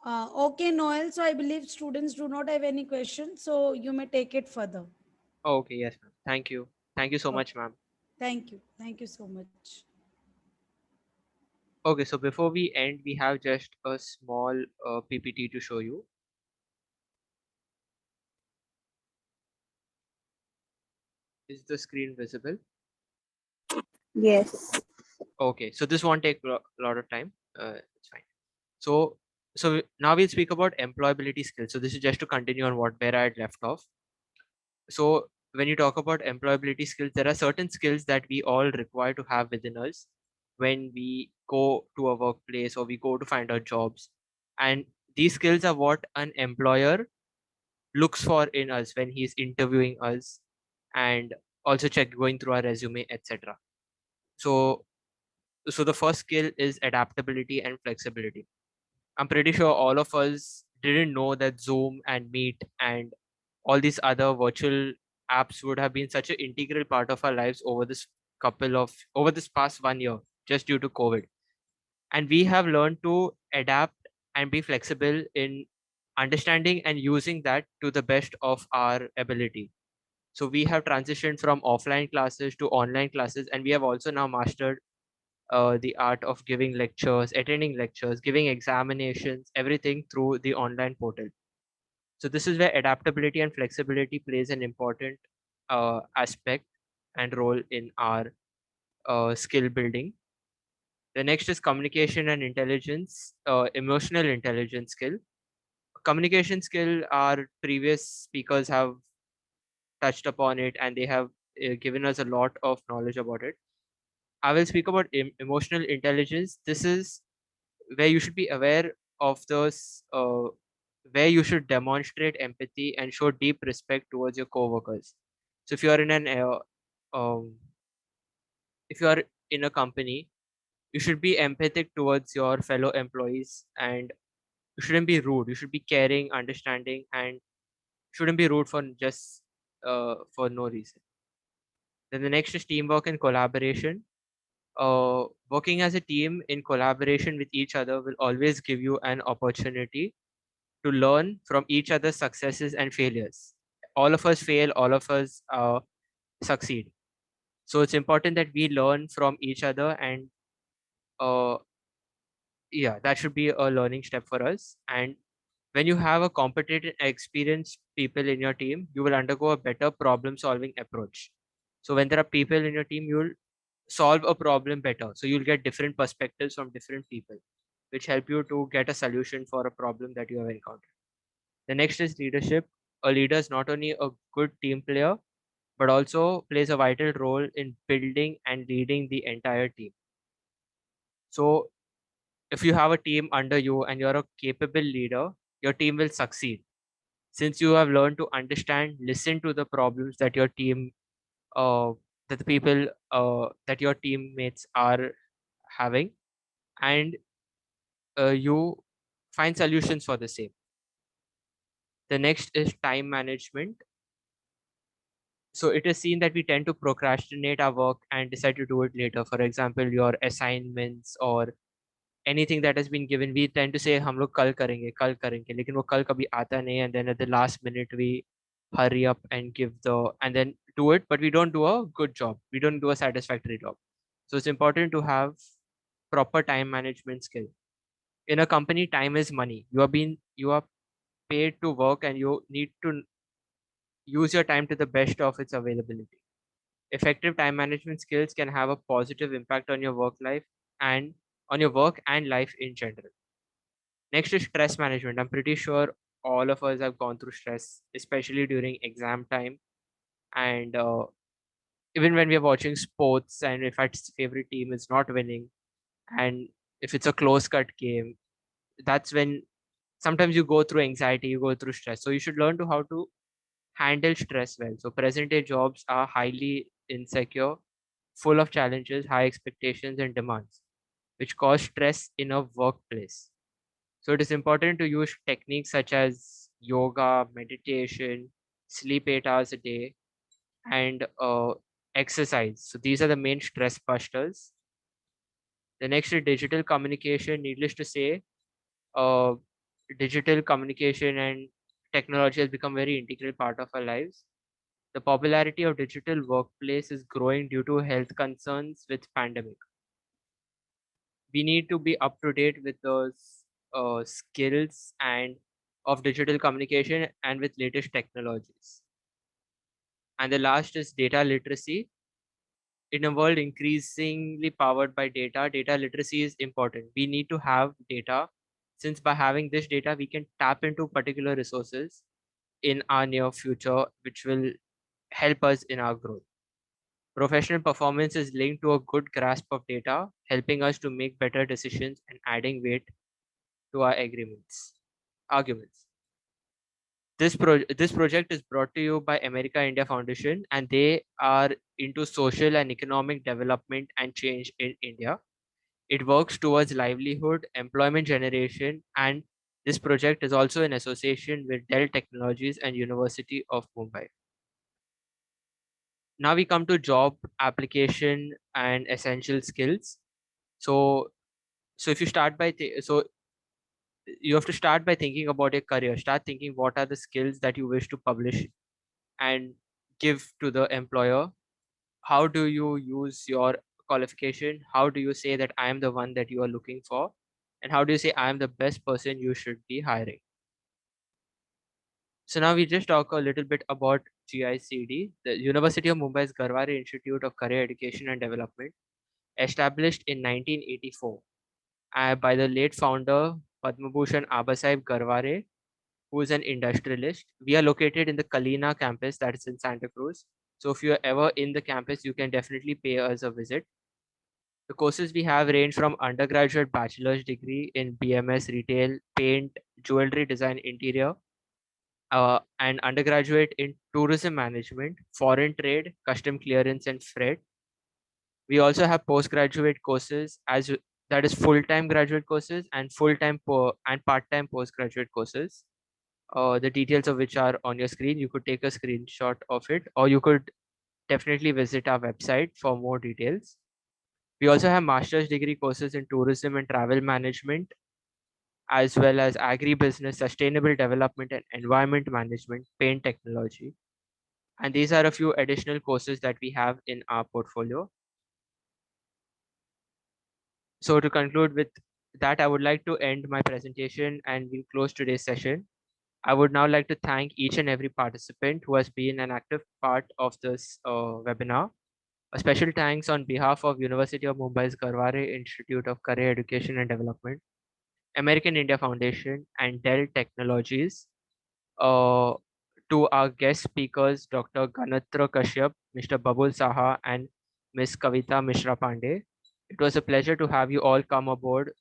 Okay, Noel. So I believe students do not have any questions. So you may take it further. Okay. Yes, ma'am. Thank you. Thank you so Okay. much, ma'am. Thank you. Thank you so much. Okay. So before we end, we have just a small PPT to show you. Is the screen visible? Yes. Okay, so this won't take a lot of time. It's fine. So now we'll speak about employability skills. So this is just to continue on where I had left off. So when you talk about employability skills, there are certain skills that we all require to have within us when we go to a workplace or we go to find our jobs. And these skills are what an employer looks for in us when he's interviewing us and also going through our resume, etc. So so the first skill is adaptability and flexibility. I'm pretty sure all of us didn't know that Zoom and Meet and all these other virtual apps would have been such an integral part of our lives over this past 1 year, just due to COVID. And we have learned to adapt and be flexible in understanding and using that to the best of our ability. So we have transitioned from offline classes to online classes, and we have also now mastered the art of giving lectures, attending lectures, giving examinations, everything through the online portal. So this is where adaptability and flexibility plays an important aspect and role in our skill building. The next is communication and intelligence, emotional intelligence skill. Communication skill, our previous speakers have touched upon it and they have given us a lot of knowledge about it. I will speak about emotional intelligence. This is where you should be aware of those, where you should demonstrate empathy and show deep respect towards your coworkers. So um, if you are in a company, you should be empathic towards your fellow employees, and you shouldn't be rude. You should be caring, understanding, and shouldn't be rude for just for no reason. Then the next is teamwork and collaboration. Working as a team in collaboration with each other will always give you an opportunity to learn from each other's successes and failures. All of us fail, all of us succeed. So it's important that we learn from each other, and uh, yeah, that should be a learning step for us. And when you have a competent and experienced people in your team, you will undergo a better problem solving approach. So when there are people in your team, you'll solve a problem better. So you'll get different perspectives from different people, which help you to get a solution for a problem that you have encountered. The next is leadership. A leader is not only a good team player, but also plays a vital role in building and leading the entire team. So if you have a team under you and you're a capable leader, your team will succeed. Since you have learned to understand, listen to the problems that your team, that the people, that your teammates are having, and you find solutions for the same. The next is time management. So it is seen that we tend to procrastinate our work and decide to do it later. For example, your assignments or anything that has been given, we tend to say हम लोग कल करेंगे, लेकिन वो कल कभी आता नहीं, and then at the last minute we hurry up and then do it, but we don't do a good job. We don't do a satisfactory job. So it's important to have proper time management skill. In a company, time is money. You are paid to work, and you need to use your time to the best of its availability. Effective time management skills can have a positive impact on your work life and on your work and life in general. Next is stress management. I'm pretty sure all of us have gone through stress, especially during exam time. And even when we are watching sports, and if our favorite team is not winning, and if it's a close cut game, that's when sometimes you go through anxiety, you go through stress. So you should learn to how to handle stress well. So present day jobs are highly insecure, full of challenges, high expectations, and demands, which cause stress in a workplace. So it is important to use techniques such as yoga, meditation, sleep 8 hours a day, and exercise. So these are the main stress busters. The next is digital communication. Needless to say, uh, digital communication and technology has become very integral part of our lives. The popularity of digital workplace is growing due to health concerns with pandemic. We need to be up to date with those skills and of digital communication and with latest technologies. And the last is data literacy. In a world increasingly powered by data, data literacy is important. We need to have data, since by having this data, we can tap into particular resources in our near future, which will help us in our growth. Professional performance is linked to a good grasp of data, helping us to make better decisions and adding weight to our arguments. This project is brought to you by America India Foundation, and they are into social and economic development and change in India. It works towards livelihood, employment generation, and this project is also in association with Dell Technologies and University of Mumbai. Now we come to job application and essential skills. So, so if you start by you have to start by thinking about your career. Start thinking what are the skills that you wish to publish and give to the employer. How do you use your qualification? How do you say that I am the one that you are looking for? And how do you say I am the best person you should be hiring? So now we just talk a little bit about GICD, the University of Mumbai's Garware Institute of Career Education and Development, established in 1984 by the late founder Padma Bhushan Abasaheb Garware, who is an industrialist. We are located in the Kalina campus, that is in Santa Cruz. So if you're ever in the campus, you can definitely pay us a visit. The courses we have range from undergraduate bachelor's degree in BMS, retail, paint, jewelry design, interior, and undergraduate in tourism management, foreign trade, custom clearance, and freight. We also have postgraduate courses that is full-time graduate courses and full-time and part-time postgraduate courses. The details of which are on your screen. You could take a screenshot of it, or you could definitely visit our website for more details. We also have master's degree courses in tourism and travel management, as well as agribusiness, sustainable development, and environment management, paint technology. And these are a few additional courses that we have in our portfolio. So to conclude with that, I would like to end my presentation and we'll close today's session. I would now like to thank each and every participant who has been an active part of this webinar. A special thanks on behalf of University of Mumbai's Garware Institute of Career Education and Development, American India Foundation, and Dell Technologies. Uh, to our guest speakers, Dr. Ganatra Kashyap, Mr. Babul Saha, and Ms. Kavita Mishra Pandey. It was a pleasure to have you all come aboard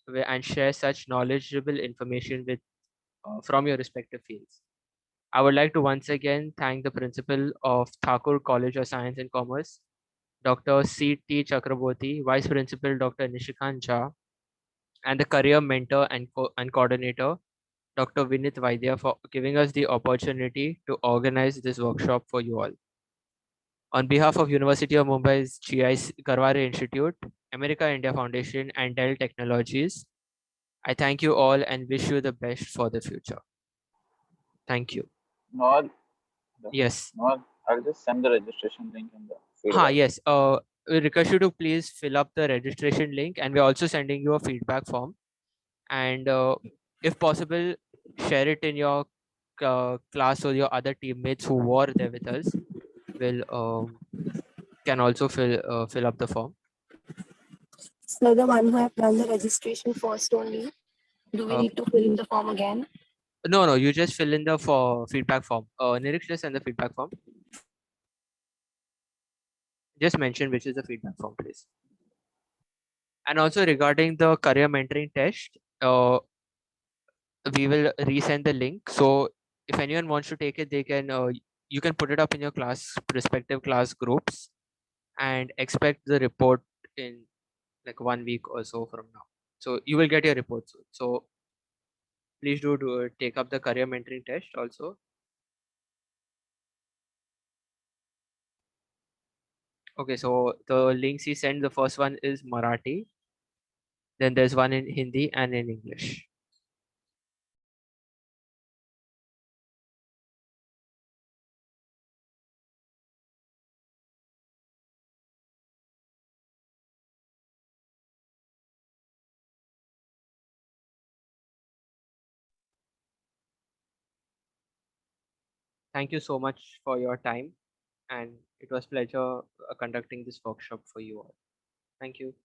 and share such knowledgeable information with from your respective fields. I would like to once again thank the principal of Thakur College of Science and Commerce, Dr. C.T. Chakraborty, Vice Principal Dr. Nishikant Jha, and the career mentor and coordinator, Dr. Vinit Vaidya, for giving us the opportunity to organize this workshop for you all. On behalf of University of Mumbai's Garware Institute, America India Foundation, and Dell Technologies, I thank you all and wish you the best for the future. Thank you. Noel, Yes. Noel, I'll just send the registration link in the feedback. Yes. We request you to please fill up the registration link, and we're also sending you a feedback form. And if possible, share it in your class or your other teammates who were there with us. Will can also fill up the form. So the one who have done the registration first only, do we need to fill in the form again? No, you just fill in the feedback form. Nirix, just send the feedback form. Just mention which is the feedback form, please. And also regarding the career mentoring test, we will resend the link. So if anyone wants to take it, they can. You can put it up in your respective class groups, and expect the report in like 1 week or so from now. So you will get your report soon. So please do take up the career mentoring test also. Okay, so the links he sent, the first one is Marathi. Then there's one in Hindi and in English. Thank you so much for your time. and it was pleasure conducting this workshop for you all. Thank you.